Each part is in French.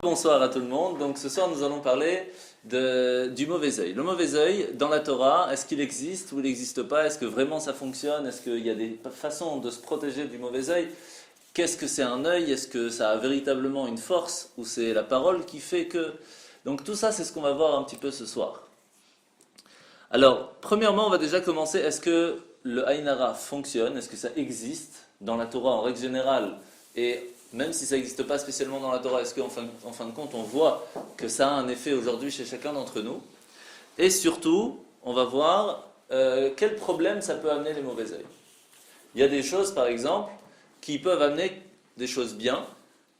Bonsoir à tout le monde. Donc ce soir nous allons parler du mauvais œil. Le mauvais œil dans la Torah, est-ce qu'il existe ou il n'existe pas? Est-ce que vraiment ça fonctionne? Est-ce qu'il y a des façons de se protéger du mauvais œil? Qu'est-ce que c'est un œil? Est-ce que ça a véritablement une force ou c'est la parole qui fait que... Donc tout ça c'est ce qu'on va voir un petit peu ce soir. Alors premièrement on va déjà commencer, est-ce que le Ayin Hara fonctionne? Est-ce que ça existe dans la Torah en règle générale? Et même si ça n'existe pas spécialement dans la Torah, est-ce qu'en fin de compte, on voit que ça a un effet aujourd'hui chez chacun d'entre nous? Et surtout, on va voir quel problème ça peut amener les mauvais œils. Il y a des choses, par exemple, qui peuvent amener des choses bien,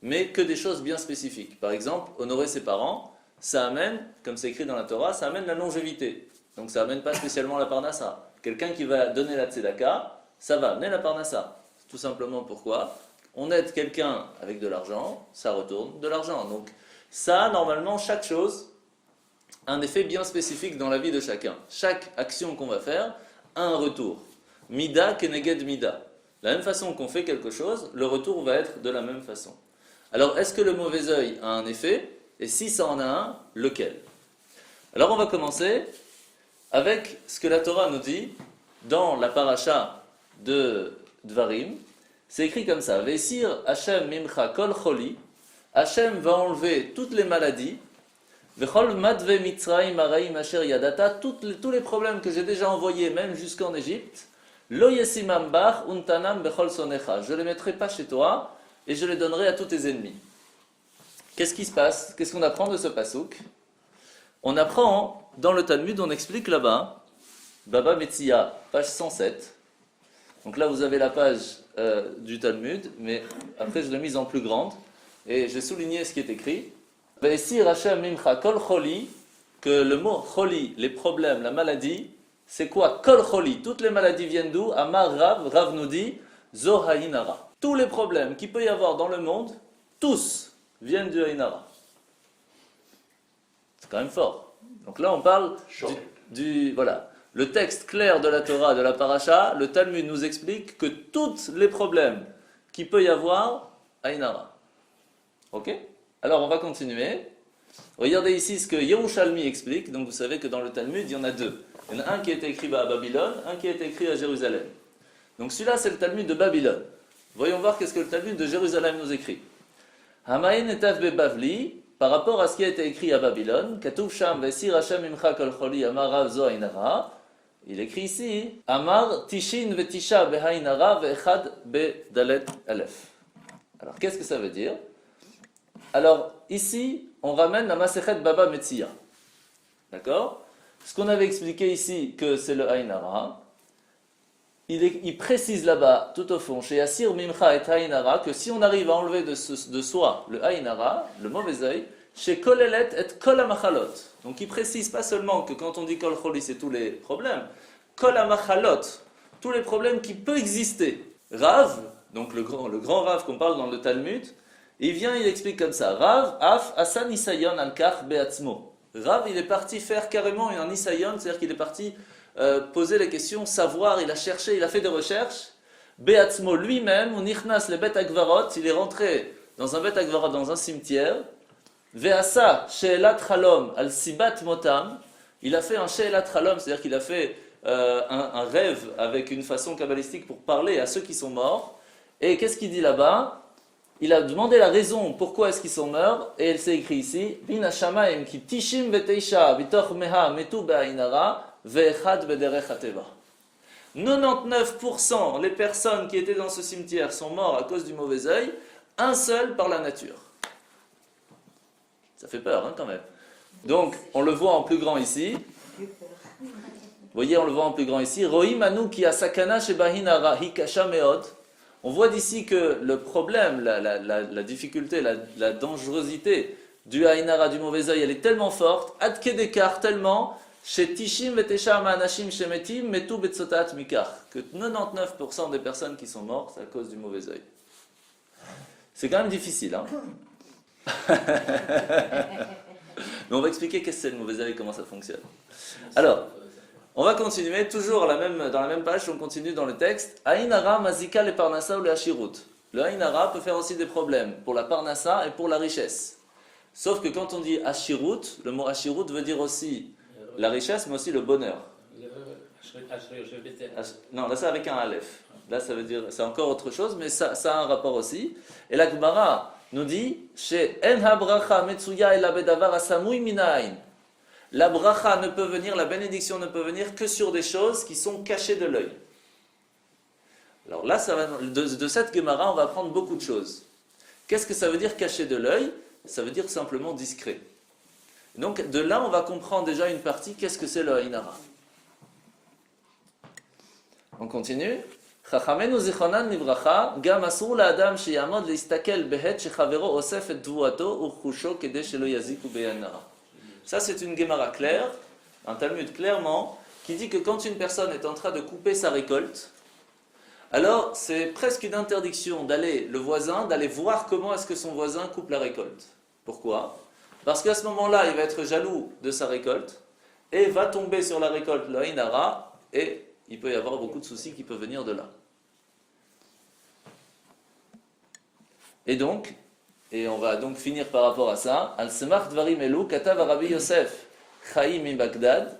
mais que des choses bien spécifiques. Par exemple, honorer ses parents, ça amène, comme c'est écrit dans la Torah, ça amène la longévité. Donc ça amène pas spécialement la parnassa. Quelqu'un qui va donner la tzedaka, ça va amener la parnassa. Tout simplement pourquoi? On aide quelqu'un avec de l'argent, ça retourne de l'argent. Donc ça a normalement chaque chose un effet bien spécifique dans la vie de chacun. Chaque action qu'on va faire a un retour. Mida keneged mida. De la même façon qu'on fait quelque chose, le retour va être de la même façon. Alors est-ce que le mauvais œil a un effet? Et si ça en a un, lequel? Alors on va commencer avec ce que la Torah nous dit dans la paracha de Dvarim. C'est écrit comme ça, Vesir Hashem mimcha kol choli, Hashem va enlever toutes les maladies, Vechol madve mitzraim araim asher yadata, tous les problèmes que j'ai déjà envoyés, même jusqu'en Égypte, Lo yesimam bach untanam bechol sonecha, je ne les mettrai pas chez toi, et je les donnerai à tous tes ennemis. Qu'est-ce qui se passe? Qu'est-ce qu'on apprend de ce pasouk? On apprend, dans le Talmud, on explique là-bas, Baba Metzia, page 107, donc là vous avez la page du Talmud, mais après je l'ai mise en plus grande, et j'ai souligné ce qui est écrit. Ve'esir Hashem mimcha kol choli, que le mot choli, les problèmes, la maladie, c'est quoi? Kol choli, toutes les maladies viennent d'où? Amar Rav, Rav nous dit, zo Ayin Hara. Tous les problèmes qu'il peut y avoir dans le monde, tous viennent du Ayin Hara. C'est quand même fort. Donc là on parle voilà. Le texte clair de la Torah, de la paracha, le Talmud nous explique que tous les problèmes qu'il peut y avoir, Ayin Hara. Ok? Alors on va continuer. Regardez ici ce que Yerushalmi explique. Donc vous savez que dans le Talmud, il y en a deux. Il y en a un qui a été écrit à Babylone, un qui a été écrit à Jérusalem. Donc celui-là, c'est le Talmud de Babylone. Voyons voir qu'est-ce que le Talmud de Jérusalem nous écrit. Hamayin etav bebavli, par rapport à ce qui a été écrit à Babylone, Katuv sham vesir Hashem imcha kol choli amar Rav zo Ayin Hara. Il écrit ici, Amar Tishin vetisha behayin hara ve'echad bedalet alef. Alors, qu'est-ce que ça veut dire? Alors, ici, on ramène la Masechet Baba Metzia. D'accord? Ce qu'on avait expliqué ici, que c'est le Ayin Hara, il précise là-bas, tout au fond, chez Asir Mimcha et Ayin Hara, que si on arrive à enlever de soi le Ayin Hara, le mauvais œil, chez Kolelet et Kol HaMachalot. Donc il précise pas seulement que quand on dit Kol Choli, c'est tous les problèmes. Kol HaMachalot, tous les problèmes qui peuvent exister. Rav, donc le grand Rav qu'on parle dans le Talmud, il vient, il explique comme ça. Rav, Af, Asa Nisayon Al-Kach Be'atzmo. Rav, il est parti faire carrément un Nisayon, c'est-à-dire qu'il est parti poser les questions, savoir, il a cherché, il a fait des recherches. Be'atzmo lui-même, ou Nichnas le Bet Akvarot, il est rentré dans un Bet Akvarot, dans un cimetière. Ve'asa she'elat chalom al sibat motam, il a fait un she'elat chalom, c'est-à-dire qu'il a fait un rêve avec une façon kabbalistique pour parler à ceux qui sont morts. Et qu'est-ce qu'il dit là-bas? Il a demandé la raison pourquoi est-ce qu'ils sont morts, et il s'est écrit ici, Bin hashamaim ki tishim veteisha bitoch meha metu be'ayin hara ve'echad bederech hateva. 99% les personnes qui étaient dans ce cimetière sont morts à cause du mauvais œil, un seul par la nature. Ça fait peur, hein, quand même. Donc, on le voit en plus grand ici. Vous voyez, on le voit en plus grand ici. Rohim anu ki asakana shebahin hara hikasha meod. On voit d'ici que le problème, la difficulté, la dangerosité du Ayin Hara, du mauvais œil, elle est tellement forte, ad kedekar, tellement, chez Tishim vetesha ma'anashim shemetim metu betzotat mikar, que 99% des personnes qui sont mortes, c'est à cause du mauvais œil. C'est quand même difficile, hein. Mais on va expliquer qu'est-ce que c'est le mauvais œil et comment ça fonctionne. Alors, on va continuer, toujours dans la même page, on continue dans le texte. Ayin Hara mazika le parnassa ou le hashirut. Le Ayin Hara peut faire aussi des problèmes pour la parnassa et pour la richesse. Sauf que quand on dit Ashirut, le mot Ashirut veut dire aussi la richesse, mais aussi le bonheur. Non, là c'est avec un Aleph. Là ça veut dire, c'est encore autre chose, mais ça a un rapport aussi. Et la Gemara nous dit chez En habracha metsuya el abedavar asamui minayin. La bracha ne peut venir, la bénédiction ne peut venir que sur des choses qui sont cachées de l'œil. Alors là, de cette Gemara, on va apprendre beaucoup de choses. Qu'est-ce que ça veut dire caché de l'œil? Ça veut dire simplement discret. Donc de là, on va comprendre déjà une partie, qu'est-ce que c'est le Ainara. On continue. Chachamenu zichonan livracha, gam asur laadam sheyamod leistakel behet shechavero osef et dvuato urchusho kede shelo yaziku beyanara. Ça, c'est une Gemara claire, un Talmud clairement, qui dit que quand une personne est en train de couper sa récolte, alors c'est presque une interdiction d'aller voir comment est-ce que son voisin coupe la récolte. Pourquoi? Parce qu'à ce moment-là, il va être jaloux de sa récolte et va tomber sur la récolte, le Ainara, et il peut y avoir beaucoup de soucis qui peuvent venir de là. Et on va donc finir par rapport à ça. Al-Semach Dvarim Elu, Katav Rabbi Yosef, Chaim mi Bagdad,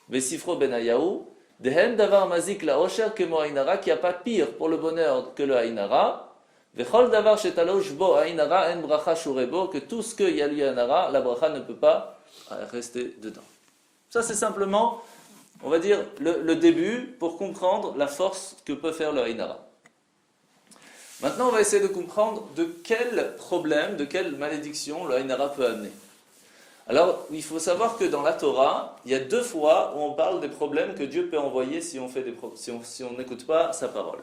Besifro Benayahu, Dehen Davar Mazik la Osher Kemo Ainara, qui n'y a pas pire pour le bonheur que le Ainara, Vechol Davar Shetalosh Bo Ainara En Bracha Shurebo, que tout ce qu'il y a lui Ainara, la bracha ne peut pas rester dedans. Ça c'est simplement, on va dire, le début pour comprendre la force que peut faire le Ainara. Maintenant, on va essayer de comprendre de quel problème, de quelle malédiction le Ainara peut amener. Alors, il faut savoir que dans la Torah, il y a 2 fois où on parle des problèmes que Dieu peut envoyer si on n'écoute pas sa parole.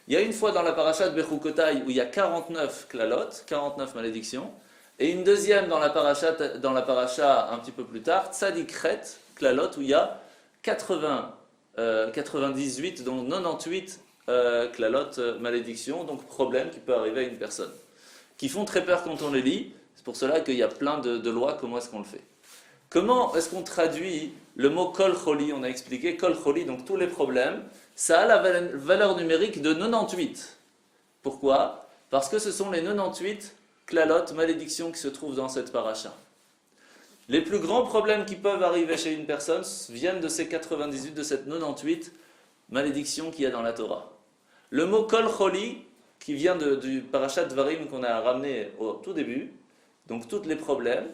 Il y a une fois dans la paracha de Bechukotai où il y a 49 klalot, 49 malédictions, et une deuxième dans la paracha un petit peu plus tard, Tzadikret, klalot, où il y a 98, donc 98 klalot, malédiction, donc problème qui peut arriver à une personne, qui font très peur quand on les lit. C'est pour cela qu'il y a plein de lois, comment est-ce qu'on le fait. Comment est-ce qu'on traduit le mot kol choli? On a expliqué kol choli, donc tous les problèmes, ça a la valeur numérique de 98. Pourquoi? Parce que ce sont les 98 klalot, malédictions qui se trouvent dans cette paracha. Les plus grands problèmes qui peuvent arriver chez une personne viennent de ces 98, de cette 98 malédictions qu'il y a dans la Torah. Le mot kol choli, qui vient du parashat Dvarim qu'on a ramené au tout début, donc tous les problèmes,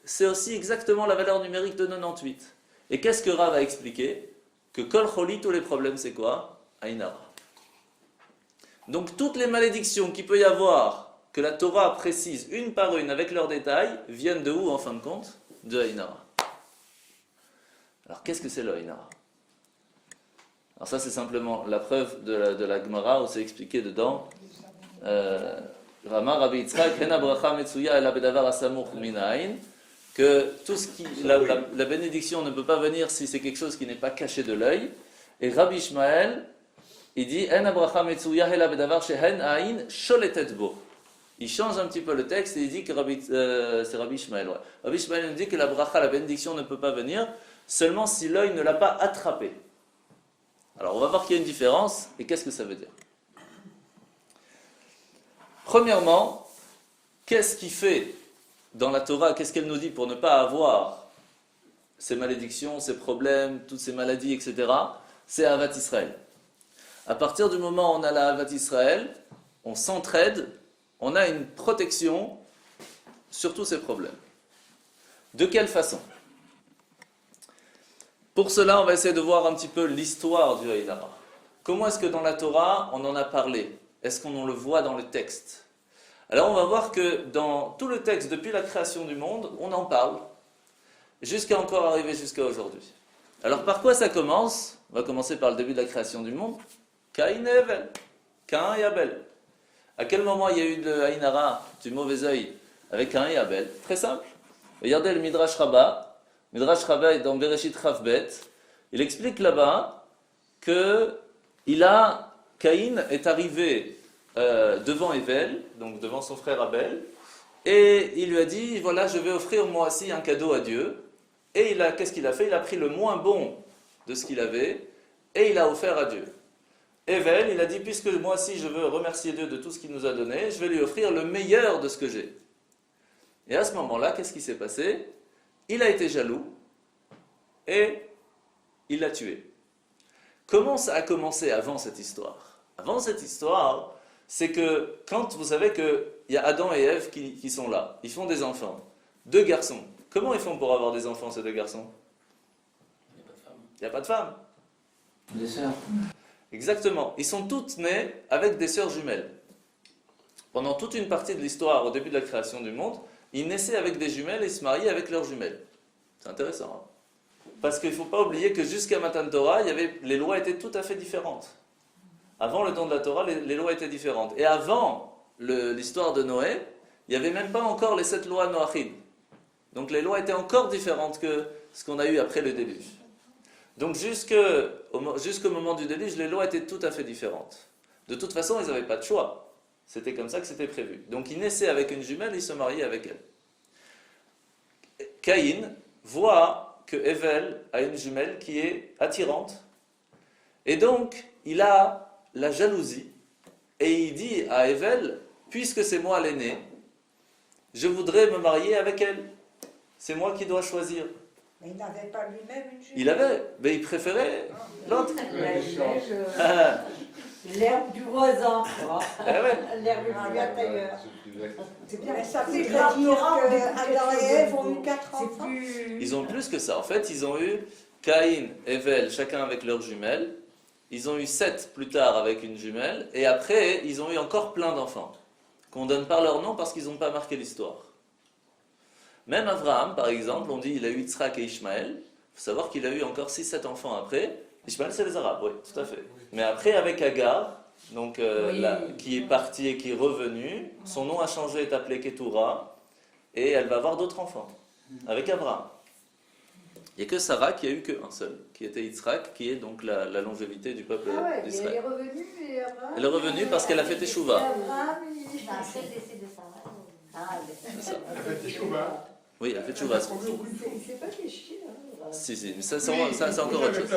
c'est aussi exactement la valeur numérique de 98. Et qu'est-ce que Rav a expliqué? Que kol choli, tous les problèmes, c'est quoi? Ainara. Donc toutes les malédictions qu'il peut y avoir, que la Torah précise une par une avec leurs détails, viennent de où en fin de compte? De Ainara. Alors qu'est-ce que c'est le Ainara? Alors ça c'est simplement la preuve de la Gemara où c'est expliqué dedans. Rama Rabbi Yitzchak, Hena bracha metsuya el abedavar asamuch minayin, que tout ce qui, la bénédiction ne peut pas venir si c'est quelque chose qui n'est pas caché de l'œil. Et Rabbi Ishmael, il dit Hena bracha metsuya el abedavar shehen ayin sholetet bo. Il change un petit peu le texte et il dit que c'est Rabbi Ishmael. Ouais. Rabbi Ishmael nous dit que la bracha, la bénédiction ne peut pas venir seulement si l'œil ne l'a pas attrapé. Alors on va voir qu'il y a une différence, et qu'est-ce que ça veut dire? Premièrement, qu'est-ce qui fait dans la Torah, qu'est-ce qu'elle nous dit pour ne pas avoir ces malédictions, ces problèmes, toutes ces maladies, etc. C'est Ahavat Israël. À partir du moment où on a la Ahavat Israël, on s'entraide, on a une protection sur tous ces problèmes. De quelle façon? Pour cela, on va essayer de voir un petit peu l'histoire du Ainara. Comment est-ce que dans la Torah, on en a parlé? Est-ce qu'on le voit dans le texte? Alors on va voir que dans tout le texte, depuis la création du monde, on en parle, jusqu'à encore arriver jusqu'à aujourd'hui. Alors par quoi ça commence? On va commencer par le début de la création du monde. Caïn et Abel. Caïn et Abel. À quel moment il y a eu le Ainara, du mauvais œil, avec Caïn et Abel? Très simple. Regardez le Midrash Rabbah. Midrash Rabbah est dans Bereshit Chavbet. Il explique là-bas que Caïn est arrivé devant Abel, donc devant son frère Abel, et il lui a dit, voilà, je vais offrir moi aussi un cadeau à Dieu. Et qu'est-ce qu'il a fait? Il a pris le moins bon de ce qu'il avait, et il a offert à Dieu. Abel, il a dit, puisque moi aussi je veux remercier Dieu de tout ce qu'il nous a donné, je vais lui offrir le meilleur de ce que j'ai. Et à ce moment-là, qu'est-ce qui s'est passé? Il a été jaloux et il l'a tué. Comment ça a commencé avant cette histoire? Avant cette histoire, c'est que quand vous savez qu'il y a Adam et Ève qui sont là, ils font des enfants, 2 garçons. Comment ils font pour avoir des enfants, ces 2 garçons? Il n'y a pas de femme. Des sœurs. Exactement. Ils sont toutes nés avec des sœurs jumelles. Pendant toute une partie de l'histoire, au début de la création du monde, ils naissaient avec des jumelles et se mariaient avec leurs jumelles. C'est intéressant. Hein? Parce qu'il ne faut pas oublier que jusqu'à Matan Torah, les lois étaient tout à fait différentes. Avant le don de la Torah, les lois étaient différentes. Et avant l'histoire de Noé, il n'y avait même pas encore les 7 lois Noachid. Donc les lois étaient encore différentes que ce qu'on a eu après le déluge. Donc jusqu'au moment du déluge, les lois étaient tout à fait différentes. De toute façon, ils n'avaient pas de choix. C'était comme ça que c'était prévu. Donc il naissait avec une jumelle, il se mariait avec elle. Caïn voit que Hevel a une jumelle qui est attirante. Et donc, il a la jalousie. Et il dit à Hevel, puisque c'est moi l'aîné, je voudrais me marier avec elle. C'est moi qui dois choisir. Mais il n'avait pas lui-même une jumelle. Il avait, mais il préférait l'autre. L'herbe du voisin. Eh ouais. L'herbe du ailleurs. C'est bien, ça fait dire qu'Adam et Ève ont eu 4 enfants. Ils ont plus que ça. En fait, ils ont eu Caïn, Hevel, chacun avec leurs jumelles. Ils ont eu 7 plus tard avec une jumelle. Et après, ils ont eu encore plein d'enfants. Qu'on donne par leur nom parce qu'ils n'ont pas marqué l'histoire. Même Abraham, par exemple, on dit qu'il a eu Yitzhak et Ishmaël. Il faut savoir qu'il a eu encore 6-7 enfants après. Ishmaël, c'est les Arabes, oui, tout à fait. Mais après, avec Agar, donc, qui est partie et qui est revenue, son nom a changé, est appelé Ketura, et elle va avoir d'autres enfants, avec Abraham. Il n'y a que Sarah qui a eu qu'un seul, qui était Yitzhak, qui est donc la longévité du peuple d'Israël. Elle est revenue, et Abraham, Elle est revenue parce qu'elle a fait Teshuvah. Après le décès de Sarah. C'est ça. Elle a fait Teshuvah. Oui, elle a fait Teshuvah. Il s'est pas déchiré. Si, mais ça, c'est encore autre chose.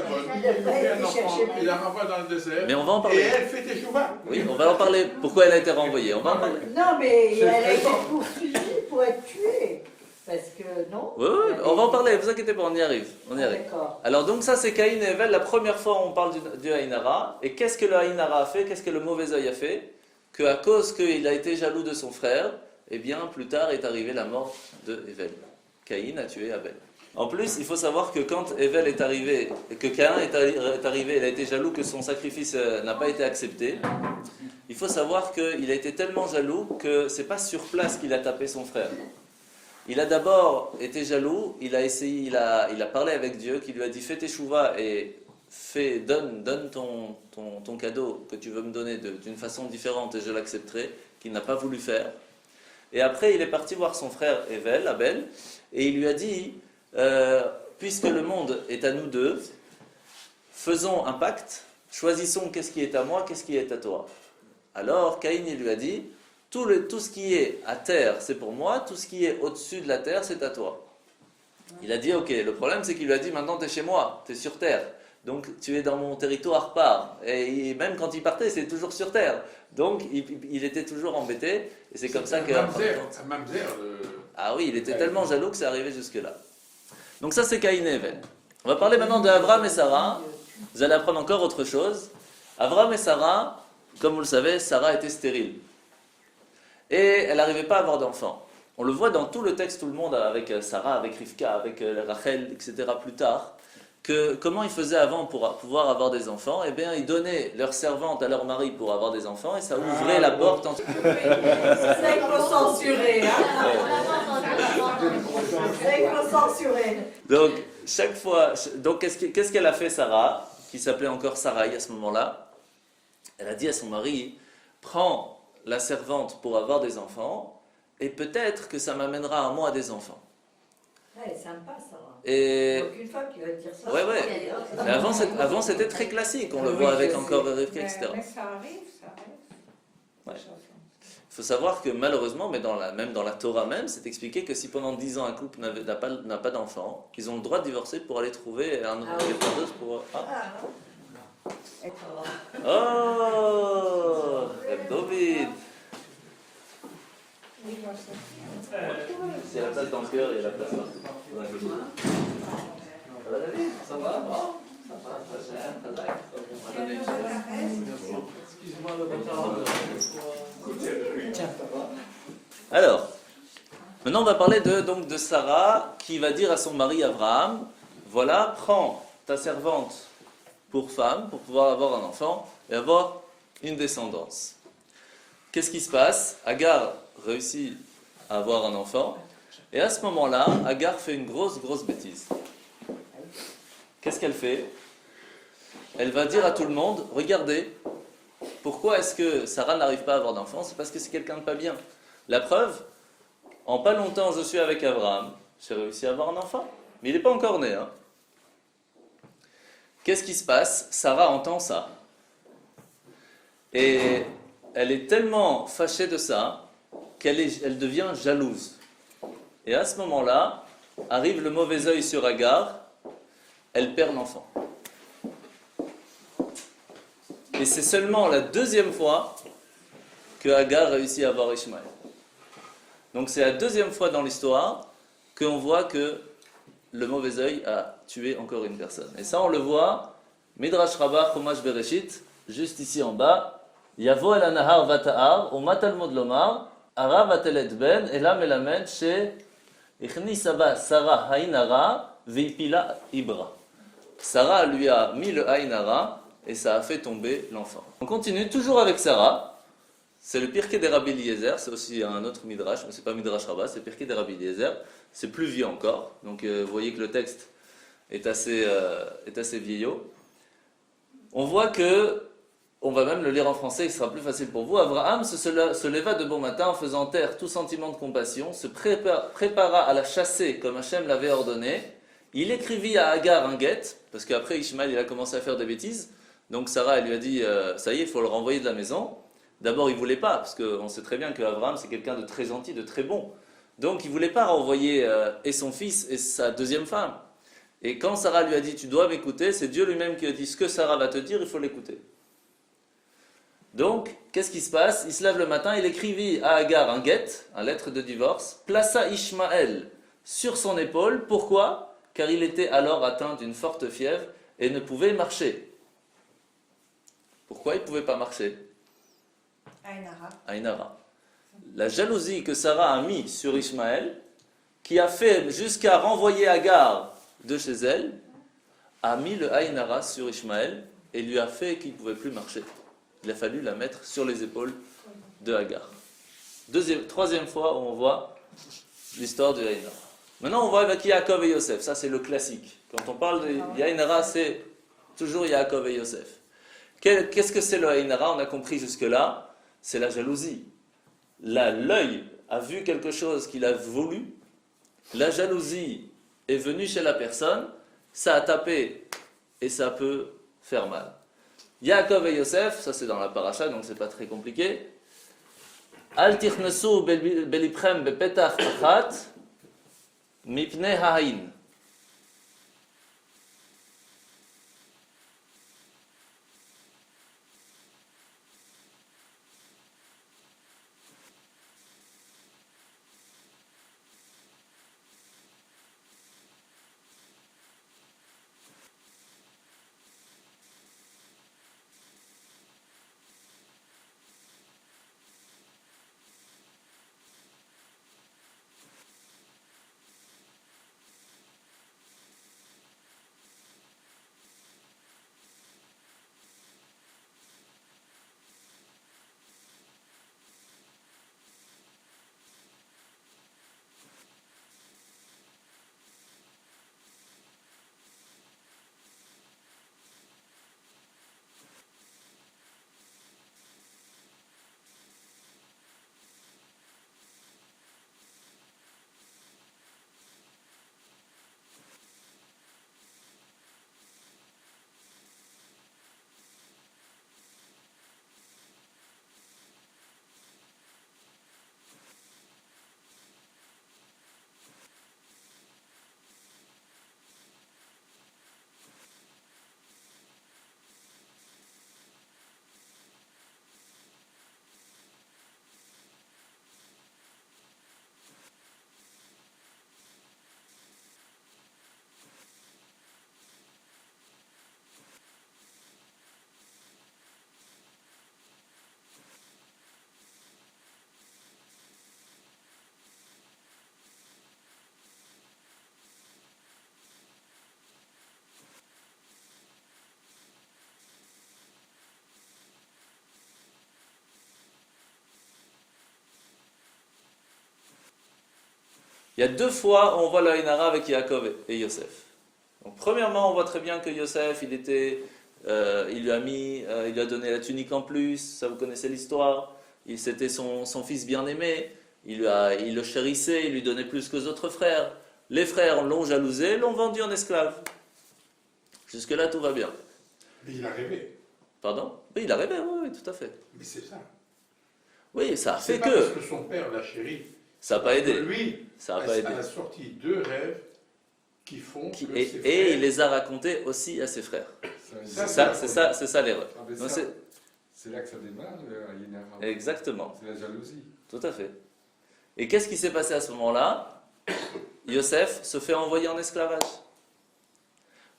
Il la renvoie dans le désert. Mais on va en Et parler. elle fait Teshuvah. Oui, on va en parler. Pourquoi elle a été renvoyée? On va en parler. Non, mais elle a été poursuivie pour être tuée. Parce que, non? Oui, on va en parler, ne vous inquiétez pas, on y arrive. On y arrive. D'accord. Alors donc ça c'est Caïn et Hevel, la première fois où on parle du Aïn Hara. Et qu'est-ce que le Aïn Hara a fait? Qu'est-ce que le mauvais œil a fait? Qu'à cause qu'il a été jaloux de son frère, eh bien plus tard est arrivée la mort de Hevel. Caïn a tué Abel. En plus, il faut savoir que quand Hevel est arrivé, que Caïn est arrivé, il a été jaloux que son sacrifice n'a pas été accepté. Il faut savoir qu'il a été tellement jaloux que c'est pas sur place qu'il a tapé son frère. Il a d'abord été jaloux, il a parlé avec Dieu, qui lui a dit fais teshuva et donne ton cadeau que tu veux me donner d'une façon différente et je l'accepterai, qu'il n'a pas voulu faire. Et après il est parti voir son frère Abel, et il lui a dit puisque le monde est à nous deux, faisons un pacte, choisissons qu'est-ce qui est à moi, qu'est-ce qui est à toi. Alors Caïn il lui a dit tout ce qui est à terre, c'est pour moi. Tout ce qui est au-dessus de la terre, c'est à toi. Il a dit, ok, le problème, c'est qu'il lui a dit, maintenant, tu es chez moi, tu es sur terre. Donc, tu es dans mon territoire, pars. Et même quand il partait, c'est toujours sur terre. Donc, il était toujours embêté. Et c'est comme ça que... Ah oui, il était tellement jaloux que c'est arrivé jusque-là. Donc ça, c'est Caïn et Hevel. On va parler maintenant d'Abraham et Sarah. Vous allez apprendre encore autre chose. Abraham et Sarah, comme vous le savez, Sarah était stérile. Et elle n'arrivait pas à avoir d'enfants. On le voit dans tout le texte, tout le monde, avec Sarah, avec Rivka, avec Rachel, etc. plus tard, que comment ils faisaient avant pour pouvoir avoir des enfants. Eh bien, ils donnaient leur servante à leur mari pour avoir des enfants et ça ouvrait la porte. C'est ça qu'il faut censurer. C'est qu'il faut censurer. Donc, chaque fois... Donc, qu'est-ce qu'elle a fait, Sarah, qui s'appelait encore Sarai à ce moment-là? Elle a dit à son mari, prends la servante pour avoir des enfants, et peut-être que ça m'amènera à moi des enfants. Elle est sympa, Sarah. Et... Donc une femme qui va dire ça. Ouais. Mais avant c'était très classique, on le voit avec encore Rivka, etc. Mais ça arrive. Ouais. Il faut savoir que malheureusement, mais même dans la Torah même, c'est expliqué que si pendant 10 ans un couple n'a pas d'enfant, ils ont le droit de divorcer pour aller trouver un autre quelqu'un pour... Oh, David. C'est la place dans le cœur et la place partout. Ça va David? Ça va? Bon? Ça va, très cher, très bien. On va donner une chose. Excuse-moi le retard. Alors, maintenant on va parler donc de Sarah qui va dire à son mari Abraham, voilà, prends ta servante pour femme pour pouvoir avoir un enfant et avoir une descendance. Qu'est-ce qui se passe? Agar réussit à avoir un enfant et à ce moment-là, Agar fait une grosse bêtise. Qu'est-ce qu'elle fait? Elle va dire à tout le monde, regardez, pourquoi est-ce que Sarah n'arrive pas à avoir d'enfant? C'est parce que c'est quelqu'un de pas bien. La preuve, en pas longtemps je suis avec Abraham, j'ai réussi à avoir un enfant, mais il n'est pas encore né. Hein. Qu'est-ce qui se passe? Sarah entend ça. Et elle est tellement fâchée de ça qu'elle devient jalouse. Et à ce moment-là, arrive le mauvais œil sur Agar, elle perd l'enfant. Et c'est seulement la deuxième fois que Agar réussit à avoir Ishmaël. Donc c'est la deuxième fois dans l'histoire qu'on voit que le mauvais œil a tué encore une personne. Et ça on le voit, Midrash Rabbah, Chumash Bereshit, juste ici en bas, Yavo el anahar vata'ar, ou matalmud lomar, ara vatelet ben, ela melamed, she ichnisaba Sarah hainara, vipila ibra. Sarah lui a mis le hainara, et ça a fait tomber l'enfant. On continue toujours avec Sarah. C'est le Pirkei des Rabbi Eliezer, c'est aussi un autre Midrash, mais c'est pas Midrash Rabbah, c'est Pirkei des Rabbi Eliezer. C'est plus vieux encore, donc vous voyez que le texte est assez vieillot. On voit que, on va même le lire en français, il sera plus facile pour vous. Abraham se leva de bon matin en faisant taire tout sentiment de compassion, se prépara à la chasser comme Hachem l'avait ordonné. Il écrivit à Agar un guet, parce qu'après Ishmaël il a commencé à faire des bêtises. Donc Sarah elle lui a dit, ça y est, il faut le renvoyer de la maison. D'abord il ne voulait pas, parce qu'on sait très bien qu'Abraham c'est quelqu'un de très gentil, de très bon. Donc il ne voulait pas renvoyer et son fils et sa deuxième femme. Et quand Sarah lui a dit, tu dois m'écouter, c'est Dieu lui-même qui a dit, ce que Sarah va te dire, il faut l'écouter. Donc, qu'est-ce qui se passe? Il se lève le matin, il écrivit à Agar un guet, une lettre de divorce, plaça Ishmaël sur son épaule. Pourquoi? Car il était alors atteint d'une forte fièvre et ne pouvait marcher. Pourquoi il ne pouvait pas marcher? Ainara. La jalousie que Sarah a mis sur Ishmaël, qui a fait jusqu'à renvoyer Agar de chez elle, a mis le Ainara sur Ishmaël et lui a fait qu'il ne pouvait plus marcher. Il a fallu la mettre sur les épaules de Agar. Troisième fois où on voit l'histoire du Ainara. Maintenant on voit avec Yaakov et Yosef, ça c'est le classique. Quand on parle de Ainara, c'est toujours Yaakov et Yosef. Qu'est-ce que c'est le Ainara? On a compris jusque-là. C'est la jalousie. Là, l'œil a vu quelque chose qu'il a voulu, la jalousie est venue chez la personne, ça a tapé et ça peut faire mal. Yaakov et Yosef, ça c'est dans la paracha, donc c'est pas très compliqué. Al tichnesu belipchem bepetach achat mipnei ha'ain. Il y a 2 fois où on voit le Aïnara avec Yaakov et Yosef. Donc, premièrement, on voit très bien que Yosef, il lui a donné la tunique en plus, ça vous connaissez l'histoire. C'était son fils bien-aimé, il le chérissait, il lui donnait plus qu'aux autres frères. Les frères l'ont jalousé, l'ont vendu en esclave. Jusque-là, tout va bien. Mais il a rêvé. Pardon? Oui, il a rêvé, oui, tout à fait. Mais c'est ça. Oui, ça a fait C'est pas que... parce que son père l'a chéri. Ça n'a pas aidé. Lui, Ça n'a pas aidé. a sorti 2 rêves qui font que ses Et frères... il les a racontés aussi à ses frères. Ça, C'est ça l'erreur. Ah, mais Donc, ça, c'est là que ça démarre, le Yinara. Exactement, C'est la jalousie. tout à fait. Et qu'est-ce qui s'est passé à ce moment-là? Yosef se fait envoyer en esclavage.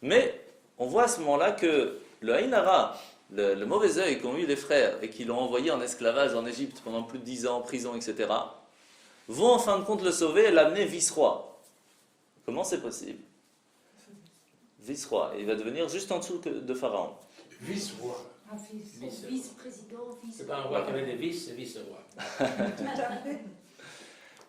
Mais on voit à ce moment-là que le Haïnara, le mauvais œil qu'ont eu les frères et qui l'ont envoyé en esclavage en Égypte pendant plus de 10 ans en prison, etc., vont en fin de compte le sauver et l'amener vice-roi. Comment c'est possible? Vice-roi. Il va devenir juste en dessous de Pharaon. Vice-roi. Vice-président, C'est pas un roi qui avait des vices, c'est vice-roi.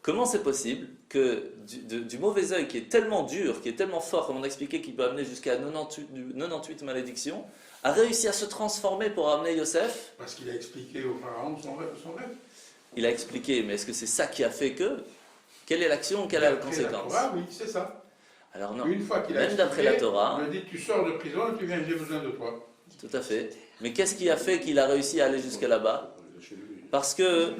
Comment c'est possible que du mauvais œil qui est tellement dur, qui est tellement fort, comme on a expliqué, qu'il peut amener jusqu'à 98 malédictions, a réussi à se transformer pour amener Yosef? Parce qu'il a expliqué au pharaon son rêve. Il a expliqué, mais est-ce que c'est ça qui a fait que? Quelle est l'action, quelle est la Après conséquence? Torah, oui, c'est ça. Alors non, Une fois qu'il a même d'après expliqué, la Torah, il a dit tu sors de prison et tu viens, j'ai besoin de toi. tout à fait. Mais qu'est-ce qui a fait qu'il a réussi à aller jusque là-bas? Parce que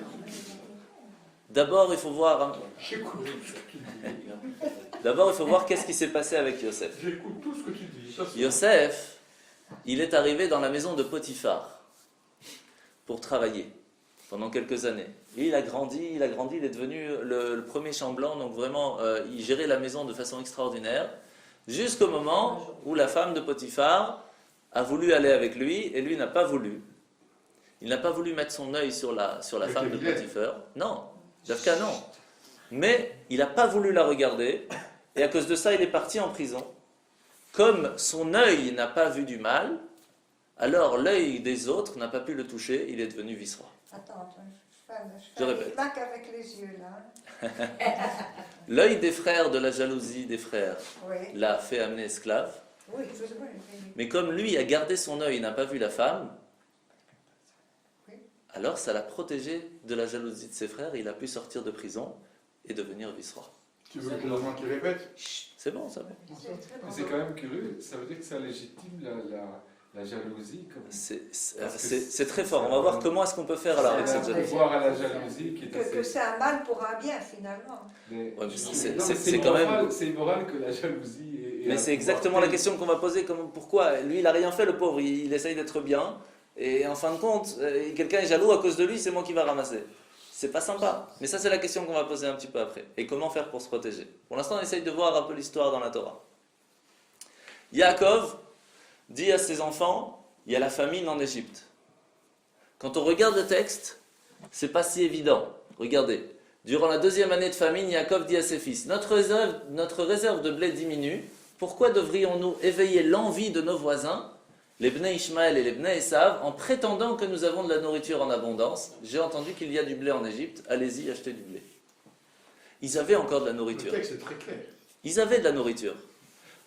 d'abord il faut voir, J'écoute tout ce que tu dis. d'abord il faut voir qu'est-ce qui s'est passé avec Yosef. J'écoute tout ce que tu dis. Ça, c'est- Yosef, il est arrivé dans la maison de Potiphar pour travailler pendant quelques années. Et il a grandi, il est devenu le premier chambellan, donc vraiment, il gérait la maison de façon extraordinaire, jusqu'au moment où la femme de Potiphar a voulu aller avec lui, et lui n'a pas voulu. Il n'a pas voulu mettre son œil sur la femme de vilaine. Potiphar. Non, Javka non. Mais il n'a pas voulu la regarder, et à cause de ça, il est parti en prison. Comme son œil n'a pas vu du mal, alors l'œil des autres n'a pas pu le toucher, il est devenu vice-roi. Attends, je Je fais répète. des claques avec les yeux là. L'œil des frères, de la jalousie des frères, Oui, l'a fait amener esclave. oui, oui. Mais comme lui a gardé son œil et n'a pas vu la femme, Oui. alors ça l'a protégé de la jalousie de ses frères, il a pu sortir de prison et devenir vice-roi. Tu veux que l'enfant qui répète? C'est bon, ça va. Mais c'est quand même curieux, ça veut dire que ça légitime la jalousie. Comme... C'est très fort. On va voir comment est-ce qu'on peut faire alors avec cette On jalousie. voir à la jalousie qui est Que assez... c'est un mal pour un bien finalement. Mais- Ouais, mais c'est- Non, c'est- mais c'est quand même- immoral- C'est immoral que la jalousie... Mais c'est exactement la question qu'on va poser. Pourquoi? Lui, il n'a rien fait, le pauvre. Il essaye d'être bien. Et en fin de compte, quelqu'un est jaloux à cause de lui, c'est moi qui va ramasser. C'est pas sympa. Mais ça, c'est la question qu'on va poser un petit peu après. Et comment faire pour se protéger? Pour l'instant, on essaye de voir un peu l'histoire dans la Torah. Yaakov dit à ses enfants, il y a la famine en Égypte. Quand on regarde le texte, c'est pas si évident. Regardez. Durant la 2e année de famine, Yaakov dit à ses fils, notre réserve de blé diminue. Pourquoi devrions-nous éveiller l'envie de nos voisins, les Bnei Ishmaël et les Bnei Esav, en prétendant que nous avons de la nourriture en abondance? J'ai entendu qu'il y a du blé en Égypte, allez-y, achetez du blé. Ils avaient encore de la Le nourriture. texte est très clair. Ils avaient de la nourriture.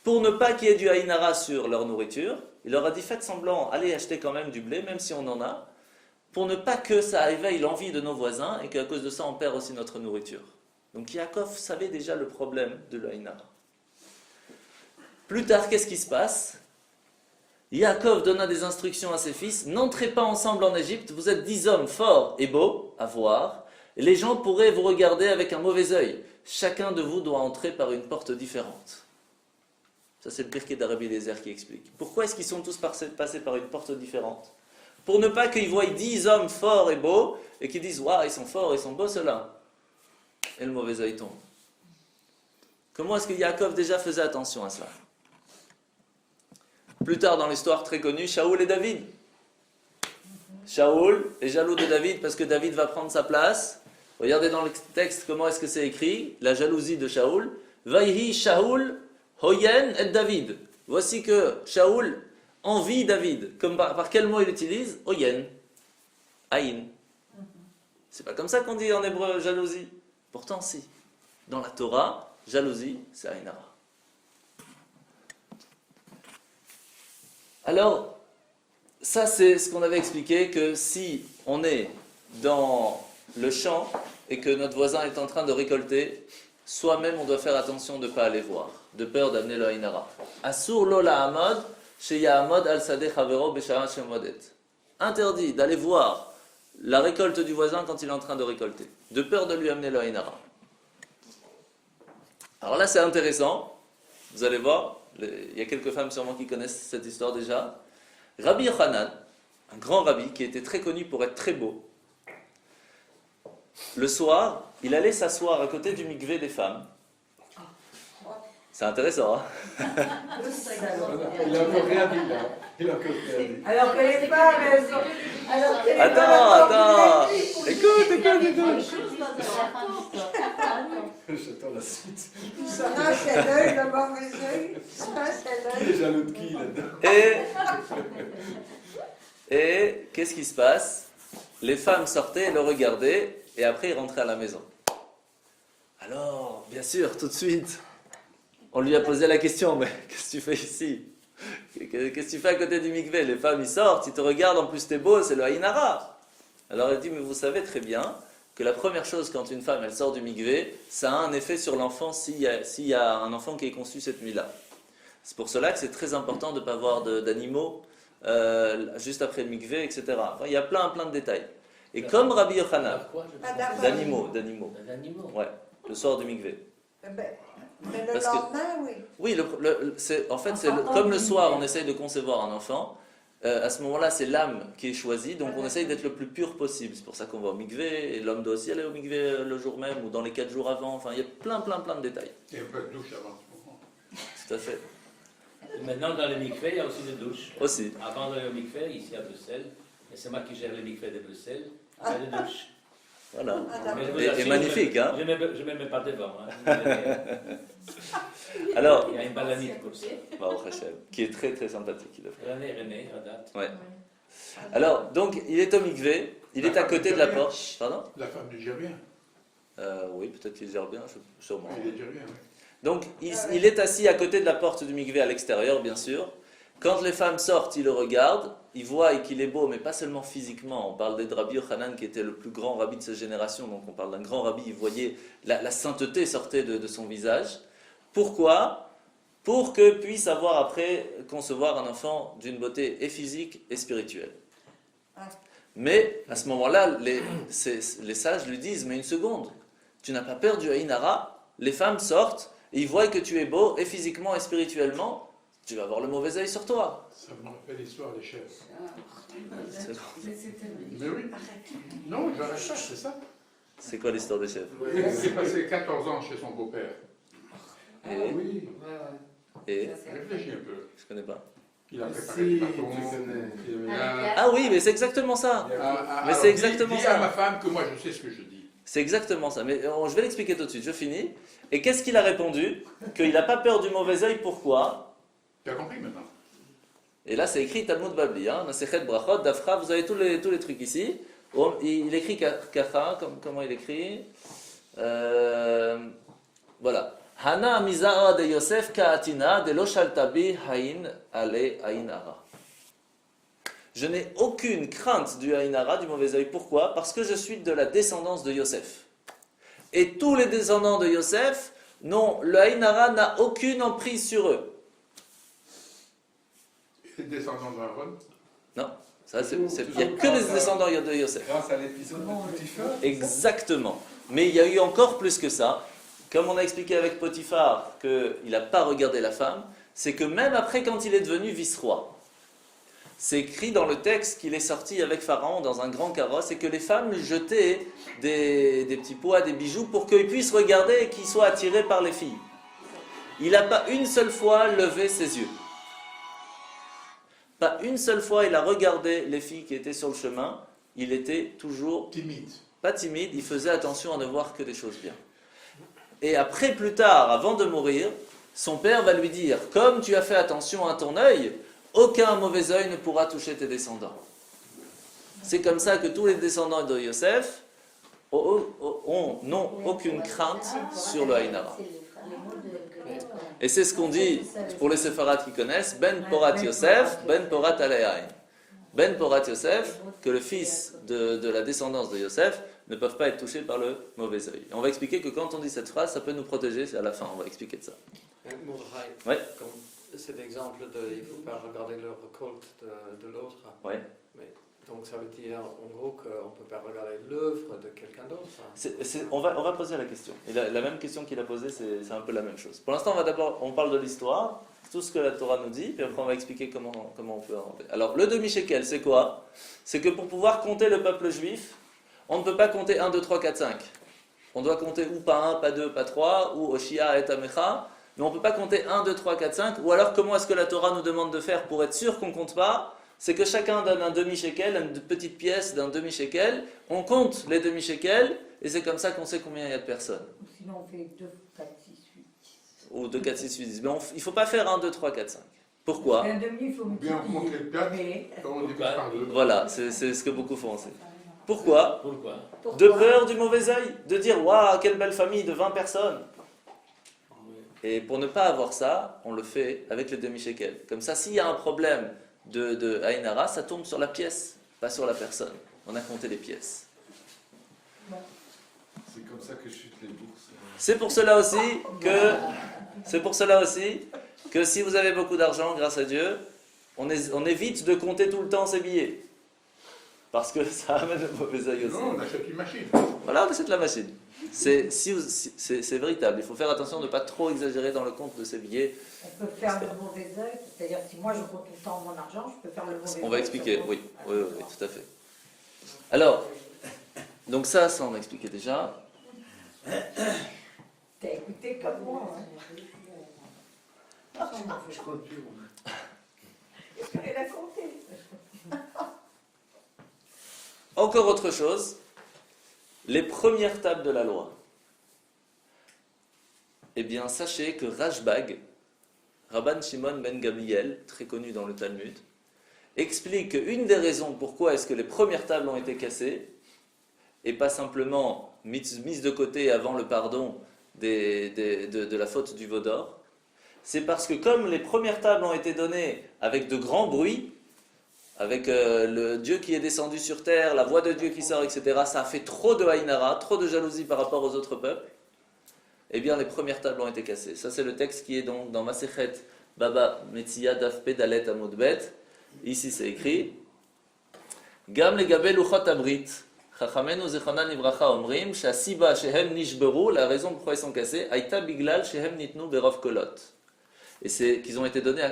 Pour ne pas qu'il y ait du haïnara sur leur nourriture, il leur a dit faites semblant, allez acheter quand même du blé, même si on en a, pour ne pas que ça éveille l'envie de nos voisins et qu'à cause de ça on perd aussi notre nourriture. Donc Yaakov savait déjà le problème de l'haïnara. Plus tard, qu'est-ce qui se passe? Yaakov donna des instructions à ses fils, n'entrez pas ensemble en Égypte, vous êtes 10 hommes forts et beaux à voir, et les gens pourraient vous regarder avec un mauvais œil. Chacun de vous doit entrer par une porte différente. Ça, c'est le Pirkei d'Arabie Eliezer qui explique. Pourquoi est-ce qu'ils sont tous passés par une porte différente? Pour ne pas qu'ils voient 10 hommes forts et beaux et qu'ils disent waouh, ils sont forts, ils sont beaux ceux-là. Et le mauvais œil tombe. Comment est-ce que Yaakov déjà faisait attention à cela? Plus tard dans l'histoire très connue, Shaoul et David. Shaoul est jaloux de David parce que David va prendre sa place. Regardez dans le texte comment est-ce que c'est écrit, la jalousie de Shaoul. Vaihi Shaoul hoyen et David. Voici que Shaoul envie David. Comme par quel mot il utilise? Hoyen. Aïn. C'est pas comme ça qu'on dit en hébreu jalousie. Pourtant si. Dans la Torah, jalousie, c'est Aïn Hara. Alors, ça c'est ce qu'on avait expliqué, que si on est dans le champ et que notre voisin est en train de récolter, soi-même on doit faire attention de ne pas aller voir, de peur d'amener le Aïn Hara. Asur lo la'amod, she'ya'amod al sadeh chavero b'shara she'modet. Interdit d'aller voir la récolte du voisin quand il est en train de récolter, de peur de lui amener le Aïn Hara. Alors là c'est intéressant, vous allez voir, il y a quelques femmes sûrement qui connaissent cette histoire déjà. Rabbi Yochanan, un grand rabbi qui était très connu pour être très beau, le soir, il allait s'asseoir à côté du mikvé des femmes. C'est intéressant, hein? Il a encore rien dit là. Il a encore rien dit. Alors que les femmes, elles sont... Alors que les Attends. Écoute. J'attends la suite. Ça, c'est l'œil, le mauvais œil. Ça, c'est Il l'œil. est jaloux de qui là-dedans? Et qu'est-ce qui se passe? Les femmes sortaient, le regardaient, et après ils rentraient à la maison. Alors, bien sûr, tout de suite, on lui a posé la question, mais qu'est-ce que tu fais ici? Qu'est-ce que tu fais à côté du mikvé? Les femmes, ils sortent, ils te regardent, en plus t'es beau, c'est le Aïn Hara. Alors elle dit, mais vous savez très bien que la première chose quand une femme, elle sort du mikvé, ça a un effet sur l'enfant s'il y a un enfant qui est conçu cette nuit-là. C'est pour cela que c'est très important de ne pas avoir d'animaux juste après le mikvé, etc. Enfin, il y a plein de détails. Et comme Rabbi Yochanan, Quoi, d'animaux, D'animaux. ouais, le soir du mikvé. Mais le Parce que- lendemain, oui. Oui, en fait, comme le soir, on essaye de concevoir un enfant, à ce moment-là, c'est l'âme qui est choisie, donc on essaye d'être le plus pur possible. C'est pour ça qu'on va au mikvé, et l'homme doit aussi aller au mikvé le jour même, ou dans les 4 jours avant, enfin, il y a plein de détails. Et un peu de douche avant ce moment. Tout à fait. Et maintenant, dans les mikveh, il y a aussi des douches. Aussi. Avant d'aller au mikveh, ici à Bruxelles, et c'est moi qui gère les mikveh de Bruxelles, il y a des douches. Voilà. Ah, d'accord. Mais je vous Et assure, magnifique, hein? Je ne me mets pas devant. Hein. Alors, Il y a une balanite comme ça. Baruch Hashem, qui est très sympathique. Il a fait. René, à date. Ouais. Alors, donc, il est au mikvé, il est à côté de la porte. Pardon? La femme du gère bien. Oui, peut-être qu'il gère bien, sûrement. Il gère bien, oui. Donc, il est assis à côté de la porte du mikvé à l'extérieur, bien sûr. Quand les femmes sortent, il le regarde, il voit qu'il est beau, mais pas seulement physiquement. On parle de Rabbi Yochanan, qui était le plus grand rabbi de sa génération, donc on parle d'un grand rabbi, il voyait la sainteté sortait de son visage. Pourquoi? Pour que puisse avoir après concevoir un enfant d'une beauté et physique et spirituelle. Mais à ce moment-là, les sages lui disent, mais une seconde, tu n'as pas peur du Aïn Hara? Les femmes sortent, et ils voient que tu es beau, et physiquement et spirituellement, tu vas avoir le mauvais œil sur toi. Ça me rappelle l'histoire des chefs. C'est- Mais oui. Non, j'arrête ça, c'est ça. C'est quoi l'histoire des chefs? Il s'est passé 14 ans chez son beau-père. Et, Oui. et Réfléchis un peu. je connais pas. Il a préparé Si, le bâton. tu connais. Ah oui, mais c'est exactement ça. Mais c'est exactement dis ça. à ma femme que moi je sais ce que je dis. C'est exactement ça. Mais je vais l'expliquer tout de suite. Je finis. Et qu'est-ce qu'il a répondu? Qu'il n'a pas peur du mauvais œil. Pourquoi? Tu as compris maintenant? Et là, c'est écrit Talmud Babli, hein, Masechet Brachot, Dafra. Vous avez tous les trucs ici. Il écrit Kacha. Comment il écrit? Voilà. Hana mizara de Yosef ka'atina de lo shaltabi haïn ale haïn hara. Je n'ai aucune crainte du haïn hara, du mauvais œil. Pourquoi? Parce que je suis de la descendance de Yosef. Et tous les descendants de Yosef, le haïn hara n'a aucune emprise sur eux. Les descendants d'Aaron. Non, il n'y a que les descendants de Yosef. Grâce à l'épisode de Potiphar. Exactement. Mais il y a eu encore plus que ça. Comme on a expliqué avec Potiphar qu'il n'a pas regardé la femme, c'est que même après, quand il est devenu vice-roi, c'est écrit dans le texte qu'il est sorti avec Pharaon dans un grand carrosse et que les femmes lui jetaient des petits pois, des bijoux pour qu'il puisse regarder et qu'il soit attiré par les filles. Il n'a pas une seule fois levé ses yeux. Pas une seule fois il a regardé les filles qui étaient sur le chemin. Il était toujours Timide. pas timide, il faisait attention à ne voir que des choses bien. Et après, plus tard, avant de mourir, son père va lui dire, comme tu as fait attention à ton œil, aucun mauvais œil ne pourra toucher tes descendants. C'est comme ça que tous les descendants de Yosef n'ont aucune crainte sur le Haïnara. Et c'est ce qu'on dit pour les séfarades qui connaissent, Ben Porat Yosef, Ben Porat Alehaïn. Ben Porat Yosef, que le fils de la descendance de Yosef ne peuvent pas être touchés par le mauvais œil. Et on va expliquer que quand on dit cette phrase, ça peut nous protéger, c'est à la fin, on va expliquer de ça. Mordechai, Ouais. comme cet exemple de il ne faut pas regarder le récolte de l'autre. Ouais. Mais, donc ça veut dire en gros qu'on ne peut pas regarder l'œuvre de quelqu'un d'autre. On va poser la question. Et la même question qu'il a posée, c'est un peu la même chose. Pour l'instant, on parle de l'histoire, tout ce que la Torah nous dit, puis après on va expliquer comment on peut inventer. Alors, le demi-shekel, c'est quoi? C'est que pour pouvoir compter le peuple juif, on ne peut pas compter 1, 2, 3, 4, 5. On doit compter ou pas 1, pas 2, pas 3, ou Oshia et Amecha, mais on ne peut pas compter 1, 2, 3, 4, 5. Ou alors, comment est-ce que la Torah nous demande de faire pour être sûr qu'on ne compte pas? C'est que chacun donne un demi-shekel, une petite pièce d'un demi-shekel, on compte les demi-shekels, et c'est comme ça qu'on sait combien il y a de personnes. Ou sinon on fait 2, 4, 6, 8. Ou 2, 4, 6, 8, 10. Mais il ne faut pas faire 1, 2, 3, 4, 5. Pourquoi? Un demi, il faut Bien monter le plat, Mais on divise par deux. Voilà, c'est ce que beaucoup font aussi. Pourquoi? Pourquoi? De peur du mauvais œil, de dire waouh, quelle belle famille de 20 personnes. Et pour ne pas avoir ça, on le fait avec les demi-shekels. Comme ça, s'il y a un problème de Haïnara, ça tombe sur la pièce, pas sur la personne. On a compté les pièces. C'est comme ça que chutent les bourses. C'est pour cela aussi que si vous avez beaucoup d'argent, grâce à Dieu, on évite de compter tout le temps ses billets. Parce que ça amène le mauvais œil aussi. Non, on achète une machine. Voilà, on achète la machine. C'est véritable. Il faut faire attention de ne pas trop exagérer dans le compte de ses billets. on peut faire le mauvais œil, c'est-à-dire si moi je compte tout le temps mon argent, je peux faire le mauvais œil. On va expliquer, oui, tout à fait. Alors, donc ça on a expliqué déjà. T'as écouté comme moi. Hein. Je compte plus. Il fallait la compter. Encore autre chose, les premières tables de la loi. Eh bien, sachez que Rashbag, Rabban Shimon ben Gamliel, très connu dans le Talmud, explique qu'une des raisons pourquoi est-ce que les premières tables ont été cassées, et pas simplement mises de côté avant le pardon de la faute du veau d'or, c'est parce que comme les premières tables ont été données avec de grands bruits, avec le Dieu qui est descendu sur terre, la voix de Dieu qui sort, etc., ça a fait trop de haïnara, trop de jalousie par rapport aux autres peuples, eh bien les premières tables ont été cassées. Ça c'est le texte qui est donc dans Masechet Baba Metzia Daf Pedalet Amud Bet. Ici c'est écrit Gam legabe luchot abrit Chachamenu zechanan livracha omrim shasiba shehem nishberu, la raison pourquoi ils sont cassés, aïta biglal shehem nitnu berov kolot. Et c'est qu'ils ont été donnés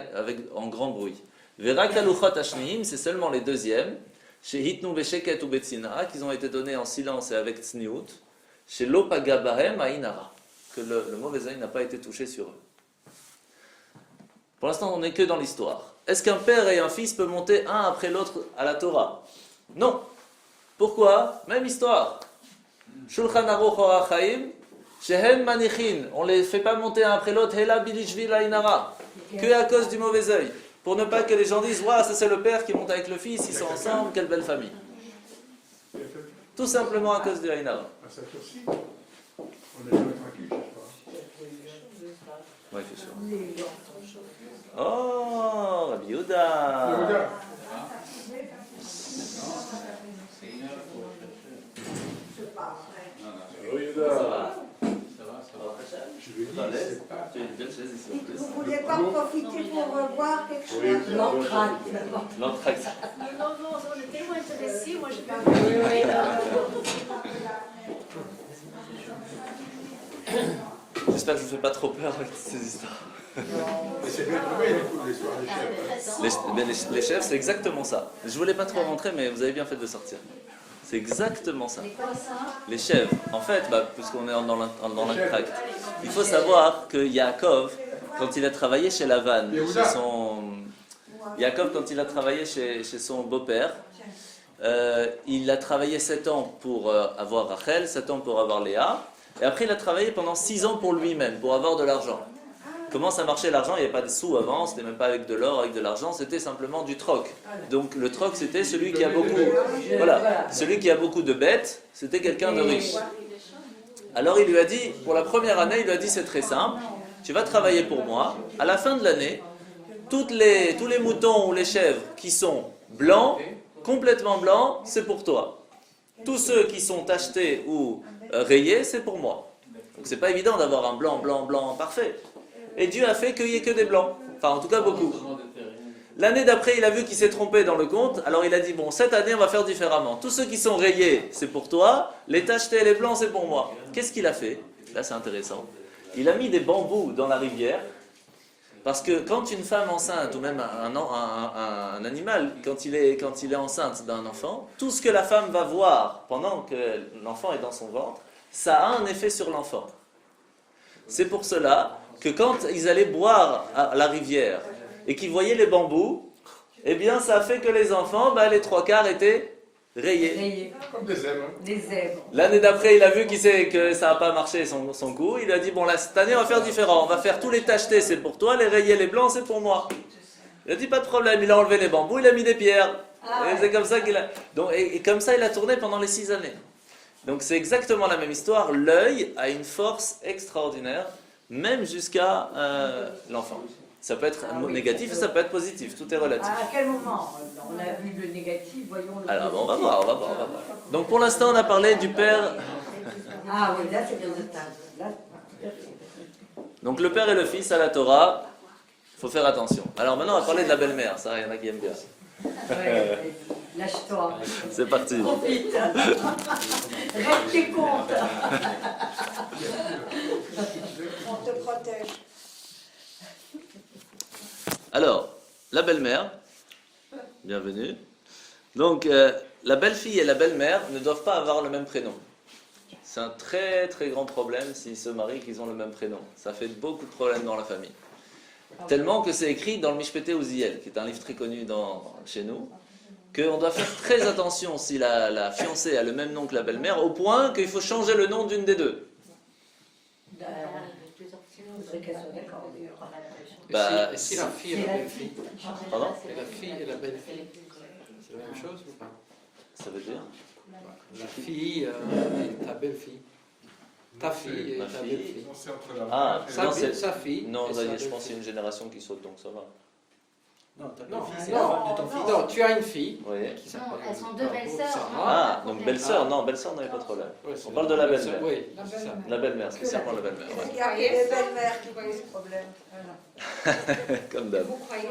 en grand bruit. Verak aluchot ashniim, c'est seulement les deuxièmes, chez hitnu besheket ou betzina, qu'ils ont été donnés en silence et avec tsniout, chez lopaga bahem ainara, que le mauvais œil n'a pas été touché sur eux. Pour l'instant, on n'est que dans l'histoire. Est-ce qu'un père et un fils peuvent monter un après l'autre à la Torah? Non. Pourquoi? Même histoire. Shulchan Aruch Orach Chaim, shehem manichin, on les fait pas monter un après l'autre, hela bilishvil ainara, que à cause du mauvais œil. Pour ne pas que les gens disent, waouh, ça c'est le père qui monte avec le fils, ils sont ensemble, quelle belle famille. Tout simplement à cause du Haïnara. À cette heure-ci, on est jamais tranquille, je sais pas. Oui, c'est sûr. Oh, Rabbi Yehuda. Regarde, Ça va? je veux dire, c'est pas. Tu as une belle chaise ici en plus. Vous ne voulez pas profiter pour voir quelque chose? L'entracte. L'entracte. Non, on est tellement intéressés, moi je vais... J'espère que je ne vous fais pas trop peur avec ces histoires. Mais c'est bien trouvé, l'histoire des chefs. Les chefs, c'est exactement ça. Je voulais pas trop rentrer, mais vous avez bien fait de sortir. C'est exactement ça. Les chèvres. En fait, puisqu'on est dans l'entracte, il faut savoir que Yaakov, quand il a travaillé chez Lavan, Yaakov, quand il a travaillé chez son beau-père, il a travaillé 7 ans pour avoir Rachel, 7 ans pour avoir Léa, et après il a travaillé pendant 6 ans pour lui-même, pour avoir de l'argent. Comment ça marchait l'argent? Il n'y avait pas de sous avant, c'était même pas avec de l'or, avec de l'argent, c'était simplement du troc. Donc le troc, c'était celui qui a beaucoup, voilà, celui qui a beaucoup de bêtes, c'était quelqu'un de riche. Alors il lui a dit, pour la première année, il lui a dit c'est très simple, tu vas travailler pour moi, à la fin de l'année, tous les moutons ou les chèvres qui sont blancs, complètement blancs, c'est pour toi. Tous ceux qui sont tachetés ou rayés, c'est pour moi. Donc c'est pas évident d'avoir un blanc, blanc, blanc parfait. Et Dieu a fait qu'il n'y ait que des blancs. Enfin, en tout cas, beaucoup. L'année d'après, il a vu qu'il s'est trompé dans le compte. Alors il a dit, bon, cette année, on va faire différemment. Tous ceux qui sont rayés, c'est pour toi. Les tachetés et les blancs, c'est pour moi. Qu'est-ce qu'il a fait? Là, c'est intéressant. Il a mis des bambous dans la rivière. Parce que quand une femme enceinte, ou même un animal, quand il est enceinte d'un enfant, tout ce que la femme va voir pendant que l'enfant est dans son ventre, ça a un effet sur l'enfant. C'est pour cela que quand ils allaient boire à la rivière et qu'ils voyaient les bambous, eh bien ça a fait que les enfants, les 3/4 étaient rayés. Comme des zèbres. Des zèbres. L'année d'après, il a vu que ça n'a pas marché son coup. Il a dit, bon là, cette année, on va faire différent. On va faire tous les tachetés, c'est pour toi. Les rayés, les blancs, c'est pour moi. Il a dit, pas de problème. Il a enlevé les bambous, il a mis des pierres. Et c'est comme ça qu'il a... Donc, et comme ça, il a tourné pendant les 6 années. Donc c'est exactement la même histoire. L'œil a une force extraordinaire, même jusqu'à l'enfant. Ça peut être négatif et ça peut être positif. Tout est relatif. À quel moment on a vu le négatif, voyons le Alors, positif. on va voir. Donc pour l'instant, on a parlé du père. Ah oui, là c'est bien de là. Donc le père et le fils à la Torah, il faut faire attention. Alors maintenant, on va parler de la belle-mère. Ça, il y en a qui aiment bien. Ouais, lâche-toi. C'est parti. Profite. Règle tes comptes. On te protège. Alors, la belle-mère, bienvenue. Donc, la belle-fille et la belle-mère ne doivent pas avoir le même prénom. C'est un très très grand problème s'ils se marient qu'ils ont le même prénom. Ça fait beaucoup de problèmes dans la famille. Tellement que c'est écrit dans le Mishpete Uziel, qui est un livre très connu chez nous, qu'on doit faire très attention si la fiancée a le même nom que la belle-mère, au point qu'il faut changer le nom d'une des deux. Il faudrait qu'elle soit d'accord. Et si la fille et la belle-fille? Pardon? Et la fille et la belle-fille, c'est la même chose ou pas? Ça veut dire? La fille et ta belle-fille. Ta fille et Ma ta fille. belle-fille. On sait entre la Ah, mère et non, c'est- Sa fille. Non, et sa je pense belle-fille. que c'est une génération qui saute, donc ça va. Non, ta Non, belle-fille, c'est non, la femme de ton fils. non, tu as une fille Oui. qui Non, s'appelle elles sont deux belles-sœurs. Sarah. Ah, donc belle-sœur, non, belle-sœur n'avait pas de problème. Ouais, c'est On parle de la belle-sœur, belle-mère. Oui, c'est ça. La belle-mère, spécialement la belle-mère. Il y a que les belles-mères qui posent problème. Ouais. Comme d'hab. Vous croyez?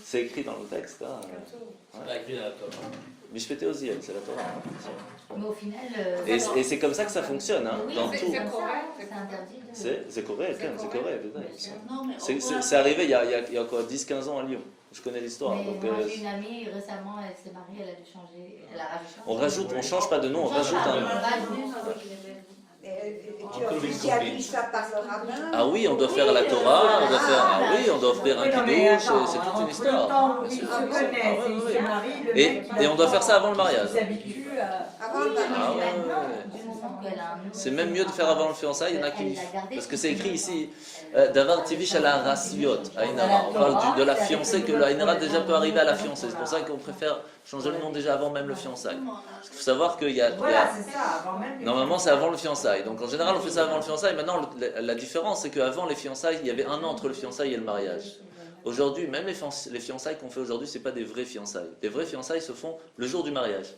C'est écrit dans le texte. Hein. C'est pas écrit dans la Torah. Mishpete Oziel, c'est la Torah. Hein. Mais au final. Et c'est comme ça que ça fonctionne, hein, Oui, dans c'est tout. comme ça, c'est interdit. C'est correct, c'est correct. Non, mais C'est arrivé il y a quoi, 10-15 ans à Lyon. Je connais l'histoire. Mais Donc, moi, j'ai une amie récemment, elle s'est mariée, elle a dû changer. Elle a rajouté. on rajoute, on change pas de nom, on rajoute un nom. Et tu officialises ça par le rabbin. Ah oui, on doit faire la Torah, on doit faire, ah oui, on doit offrir un Oui, non, mais kiddush, attends, c'est toute une entre le histoire. temps où ils Bien se sûr. connaissent et ils se marient, le mec, il Et a on doit faire ça avant le mariage. Il s'habitue à... Avant le mariage. Ah ouais. Du moment qu'elle a un nouveau- C'est même mieux de faire avant le fiançailles, il y en a qui... Elle l'a gardé. Parce que c'est écrit ici, Davar Tivish à la Rasiot, Ainara. On parle de la fiancée, que l'Ainara déjà peut arriver à la fiancée. C'est pour ça qu'on préfère changer le nom déjà avant même le fiançailles. Parce qu'il faut savoir qu'il y a... Voilà, c'est ça, avant même... Normalement, c'est avant le fiançailles. Donc en général, on fait ça avant le fiançailles. Maintenant, la différence, c'est qu'avant les fiançailles, il y avait 1 an entre le fiançailles et le mariage. Aujourd'hui, même les fiançailles qu'on fait aujourd'hui, c'est pas des vraies fiançailles. Les vraies fiançailles se font le jour du mariage.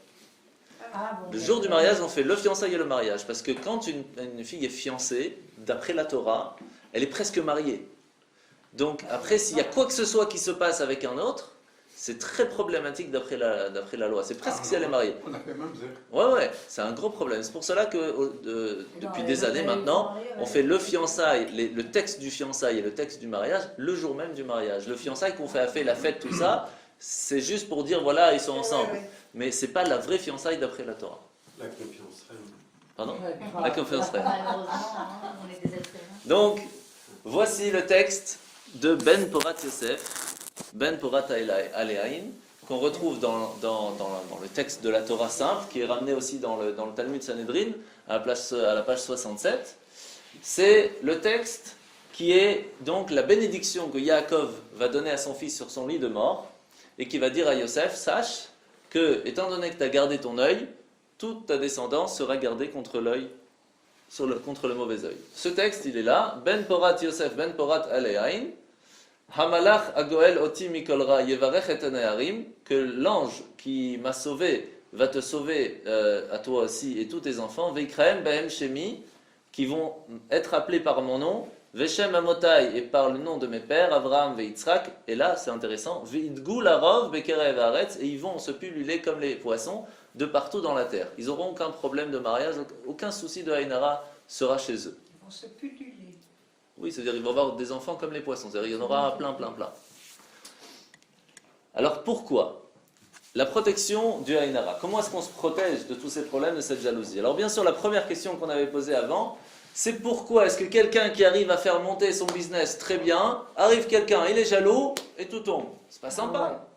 Ah, bon, Le jour du mariage, on fait le fiançailles et le mariage. Parce que quand une fille est fiancée, d'après la Torah, elle est presque mariée. Donc après, s'il y a quoi que ce soit qui se passe avec un autre, c'est très problématique d'après la loi. C'est presque si elle est mariée. On a fait même zéro. Ouais, c'est un gros problème. C'est pour cela que depuis des années maintenant, on fait le fiançailles, le texte du fiançailles et le texte du mariage le jour même du mariage. Le fiançailles qu'on fait la fête, tout ça, c'est juste pour dire voilà, ils sont ensemble. Mais c'est pas la vraie fiançaille d'après la Torah. La confiance reine. Pardon? Ouais, La confiance reine. Malheureusement, hein, on est des êtres humains. Donc, voici le texte de Ben Porat Yosef, Ben Porat Aleaïn, qu'on retrouve dans le texte de la Torah simple, qui est ramené aussi dans le Talmud Sanhedrin, à la page 67. C'est le texte qui est donc la bénédiction que Yaakov va donner à son fils sur son lit de mort, et qui va dire à Yosef, sache que, étant donné que tu as gardé ton œil, toute ta descendance sera gardée contre l'œil, contre le mauvais œil. Ce texte, il est là, Ben Porat Yosef, Ben Porat Aleain, Hamalach Agoel Oti Mikolra Yevarech et Aneharim, que l'ange qui m'a sauvé va te sauver à toi aussi et tous tes enfants, Veikreem Behem Shemi, qui vont être appelés par mon nom, Veshem Amotai, et par le nom de mes pères, Avraham Veitzrak, et là c'est intéressant, Veidgou Larov Bekerev Haaretz, et ils vont se pulluler comme les poissons de partout dans la terre. Ils n'auront aucun problème de mariage, aucun souci de Haïnara sera chez eux. Ils vont se puduler. Oui, c'est-à-dire ils vont avoir des enfants comme les poissons, c'est-à-dire il y en aura plein. Alors pourquoi la protection du Haïnara? Comment est-ce qu'on se protège de tous ces problèmes, de cette jalousie? Alors bien sûr, la première question qu'on avait posée avant, c'est pourquoi est-ce que quelqu'un qui arrive à faire monter son business très bien, arrive quelqu'un, il est jaloux et tout tombe? C'est pas sympa.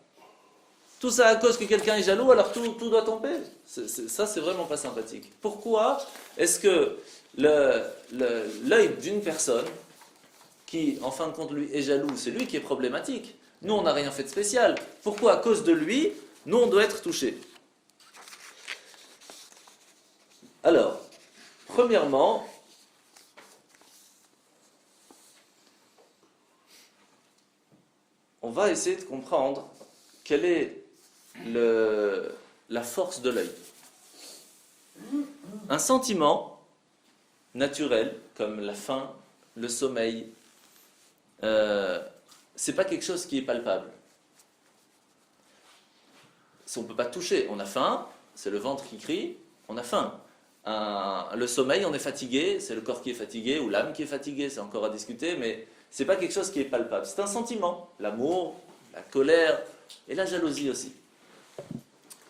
Tout ça à cause que quelqu'un est jaloux, alors tout doit tomber. Ça, c'est vraiment pas sympathique. Pourquoi est-ce que l'œil d'une personne qui, en fin de compte, lui est jaloux, c'est lui qui est problématique? Nous, on n'a rien fait de spécial. Pourquoi, à cause de lui, nous, on doit être touchés? Alors, premièrement, on va essayer de comprendre quelle est la force de l'œil. Un sentiment naturel, comme la faim, le sommeil, c'est pas quelque chose qui est palpable. Si on ne peut pas toucher, on a faim, c'est le ventre qui crie, on a faim. Le sommeil, on est fatigué, c'est le corps qui est fatigué, ou l'âme qui est fatiguée, c'est encore à discuter, mais c'est pas quelque chose qui est palpable. C'est un sentiment, l'amour, la colère et la jalousie aussi.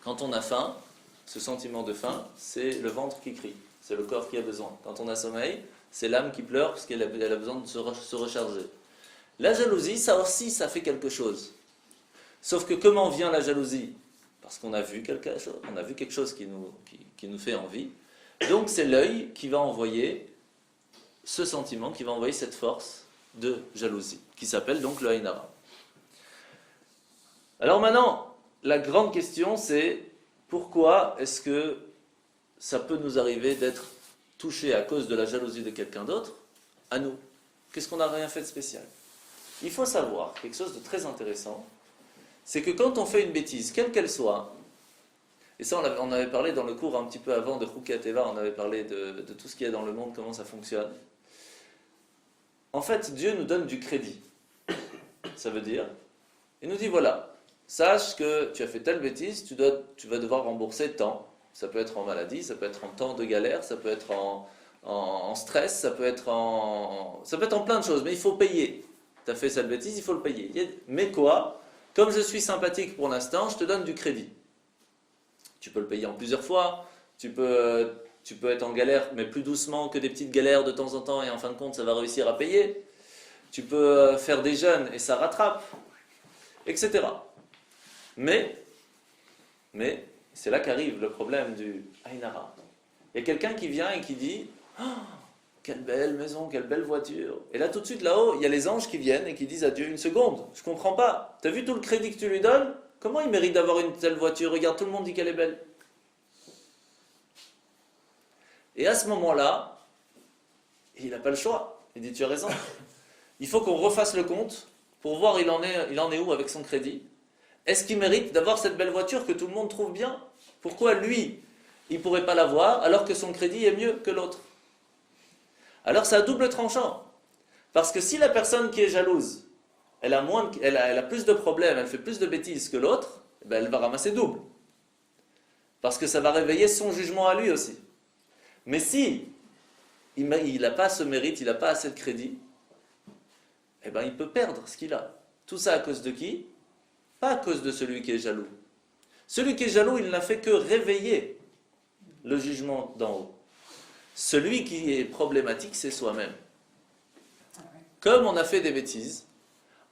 Quand on a faim, ce sentiment de faim, c'est le ventre qui crie, c'est le corps qui a besoin. Quand on a sommeil, c'est l'âme qui pleure parce qu'elle a besoin de se recharger. La jalousie, ça aussi, ça fait quelque chose. Sauf que comment vient la jalousie? Parce qu'on a vu quelque chose qui nous fait envie. Donc c'est l'œil qui va envoyer ce sentiment, qui va envoyer cette force de jalousie, qui s'appelle donc le Haïnara. Alors maintenant, la grande question c'est pourquoi est-ce que ça peut nous arriver d'être touché à cause de la jalousie de quelqu'un d'autre à nous? Qu'est-ce qu'on n'a rien fait de spécial? Il faut savoir quelque chose de très intéressant, c'est que quand on fait une bêtise, quelle qu'elle soit, et ça on avait parlé dans le cours un petit peu avant de Chouké Teva, on avait parlé de tout ce qu'il y a dans le monde, comment ça fonctionne. En fait, Dieu nous donne du crédit. Ça veut dire, il nous dit voilà, sache que tu as fait telle bêtise, tu vas devoir rembourser tant. Ça peut être en maladie, ça peut être en temps de galère, ça peut être en stress, ça peut être en plein de choses, mais il faut payer. Tu as fait cette bêtise, il faut le payer. Mais quoi? Comme je suis sympathique pour l'instant, je te donne du crédit. Tu peux le payer en plusieurs fois, tu peux être en galère, mais plus doucement que des petites galères de temps en temps, et en fin de compte, ça va réussir à payer. Tu peux faire des jeûnes, et ça rattrape, etc. Mais, c'est là qu'arrive le problème du Haïnara. Il y a quelqu'un qui vient et qui dit « Oh, quelle belle maison, quelle belle voiture !» Et là, tout de suite, là-haut, il y a les anges qui viennent et qui disent à Dieu « Une seconde, je ne comprends pas. Tu as vu tout le crédit que tu lui donnes? Comment il mérite d'avoir une telle voiture? Regarde, tout le monde dit qu'elle est belle. » Et à ce moment-là, il n'a pas le choix. Il dit « Tu as raison. Il faut qu'on refasse le compte pour voir il en est où avec son crédit. Est-ce qu'il mérite d'avoir cette belle voiture que tout le monde trouve bien? Pourquoi lui, il ne pourrait pas l'avoir alors que son crédit est mieux que l'autre? Alors c'est à double tranchant. Parce que si la personne qui est jalouse, elle a plus de problèmes, elle fait plus de bêtises que l'autre, ben elle va ramasser double. Parce que ça va réveiller son jugement à lui aussi. Mais si il n'a pas ce mérite, il n'a pas assez de crédit, eh ben il peut perdre ce qu'il a. Tout ça à cause de qui? Pas à cause de celui qui est jaloux. Celui qui est jaloux, il n'a fait que réveiller le jugement d'en haut. Celui qui est problématique, c'est soi-même. Comme on a fait des bêtises,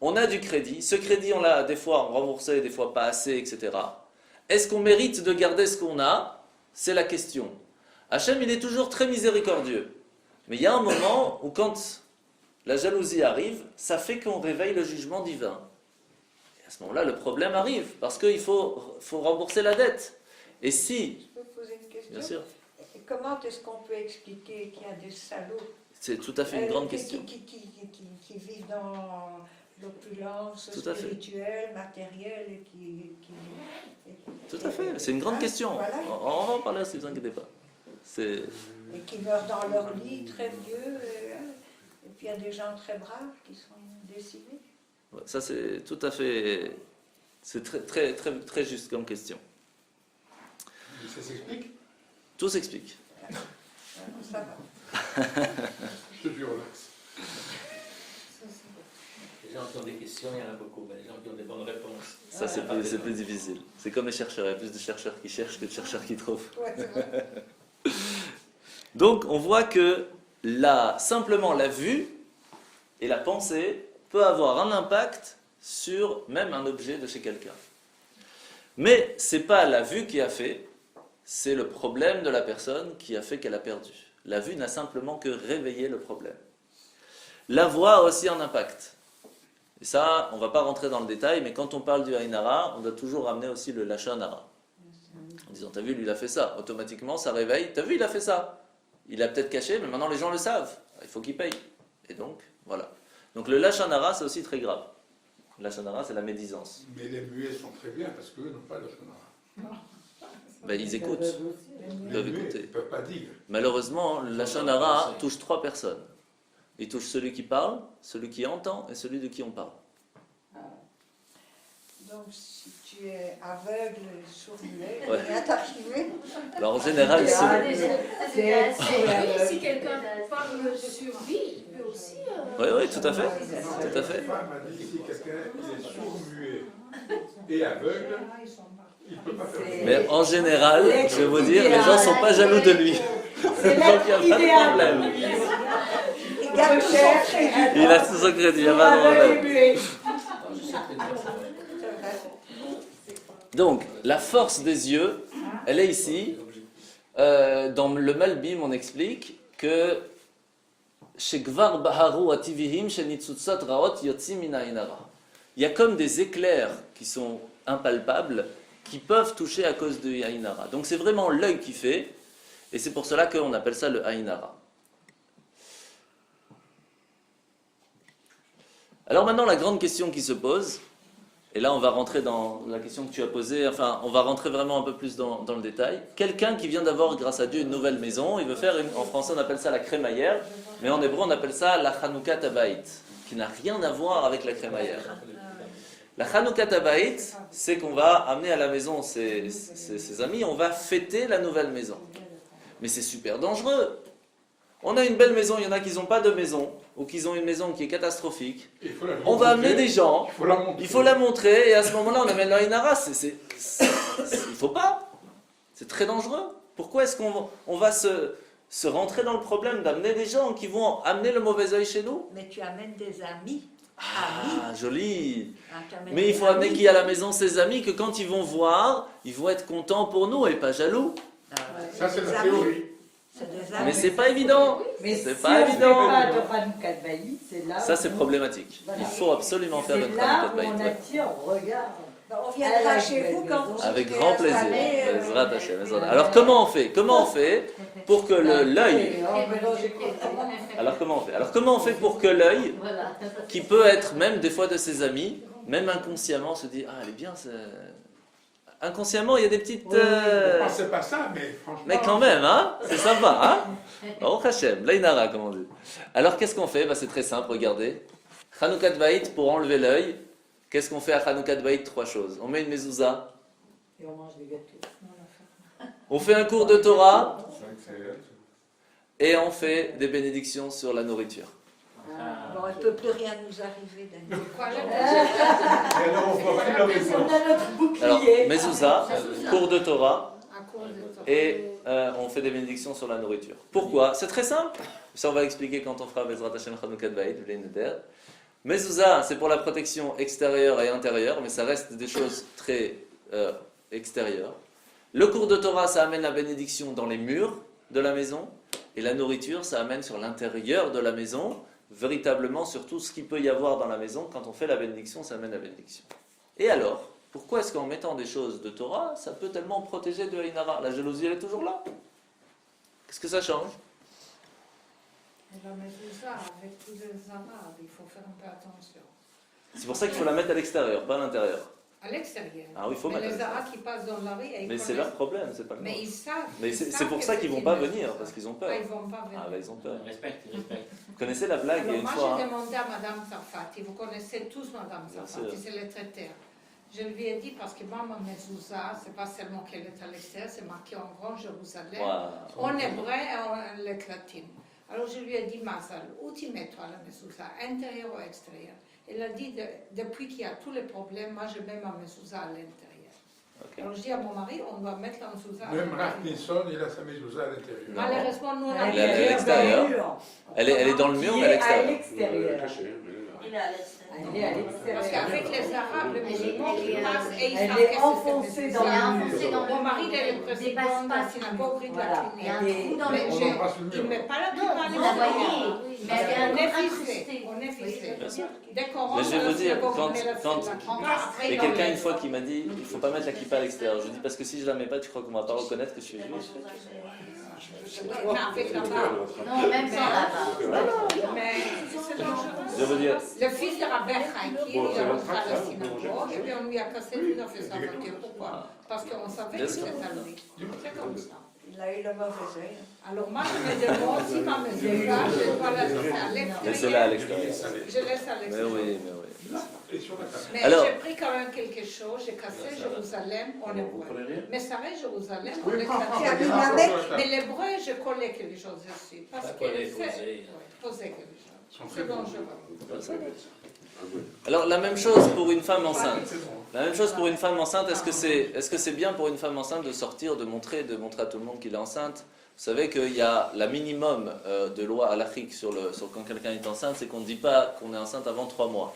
on a du crédit, ce crédit on l'a des fois remboursé, des fois pas assez, etc. Est-ce qu'on mérite de garder ce qu'on a? C'est la question. Hachem, il est toujours très miséricordieux. Mais il y a un moment où quand la jalousie arrive, ça fait qu'on réveille le jugement divin. Et à ce moment-là, le problème arrive, parce qu'il faut rembourser la dette. Et si, Je peux poser une question? bien sûr, Comment est-ce qu'on peut expliquer qu'il y a des salauds c'est tout à fait une grande qui, question. qui vivent dans l'opulence Tout à fait. spirituelle, matérielle et Tout à fait, c'est une grande question. Voilà. On va en parler aussi, ne vous inquiétez pas. C'est... Et qui meurent dans leur lit très vieux. Et puis il y a des gens très braves qui sont décimés. Ouais, ça, c'est tout à fait... C'est très, très, très juste comme question. Mais ça s'explique? Tout s'explique. Ça va. Je te dis relax. Les gens qui ont des questions, il y en a beaucoup, mais les gens qui ont des bonnes réponses. Ça, c'est plus difficile. C'est comme les chercheurs. Il y a plus de chercheurs qui cherchent que de chercheurs qui trouvent. Ouais, c'est vrai. Donc, on voit que simplement la vue et la pensée peut avoir un impact sur même un objet de chez quelqu'un. Mais ce n'est pas la vue qui a fait, c'est le problème de la personne qui a fait qu'elle a perdu. La vue n'a simplement que réveillé le problème. La voix a aussi un impact. Et ça, on ne va pas rentrer dans le détail, mais quand on parle du Ainara, on doit toujours ramener aussi le Lachon Hara. En disant, t'as vu, lui, il a fait ça. Automatiquement, ça réveille. T'as vu, il a fait ça. Il a peut-être caché, mais maintenant les gens le savent. Il faut qu'il paye. Et donc, voilà. Donc le Lachon Hara, c'est aussi très grave. Le Lachon Hara, c'est la médisance. Mais les muets sont très bien parce qu'eux n'ont pas de sonara. Ben, ils écoutent. Ils doivent Les muets écouter. ne peuvent pas dire. Malheureusement, le Lachon Hara touche 3 personnes. Il touche celui qui parle, celui qui entend et celui de qui on parle. Donc si tu es aveugle, sourd-muet, Ouais. rien t'arriver. Alors en général, Si quelqu'un parle sur lui, il peut aussi. Oui, tout à fait. Tout à fait. Ma femme m'a dit si quelqu'un est sourd-muet et aveugle, il ne peut pas faire ça. Mais en général, je vais vous dire, les gens ne sont pas jaloux de lui. Donc il n'y a pas de problème. Il gagne son crédit. Il a tout son crédit, il n'y a pas de problème. Donc, la force des yeux, elle est ici. Dans le Malbim, on explique que Shekvar Baharu Ativihim Shenitsutsat Raot Yotzi Min Ainara. Il y a comme des éclairs qui sont impalpables, qui peuvent toucher à cause de Ainara. Donc c'est vraiment l'œil qui fait, et c'est pour cela qu'on appelle ça le Ainara. Alors maintenant, la grande question qui se pose, et là on va rentrer dans la question que tu as posée, enfin on va rentrer vraiment un peu plus dans le détail. Quelqu'un qui vient d'avoir, grâce à Dieu, une nouvelle maison, il veut faire, en français on appelle ça la crémaillère, mais en hébreu on appelle ça la Chanoukat Habayit, qui n'a rien à voir avec la crémaillère. La Chanoukat Habayit, c'est qu'on va amener à la maison ses amis, on va fêter la nouvelle maison. Mais c'est super dangereux. On a une belle maison, il y en a qui n'ont pas de maison, ou qui ont une maison qui est catastrophique. On va amener des gens, il faut la montrer, et à ce moment-là, on amène l'Ainara. Il ne faut pas. C'est très dangereux. Pourquoi est-ce qu'on va se rentrer dans le problème d'amener des gens qui vont amener le mauvais œil chez nous? Mais tu amènes des amis. Ah, joli. Tu amènes Mais il des faut amener amis. qui à la maison? Ses amis, que quand ils vont voir, ils vont être contents pour nous et pas jaloux. Ça, c'est Des la amis. théorie. C'est des Mais amis. c'est pas évident. Mais C'est si pas on évident. fait pas de Hanoukat Baït, c'est là Ça, c'est où- problématique. Voilà. Il faut absolument faire C'est une là Chanoukat où on Bayit. attire, regarde. On viendra À la chez vous quand vous Avec serez grand plaisir. installés, Bezrat Hashem, Bezrat Hashem. Alors comment on fait? Comment on fait pour que l'œil... Alors comment on fait pour que l'œil, qui peut être même des fois de ses amis, même inconsciemment se dit, ah elle est bien, inconsciemment il y a des petites... Ne pensez pas ça, mais franchement. Mais quand même, hein, c'est sympa, hein. Oh Hachem, l'Ainara comme on dit. Alors qu'est-ce qu'on fait? C'est très simple, regardez. Chanoukat Bayit, pour enlever l'œil, qu'est-ce qu'on fait à Chanoukat Bayit? 3 choses. On met une mezouza, Et on mange des gâteaux. on fait un cours de Torah, C'est vrai que et on fait des bénédictions sur la nourriture. Bon, il ne peut plus rien nous arriver, Daniel. Et alors, on voit plus la maison. On a notre bouclier. Alors, mezouza, cours de Torah, et on fait des bénédictions sur la nourriture. Pourquoi? C'est très simple. Ça, on va expliquer quand on fera Bezrat Hashem Chanoukat Bayit, V'lei Neder. Mezouza, c'est pour la protection extérieure et intérieure, mais ça reste des choses très extérieures. Le cours de Torah, ça amène la bénédiction dans les murs de la maison, et la nourriture, ça amène sur l'intérieur de la maison, véritablement sur tout ce qu'il peut y avoir dans la maison. Quand on fait la bénédiction, ça amène la bénédiction. Et alors, pourquoi est-ce qu'en mettant des choses de Torah, ça peut tellement protéger de Ainara? La jalousie, elle est toujours là. Qu'est-ce que ça change? La mezouza, avec tous les arabes, il faut faire un peu attention. C'est pour ça qu'il faut la mettre à l'extérieur, pas à l'intérieur. À l'extérieur. Ah oui, il faut Mais mettre à les l'extérieur. arabes qui passent dans la rue, ils Mais c'est connaissent- leur problème, c'est pas le Mais nôtre. ils savent. Mais ils c'est savent pour que ça qu'ils c'est vont pas une venir, mezouza. parce qu'ils ont peur. Ah, ils vont pas venir. Ah bah ils ont peur. Respecte, respecte. Vous connaissez la blague, il y a Alors une moi, fois... j'ai demandé à Madame Sarfati, vous connaissez tous Madame Bien Sarfati, sûr. c'est le traiteur. Je lui ai dit, parce que moi, ma mezouza, c'est pas seulement qu'elle est à l'extérieur, c'est marqué en grand Jérusalem, Waouh. en hébreu et en lettres latines. Alors je lui ai dit, Mazal, où tu mets toi la mezouza, intérieur ou extérieur? Elle a dit, depuis qu'il y a tous les problèmes, moi je mets ma mezouza à l'intérieur. Ok. Alors je dis à mon mari, on doit mettre la mezouza à Même l'intérieur. Rapinson, il a sa mezouza à l'intérieur. Malheureusement, nous, on a Elle est à l'extérieur. Elle est dans le mur, mais à à l'extérieur. l'extérieur. Il est à l'extérieur. Elle est à Parce l'extérieur. qu'avec les Arabes, les musulmans qui passent et ils Elle savent est que c'est enfoncée cette dans Il est le mezouza. enfoncé dans Mon le mari, il est le mur. président Dépasse de pas la ce synagogue de la Voilà. Il y a un clinique. trou dans Mais le On je- embrasse le il ne mur. met pas la Non, pub à vous la voyez. l'extérieur. Mais Parce elle est qu'on est incrustée. fixé. On est fixé. Bien sûr. Dès qu'on Mais rentre je vais dans la vous dire, synagogue, quand- on met la quand- après, Il y a on quelqu'un met- une fois qui m'a dit, il faut pas mettre la kippa à l'extérieur. Je dis parce que si je la mets pas, tu crois qu'on va pas reconnaître que je suis juif? Mais avec la barbe. Non, même sans la barbe. Mais c'est dangereux. Je veux dire, Le fils de Rabbi Chaiki, il est rentré à la synagogue et puis on lui a cassé tout à fait sa voiture. Pourquoi? Parce qu'on savait Bien que sûr. c'était à lui. C'est comme ça. Il a eu le mauvais œil. Alors moi, je me demande si ma mezouza, je dois la laisser à laissez-la à l'extérieur. l'extérieur. Je laisse à Mais l'extérieur. oui, mais oui. Et sur la table. Mais Alors- j'ai pris quand même quelque chose, j'ai cassé Jérusalem en hébreu. Mais ça reste Jérusalem en Oui, prends, prends, hébreu. Tu as mis prends, avec- prends sur la Mais table. l'hébreu, je collais quelque chose dessus. Parce Ça que collait, c'est posé. ouais, poser quelque chose. Sont très C'est bons. dangereux. Alors la même chose pour une femme enceinte. C'est bon. La même chose pour une femme enceinte. Est-ce que c'est bien pour une femme enceinte de sortir, de montrer à tout le monde qu'il est enceinte? Vous savez qu'il y a la minimum de loi halachique sur quand quelqu'un est enceinte, c'est qu'on ne dit pas qu'on est enceinte avant 3 mois.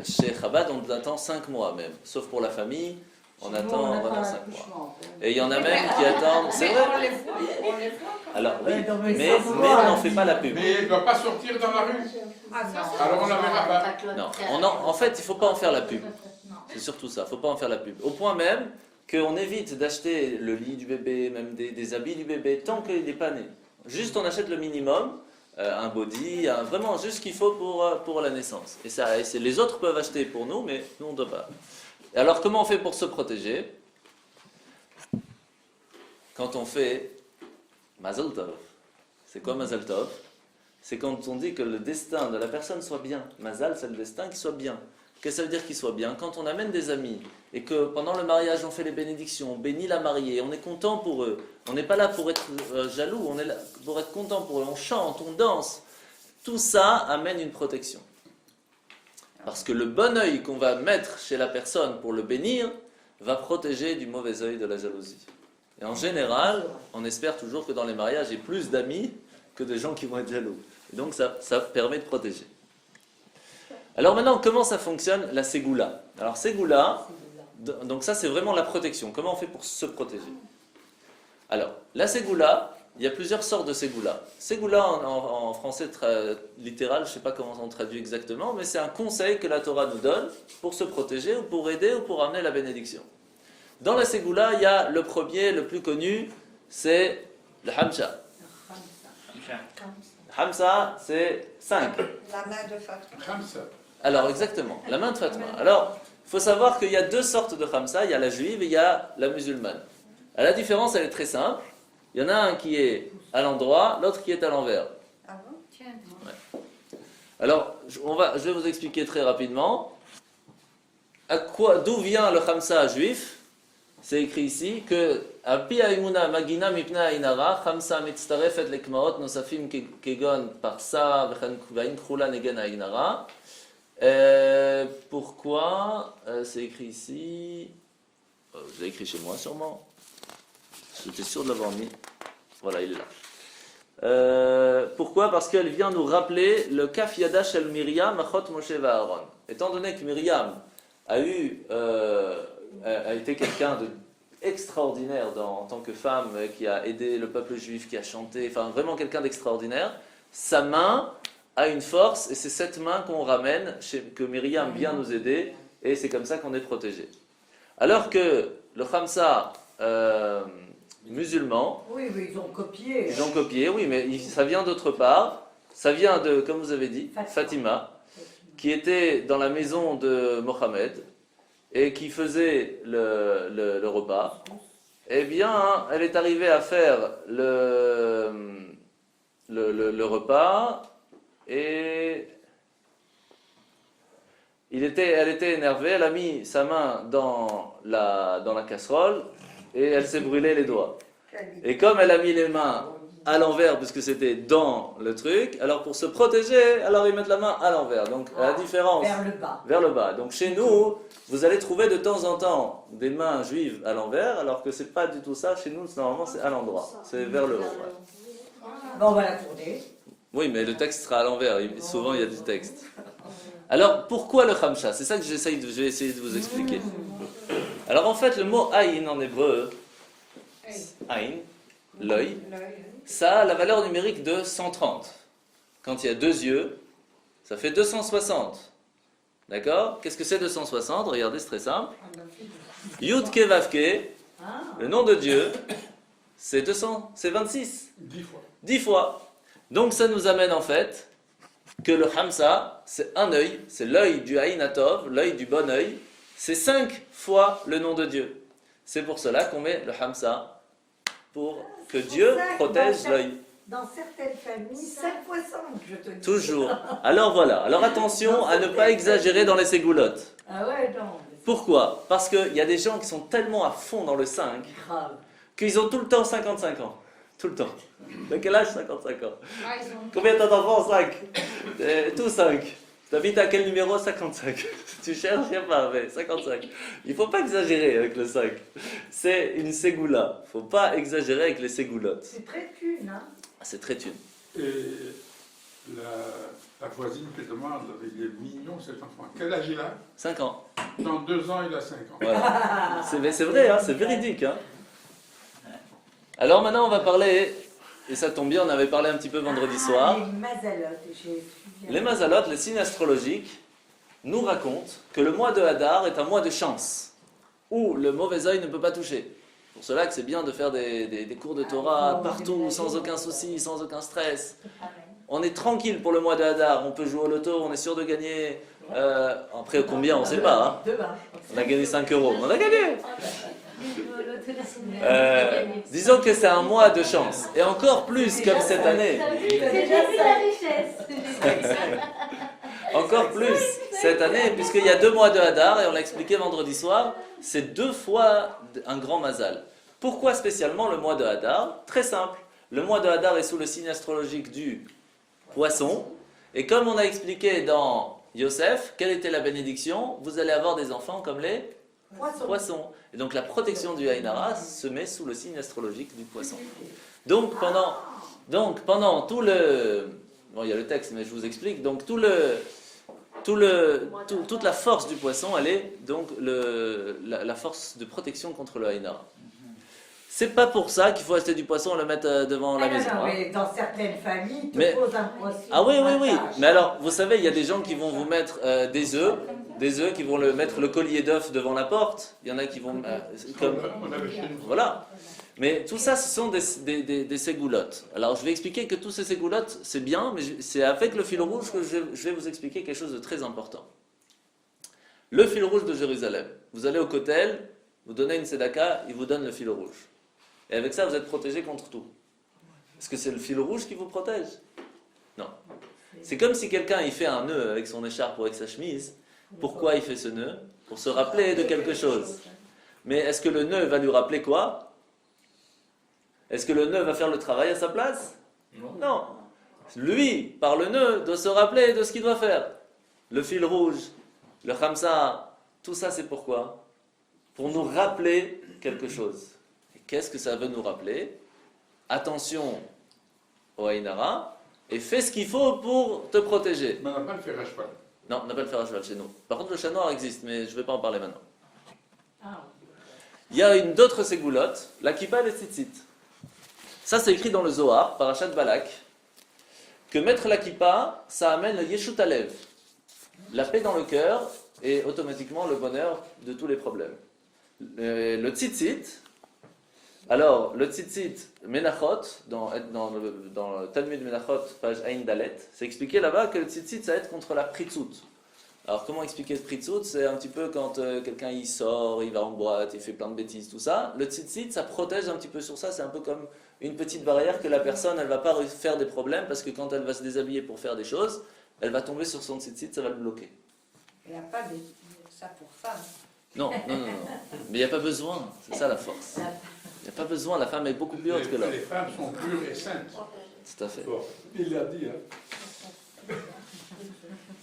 Chez Chabad, on attend 5 mois même, sauf pour la famille, on attend vraiment 5 mois. Et il y en a même qui attendent, c'est Mais vrai. on les voit, on les voit. Alors oui, Ouais, non, mais mais ça se on voit. n'en fait pas la pub. Mais il ne doit pas sortir dans la rue. Ah, ça, c'est Alors on la verra pas. Non, en fait, il ne faut pas en faire la pub. Non. C'est surtout ça, il ne faut pas en faire la pub. Au point même qu'on évite d'acheter le lit du bébé, même des habits du bébé, tant qu'il n'est pas né. Juste on achète le minimum, un body, vraiment juste ce qu'il faut pour la naissance. Et les autres peuvent acheter pour nous, mais nous on ne doit pas. Et alors comment on fait pour se protéger? Quand on fait Mazel Tov. C'est quoi Mazel Tov? C'est quand on dit que le destin de la personne soit bien. Mazal, c'est le destin qui soit bien. Qu'est-ce que ça veut dire qu'il soit bien? Quand on amène des amis et que pendant le mariage on fait les bénédictions, on bénit la mariée, on est content pour eux. On n'est pas là pour être jaloux, on est là pour être content pour eux. On chante, on danse. Tout ça amène une protection. Parce que le bon œil qu'on va mettre chez la personne pour le bénir va protéger du mauvais œil de la jalousie. Et en général, on espère toujours que dans les mariages, il y ait plus d'amis que de gens qui vont être jaloux. Et donc ça permet de protéger. Alors maintenant, comment ça fonctionne la ségoula? Alors ségoula, donc ça c'est vraiment la protection. Comment on fait pour se protéger? Alors, la ségoula, il y a plusieurs sortes de ségoula. Ségoula en français littéral, je ne sais pas comment on traduit exactement, mais c'est un conseil que la Torah nous donne pour se protéger ou pour aider ou pour amener la bénédiction. Dans la ségoula, il y a le premier, le plus connu, c'est le hamsha. Hamsa, c'est 5. La main de Fatma. Khamsa. Alors, exactement, la main de Fatma. Alors, il faut savoir qu'il y a 2 sortes de Khamsa, il y a la juive et il y a la musulmane. La différence, elle est très simple. Il y en a un qui est à l'endroit, l'autre qui est à l'envers. Ah bon? Tiens, Alors, je vais vous expliquer très rapidement. D'où vient le Khamsa juif? C'est écrit ici que Api Aimuna Magina Mipna Ainara Khamsa Mitztarefet Lekmaot Nosafim Kegon Parsa Vein Krula Negen Ainara. Pourquoi c'est écrit ici? Je l'ai écrit chez moi sûrement. J'étais sûr de l'avoir mis. Voilà, il est là. Pourquoi? Parce qu'elle vient nous rappeler le Kaf Yada Shel Miriam Achot Moshe Aaron. Étant donné que Myriam a été quelqu'un d'extraordinaire en tant que femme, qui a aidé le peuple juif, qui a chanté, enfin vraiment quelqu'un d'extraordinaire, sa main a une force, et c'est cette main qu'on ramène, que Myriam vient nous aider, et c'est comme ça qu'on est protégé. Alors que le Khamsa musulman, Oui, oui, ils ont copié. ils ont copié, oui, mais ça vient d'autre part. Ça vient de, comme vous avez dit, Fatima, qui était dans la maison de Mohammed et qui faisait le repas. Eh bien, elle est arrivée à faire le repas et elle était énervée. Elle a mis sa main dans la casserole et elle s'est brûlé les doigts. Et comme elle a mis les mains à l'envers, puisque c'était dans le truc, alors pour se protéger, alors ils mettent la main à l'envers. Donc la différence. Vers le bas. Vers le bas. Donc chez nous, vous allez trouver de temps en temps des mains juives à l'envers, alors que c'est pas du tout ça. Chez nous, normalement, c'est à l'endroit. C'est vers le haut. Ouais. Bon, on va la tourner. Oui, mais le texte sera à l'envers. Souvent, il y a du texte. Alors, pourquoi le khamsha? C'est ça que je vais essayer de vous expliquer. Alors, en fait, le mot aïn en hébreu, aïn, l'œil, ça a la valeur numérique de 130. Quand il y a deux yeux, ça fait 260. D'accord? Qu'est-ce que c'est 260? Regardez, c'est très simple. Yud Ke Vav Ke, le nom de Dieu, c'est 200, c'est 26. 10 fois. 10 fois. Donc ça nous amène en fait que le Hamsa, c'est un œil, c'est l'œil du Aïn Atov, l'œil du bon œil, c'est 5 fois le nom de Dieu. C'est pour cela qu'on met le Hamsa, pour que Dieu protège l'œil. Dans certaines familles, 5 fois 5, je te dis. Toujours. Alors voilà, alors attention à ne pas exagérer dans les ségoulottes. Ah ouais, non. Pourquoi? Parce qu'il y a des gens qui sont tellement à fond dans le 5 Grave. qu'ils ont tout le temps 55 ans. Tout le temps. De quel âge 55 ans? Ah, ils ont- Combien t'as d'enfants? 5. Tous 5. T'habites à quel numéro? 55. Tu cherches, il n'y a pas, mais 55. Il ne faut pas exagérer avec le 5. C'est une ségoula. Il ne faut pas exagérer avec les ségoulottes. C'est très thune, hein. C'est très thune. Et la voisine te demande, il est mignon cet enfant. Quel âge il a? 5 ans. Dans 2 ans, il a 5 ans. Voilà. C'est vrai, hein, c'est véridique. Hein. Alors maintenant, on va parler, et ça tombe bien, on avait parlé un petit peu vendredi soir. Les mazalotes, j'ai suivi. Les mazalotes, les signes astrologiques, nous racontent que le mois de Hadar est un mois de chance, où le mauvais œil ne peut pas toucher. Pour cela que c'est bien de faire des cours de Torah partout, sans aucun souci, sans aucun stress. On est tranquille pour le mois de Hadar, on peut jouer au loto, on est sûr de gagner. Après combien, on ne sait pas. Hein. On a gagné 5 euros, on a gagné. Disons que c'est un mois de chance. Et encore plus comme cette année. C'est la richesse. Encore plus cette année, puisqu'il y a 2 mois de Hadar, et on l'a expliqué vendredi soir, c'est 2 fois un grand mazal. Pourquoi spécialement le mois de Hadar? Très simple. Le mois de Hadar est sous le signe astrologique du poisson. Et comme on a expliqué dans Yosef, quelle était la bénédiction? Vous allez avoir des enfants comme les poissons. Et donc la protection du Aïn Hara se met sous le signe astrologique du poisson. Donc pendant tout le... Bon, il y a le texte, mais je vous explique. Donc toute la force du poisson, elle est donc la force de protection contre le Aïn Hara. C'est pas pour ça qu'il faut acheter du poisson et le mettre devant la maison. Non, hein. mais dans certaines familles, tu Mais- poses un poisson. Ah oui. Mais alors, vous savez, il y a des gens qui vont vous mettre des œufs, qui vont mettre le collier d'œufs devant la porte. Il y en a qui vont... comme... On avait chez nous. Voilà. Mais tout ça, ce sont des ségoulottes. Alors, je vais expliquer que tous ces ségoulottes, c'est bien, mais c'est avec le fil rouge que je vais vous expliquer quelque chose de très important. Le fil rouge de Jérusalem. Vous allez au Kotel, vous donnez une tzedaka, il vous donne le fil rouge. Et avec ça, vous êtes protégé contre tout. Est-ce que c'est le fil rouge qui vous protège? Non. C'est comme si quelqu'un il fait un nœud avec son écharpe ou avec sa chemise. Pourquoi il fait ce nœud? Pour se rappeler de quelque chose. Mais est-ce que le nœud va lui rappeler quoi? Est-ce que le nœud va faire le travail à sa place? Non. Lui, par le nœud, doit se rappeler de ce qu'il doit faire. Le fil rouge, le khamsa, tout ça c'est pourquoi? Pour nous rappeler quelque chose. Et qu'est-ce que ça veut nous rappeler? Attention au Aïn Hara et fais ce qu'il faut pour te protéger. Mais on n'a pas le fer à cheval. Non, on n'a pas le fer à cheval chez nous. Par contre, le chat noir existe, mais je ne vais pas en parler maintenant. Il y a une d'autres ségoulotte, la kippa et le tzitzit. Ça, c'est écrit dans le Zohar, Parashat Balak, que mettre la kippa, ça amène le yeshut alev, la paix dans le cœur et automatiquement le bonheur de tous les problèmes. Le tzitzit, alors le tzitzit Menachot, dans le Talmud Menachot, page Ain Dalet, c'est expliqué là-bas que le tzitzit ça aide contre la pritzut. Alors comment expliquer ce pritzut? C'est un petit peu quand quelqu'un il sort, il va en boîte, il fait plein de bêtises, tout ça. Le tzitzit ça protège un petit peu sur ça, c'est un peu comme une petite barrière que la personne elle va pas faire des problèmes parce que quand elle va se déshabiller pour faire des choses, elle va tomber sur son tzitzit, ça va le bloquer. Il n'y a pas de ça pour femmes. Non. Mais il n'y a pas besoin, c'est ça la force. Il n'y a pas besoin, la femme est beaucoup plus haute que l'homme. Les femmes sont pures et saintes. Tout à fait. Bon, il l'a dit, hein.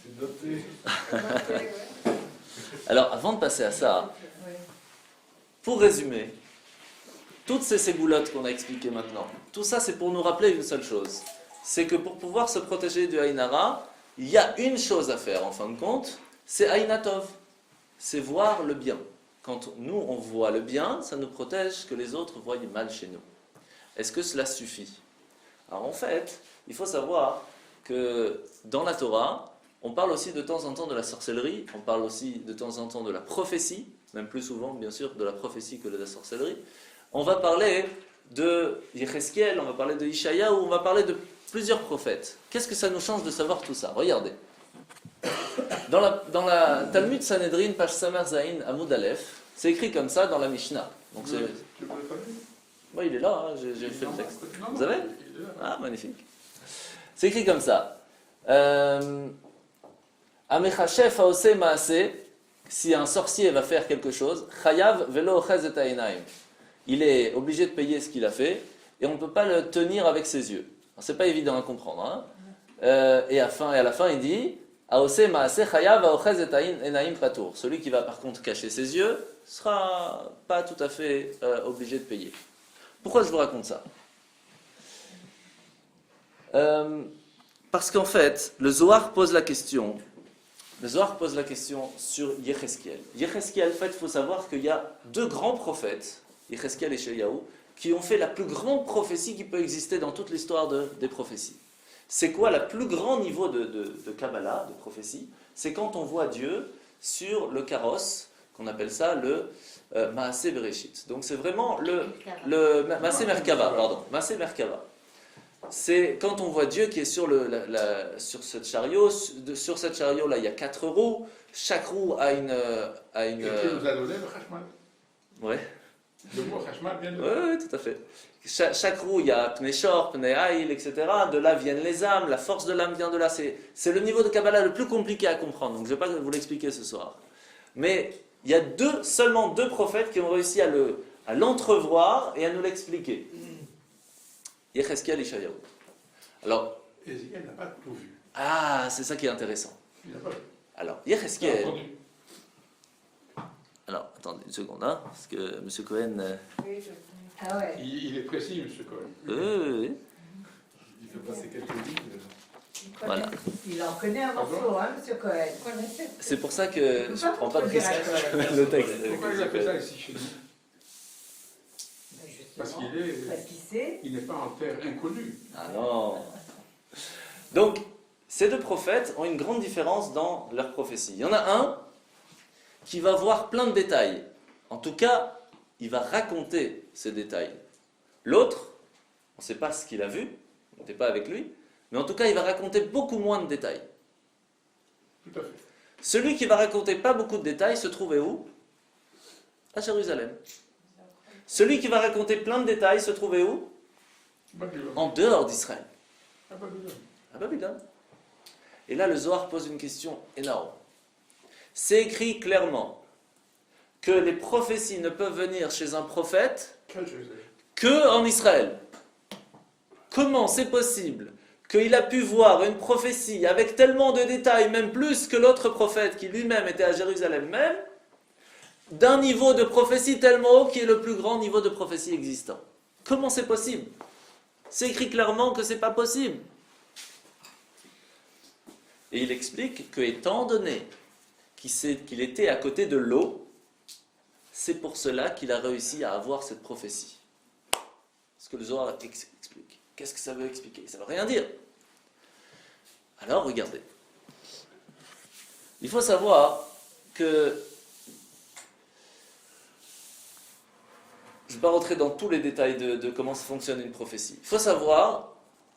C'est noté. Alors, avant de passer à ça, pour résumer, toutes ces ségoulottes qu'on a expliquées maintenant, tout ça c'est pour nous rappeler une seule chose. C'est que pour pouvoir se protéger du Aïn Hara, il y a une chose à faire en fin de compte, c'est Aïn Hatov. C'est voir le bien. Quand nous on voit le bien, ça nous protège que les autres voient du mal chez nous. Est-ce que cela suffit? Alors en fait, il faut savoir que dans la Torah, on parle aussi de temps en temps de la sorcellerie, on parle aussi de temps en temps de la prophétie, même plus souvent bien sûr de la prophétie que de la sorcellerie. On va parler de Yecheskel, on va parler de Ishaïa, ou on va parler de plusieurs prophètes. Qu'est-ce que ça nous change de savoir tout ça? Regardez. Dans la Talmud Sanhedrin, page Samer Zain, Amoud Aleph, c'est écrit comme ça dans la Mishnah. Donc Tu l'as pas vu? Bon, il est là, hein, j'ai fait le texte. Non, Vous avez? il est là. Ah, magnifique. C'est écrit comme ça. Amechashef haose maase, si un sorcier va faire quelque chose, chayav velo ochez et hainaim. Il est obligé de payer ce qu'il a fait et on ne peut pas le tenir avec ses yeux. C'est pas évident à comprendre. Hein. Et à la fin, il dit haose maase chayav ochez et hainaim patour. Celui qui va par contre cacher ses yeux sera pas tout à fait obligé de payer. Pourquoi je vous raconte ça? Parce qu'en fait, le Zohar pose la question. Le Zohar pose la question sur Yecheskel. Yecheskel, en fait, il faut savoir qu'il y a deux grands prophètes, Yecheskel et Sheliyahu, qui ont fait la plus grande prophétie qui peut exister dans toute l'histoire des prophéties. C'est quoi le plus grand niveau de Kabbalah, de prophétie? C'est quand on voit Dieu sur le carrosse, qu'on appelle ça le Maaseh Bereshit. Donc c'est vraiment le Maaseh Merkava, pardon, Maaseh Merkava. C'est quand on voit Dieu qui est sur ce chariot. Sur ce chariot là, il y a 4 roues. Chaque roue a une. Et qui nous a donné le Chashmal. Ouais. Le mot Chashmal vient de Oui, tout à fait. Chaque roue, il y a Pnei Shor, Pnei Haïl, etc. De là viennent les âmes. La force de l'âme vient de là. C'est le niveau de Kabbalah le plus compliqué à comprendre. Donc je ne vais pas vous l'expliquer ce soir. Mais il y a seulement deux prophètes qui ont réussi à l'entrevoir et à nous l'expliquer. Yecheskel et Ishayahu. Alors, Ézéchiel n'a pas tout vu. ah, c'est ça qui est intéressant. Il n'a pas vu. Alors, Il a Yecheskel. entendu. Alors, attendez une seconde, hein, parce que M. Cohen. Ah ouais. Il est précis, M. Cohen. Oui. Il fait passer quelques livres. Voilà. Il en connaît un morceau, hein, monsieur Cohen. C'est pour ça que je ne prends pas de risque avec le texte. Pourquoi il a fait ça ici chez nous? Parce Parce qu'il sait. qu'il n'est pas en terre inconnue. Ah non. Donc, ces deux prophètes ont une grande différence dans leur prophétie. Il y en a un qui va voir plein de détails. En tout cas, il va raconter ces détails. L'autre, on ne sait pas ce qu'il a vu, on n'était pas avec lui, mais en tout cas, il va raconter beaucoup moins de détails. Tout à fait. Celui qui va raconter pas beaucoup de détails se trouvait où? À Jérusalem. Celui qui va raconter plein de détails se trouvait où? Babylone. En dehors d'Israël. À Babylone. À Babylone. Et là, le Zohar pose une question énorme. C'est écrit clairement que les prophéties ne peuvent venir chez un prophète Quel Jésus? que en Israël. Comment c'est possible qu'il a pu voir une prophétie avec tellement de détails, même plus que l'autre prophète qui lui-même était à Jérusalem même, d'un niveau de prophétie tellement haut qui est le plus grand niveau de prophétie existant? Comment c'est possible? C'est écrit clairement que c'est pas possible. Et il explique que étant donné qu'il était à côté de l'eau, c'est pour cela qu'il a réussi à avoir cette prophétie. Ce que le Zohar explique. Qu'est-ce que ça veut expliquer? Ça ne veut rien dire. Alors regardez. Il faut savoir que je ne vais pas rentrer dans tous les détails de comment ça fonctionne une prophétie. Il faut savoir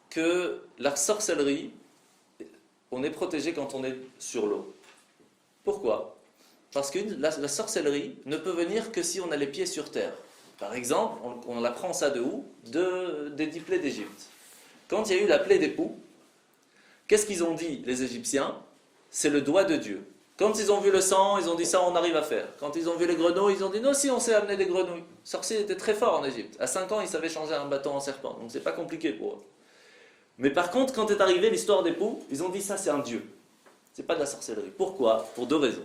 que la sorcellerie, on est protégé quand on est sur l'eau. Pourquoi ? Parce que la sorcellerie ne peut venir que si on a les pieds sur terre. Par exemple, on apprend ça de où ? Des 10 plaies d'Égypte. Quand il y a eu la plaie des poux, qu'est-ce qu'ils ont dit, les Égyptiens ? C'est le doigt de Dieu. Quand ils ont vu le sang, ils ont dit ça, on arrive à faire. Quand ils ont vu les grenouilles, ils ont dit non, si on sait amener des grenouilles. Les sorciers étaient très forts en Égypte. À 5 ans, ils savaient changer un bâton en serpent. Donc c'est pas compliqué pour eux. Mais par contre, quand est arrivée l'histoire des poux, ils ont dit ça, c'est un dieu. C'est pas de la sorcellerie. Pourquoi ? Pour 2 raisons.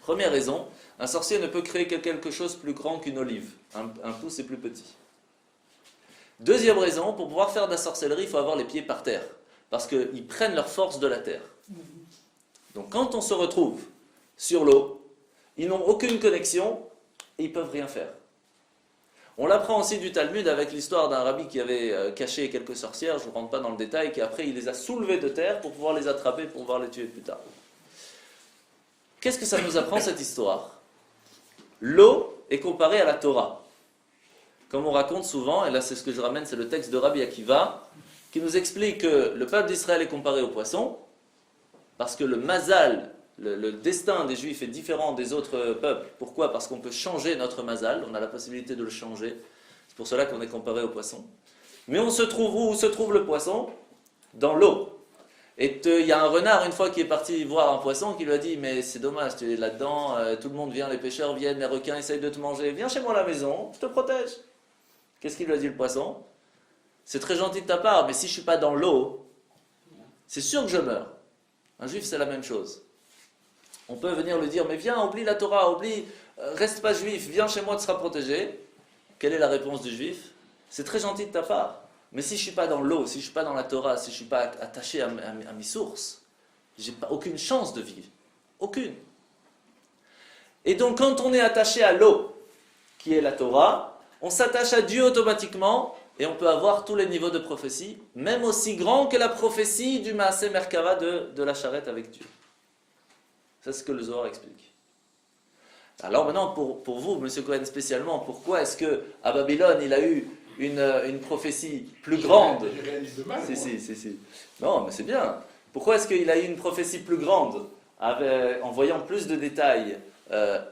Première raison, un sorcier ne peut créer quelque chose plus grand qu'une olive. Un pou, c'est plus petit. Deuxième raison, pour pouvoir faire de la sorcellerie, il faut avoir les pieds par terre. Parce qu'ils prennent leur force de la terre. Donc quand on se retrouve sur l'eau, ils n'ont aucune connexion et ils ne peuvent rien faire. On l'apprend aussi du Talmud avec l'histoire d'un rabbi qui avait caché quelques sorcières, je ne rentre pas dans le détail, qui après il les a soulevées de terre pour pouvoir les attraper, pour pouvoir les tuer plus tard. Qu'est-ce que ça nous apprend cette histoire ? L'eau est comparée à la Torah. Comme on raconte souvent, et là c'est ce que je ramène, c'est le texte de Rabbi Akiva, qui nous explique que le peuple d'Israël est comparé au poisson, parce que le mazal, le destin des Juifs est différent des autres peuples. Pourquoi ? Parce qu'on peut changer notre mazal, on a la possibilité de le changer. C'est pour cela qu'on est comparé au poisson. Mais on se trouve où se trouve le poisson ? Dans l'eau. Et il y a un renard, une fois, qui est parti voir un poisson, qui lui a dit « Mais c'est dommage, tu es là-dedans, tout le monde vient, les pêcheurs viennent, les requins essayent de te manger. Viens chez moi à la maison, je te protège. » Qu'est-ce qu'il lui a dit le poisson ? « C'est très gentil de ta part, mais si je ne suis pas dans l'eau, c'est sûr que je meurs. » Un juif, c'est la même chose. On peut venir lui dire, mais viens, oublie la Torah, reste pas juif, viens chez moi, tu seras protégé. Quelle est la réponse du juif ? C'est très gentil de ta part. Mais si je ne suis pas dans l'eau, si je ne suis pas dans la Torah, si je ne suis pas attaché à mes sources, je n'ai aucune chance de vivre. Aucune. Et donc, quand on est attaché à l'eau, qui est la Torah, on s'attache à Dieu automatiquement, et on peut avoir tous les niveaux de prophétie, même aussi grand que la prophétie du Maaseh Merkava de la charrette avec Dieu. C'est ce que le Zohar explique. Alors maintenant, pour vous, M. Cohen spécialement, pourquoi est-ce qu'à Babylone, il a eu une prophétie plus grande ? Je réalise de mal. Si. Non, mais c'est bien. Pourquoi est-ce qu'il a eu une prophétie plus grande, en voyant plus de détails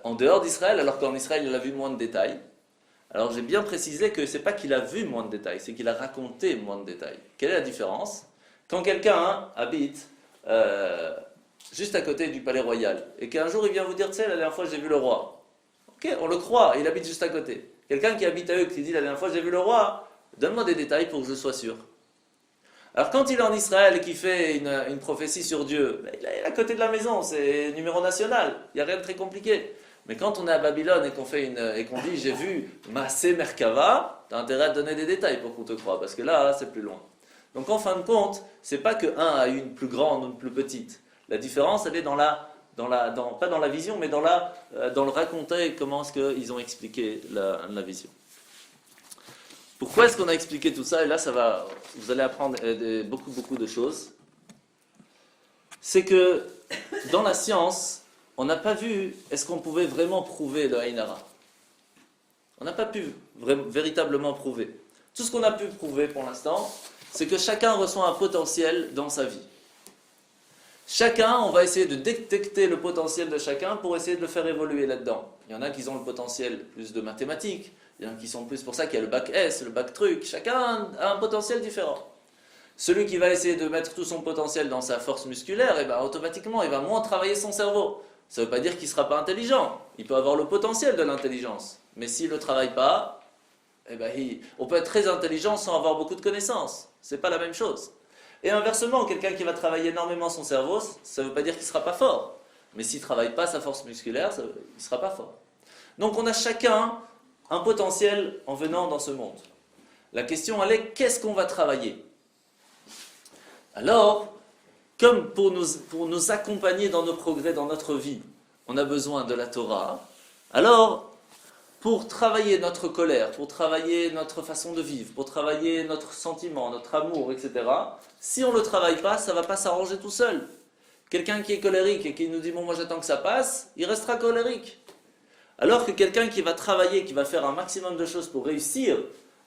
en dehors d'Israël, alors qu'en Israël, il a vu moins de détails ? Alors j'ai bien précisé que ce n'est pas qu'il a vu moins de détails, c'est qu'il a raconté moins de détails. Quelle est la différence ? Quand quelqu'un habite juste à côté du palais royal, et qu'un jour il vient vous dire, tu sais, la dernière fois j'ai vu le roi. Ok, on le croit, il habite juste à côté. Quelqu'un qui habite à eux, qui dit, la dernière fois j'ai vu le roi, donne-moi des détails pour que je sois sûr. Alors quand il est en Israël et qu'il fait une prophétie sur Dieu, il est à côté de la maison, c'est numéro national, il n'y a rien de très compliqué. Mais quand on est à Babylone et qu'on dit j'ai vu Maaseh Merkava, tu as intérêt à donner des détails pour qu'on te croie, parce que là, c'est plus loin. Donc en fin de compte, c'est pas que un a eu une plus grande ou une plus petite. La différence, elle est pas dans la vision, mais dans le raconter comment est-ce qu'ils ont expliqué la vision. Pourquoi est-ce qu'on a expliqué tout ça ? Et là, vous allez apprendre beaucoup de choses. C'est que dans la science, on n'a pas vu, est-ce qu'on pouvait vraiment prouver le Aïn Hara ? On n'a pas pu véritablement prouver. Tout ce qu'on a pu prouver pour l'instant, c'est que chacun reçoit un potentiel dans sa vie. Chacun, on va essayer de détecter le potentiel de chacun pour essayer de le faire évoluer là-dedans. Il y en a qui ont le potentiel plus de mathématiques, il y en a qui sont plus, pour ça qu'il y a le bac S, le bac truc, chacun a un potentiel différent. Celui qui va essayer de mettre tout son potentiel dans sa force musculaire, automatiquement, il va moins travailler son cerveau. Ça ne veut pas dire qu'il ne sera pas intelligent. Il peut avoir le potentiel de l'intelligence. Mais s'il ne travaille pas, on peut être très intelligent sans avoir beaucoup de connaissances. Ce n'est pas la même chose. Et inversement, quelqu'un qui va travailler énormément son cerveau, ça ne veut pas dire qu'il ne sera pas fort. Mais s'il ne travaille pas sa force musculaire, il ne sera pas fort. Donc on a chacun un potentiel en venant dans ce monde. La question, elle est, qu'est-ce qu'on va travailler ? Alors, comme pour nous accompagner dans nos progrès, dans notre vie, on a besoin de la Torah. Alors, pour travailler notre colère, pour travailler notre façon de vivre, pour travailler notre sentiment, notre amour, etc., si on ne le travaille pas, ça ne va pas s'arranger tout seul. Quelqu'un qui est colérique et qui nous dit « bon, moi j'attends que ça passe », il restera colérique. Alors que quelqu'un qui va travailler, qui va faire un maximum de choses pour réussir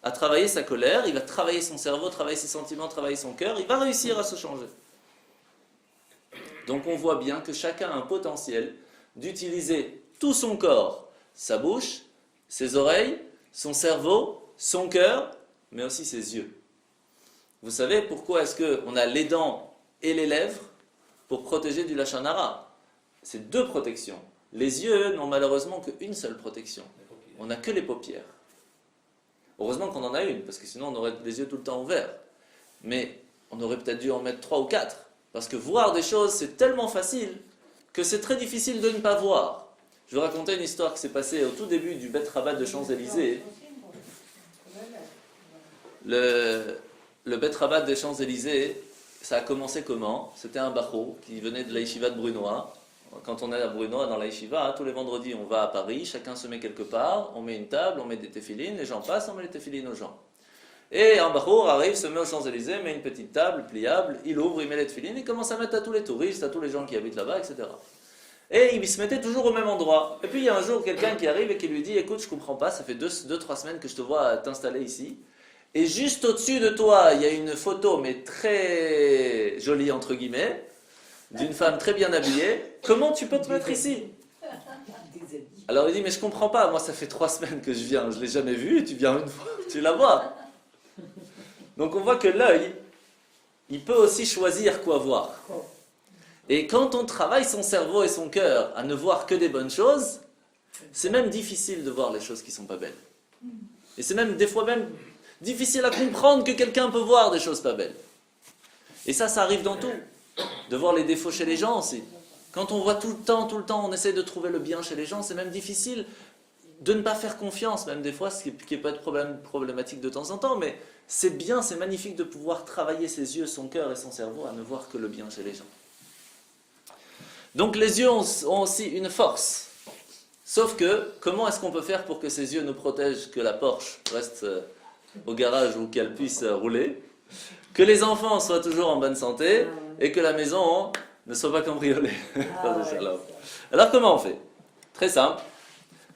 à travailler sa colère, il va travailler son cerveau, travailler ses sentiments, travailler son cœur, il va réussir à se changer. Donc on voit bien que chacun a un potentiel d'utiliser tout son corps, sa bouche, ses oreilles, son cerveau, son cœur, mais aussi ses yeux. Vous savez pourquoi est-ce qu'on a les dents et les lèvres pour protéger du lachon hara? C'est deux protections. Les yeux n'ont malheureusement qu'une seule protection. On n'a que les paupières. Heureusement qu'on en a une, parce que sinon on aurait les yeux tout le temps ouverts. Mais on aurait peut-être dû en mettre 3 ou 4. Parce que voir des choses, c'est tellement facile que c'est très difficile de ne pas voir. Je vais raconter une histoire qui s'est passée au tout début du Beth Rabat de Champs-Élysées. Le Beth Rabat des Champs-Élysées, ça a commencé comment? C'était un bachot qui venait de la yeshiva de Brunois. Quand on est à Brunois dans la yeshiva, tous les vendredis on va à Paris, chacun se met quelque part, on met une table, on met des téphilines, les gens passent, on met les téphilines aux gens. Et un bachour arrive, se met aux Champs-Élysées, met une petite table pliable, il ouvre, il met les téphilines, il commence à mettre à tous les touristes, à tous les gens qui habitent là-bas, etc. Et il se mettait toujours au même endroit. Et puis il y a un jour quelqu'un qui arrive et qui lui dit « Écoute, je comprends pas, ça fait 2-3 semaines que je te vois t'installer ici. Et juste au-dessus de toi, il y a une photo, mais très jolie entre guillemets, d'une femme très bien habillée. Comment tu peux te mettre ici ?» Alors il dit « Mais je comprends pas, moi ça fait 3 semaines que je viens, je l'ai jamais vue, tu viens une fois, tu la vois. » Donc on voit que l'œil, il peut aussi choisir quoi voir. Et quand on travaille son cerveau et son cœur à ne voir que des bonnes choses, c'est même difficile de voir les choses qui ne sont pas belles. Et c'est même des fois même difficile à comprendre que quelqu'un peut voir des choses pas belles. Et ça arrive dans tout. De voir les défauts chez les gens aussi. Quand on voit tout le temps, on essaie de trouver le bien chez les gens, c'est même difficile de ne pas faire confiance, même des fois, ce qui peut être problématique de temps en temps, mais c'est bien, c'est magnifique de pouvoir travailler ses yeux, son cœur et son cerveau à ne voir que le bien chez les gens. Donc les yeux ont aussi une force. Sauf que, comment est-ce qu'on peut faire pour que ces yeux nous protègent, que la Porsche reste au garage ou qu'elle puisse rouler, que les enfants soient toujours en bonne santé et que la maison ne soit pas cambriolée. Alors comment on fait? Très simple.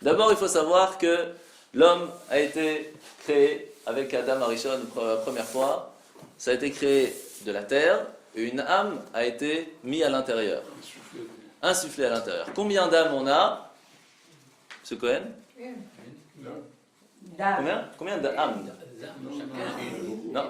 D'abord, il faut savoir que l'homme a été créé avec Adam Arishon pour la première fois. Ça a été créé de la terre et une âme a été mise à l'intérieur. Insufflée à l'intérieur. Combien d'âmes on a? M. Cohen? Combien d'âmes? Non.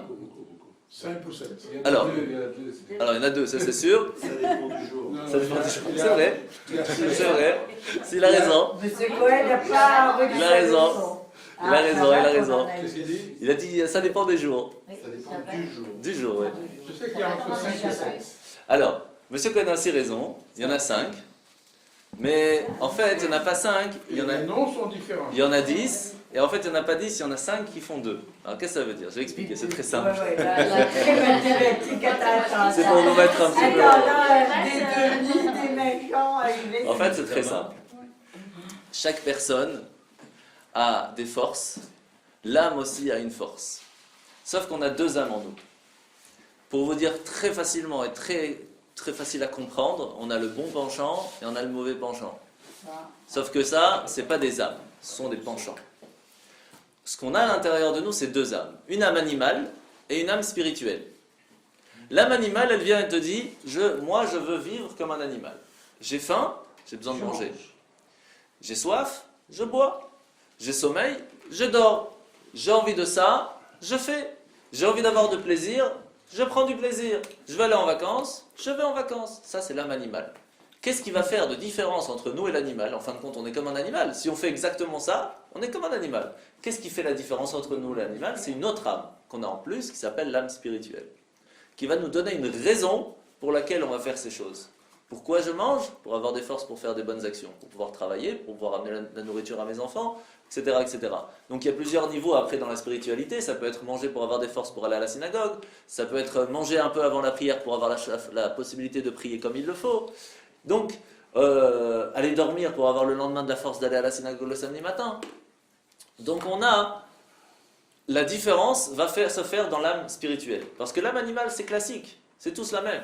5 ou 7. Alors, il y en a 2, ça c'est sûr. Ça dépend du jour. Ça dépend du jour. C'est vrai. C'est vrai. S'il a raison. Monsieur Cohen n'a pas reçu Il a raison. Ah, Il a raison, il a raison. Qu'est-ce qu'il dit? Il a dit ça dépend des jours. Ça dépend du jour. Du jour, oui. Je sais qu'il y a entre 5 et 7. Alors, monsieur Cohen a aussi raison. Il y en a 5. Mais en fait, il n'y en a pas 5. Les noms sont différents. Il y en a 10. Et en fait, il n'y en a pas 10, il y en a 5 qui font 2. Alors, qu'est-ce que ça veut dire? Je vais expliquer, c'est très simple. La très mathématique, attends. C'est pour nous mettre un petit peu... Attends, là, des demi, des méchants, avec En fait, c'est très simple. Chaque personne a des forces. L'âme aussi a une force. Sauf qu'on a 2 âmes en nous. Pour vous dire très facilement et très facile à comprendre, on a le bon penchant et on a le mauvais penchant. Sauf que ça, c'est pas des âmes, ce sont des penchants. Ce qu'on a à l'intérieur de nous, c'est 2 âmes. Une âme animale et une âme spirituelle. L'âme animale, elle vient et te dit, moi je veux vivre comme un animal. J'ai faim, j'ai besoin de manger. J'ai soif, je bois. J'ai sommeil, je dors. J'ai envie de ça, je fais. J'ai envie d'avoir de plaisir, je prends du plaisir. Je veux aller en vacances, je vais en vacances. Ça, c'est l'âme animale. Qu'est-ce qui va faire de différence entre nous et l'animal? En fin de compte, on est comme un animal. Si on fait exactement ça, on est comme un animal. Qu'est-ce qui fait la différence entre nous et l'animal? C'est une autre âme qu'on a en plus, qui s'appelle l'âme spirituelle, qui va nous donner une raison pour laquelle on va faire ces choses. Pourquoi je mange? Pour avoir des forces pour faire des bonnes actions, pour pouvoir travailler, pour pouvoir amener la nourriture à mes enfants, etc., etc. Donc il y a plusieurs niveaux après dans la spiritualité. Ça peut être manger pour avoir des forces pour aller à la synagogue, ça peut être manger un peu avant la prière pour avoir la possibilité de prier comme il le faut. Donc, aller dormir pour avoir le lendemain de la force d'aller à la synagogue le samedi matin. Donc on a, la différence va se faire dans l'âme spirituelle. Parce que l'âme animale, c'est classique, c'est tous la même.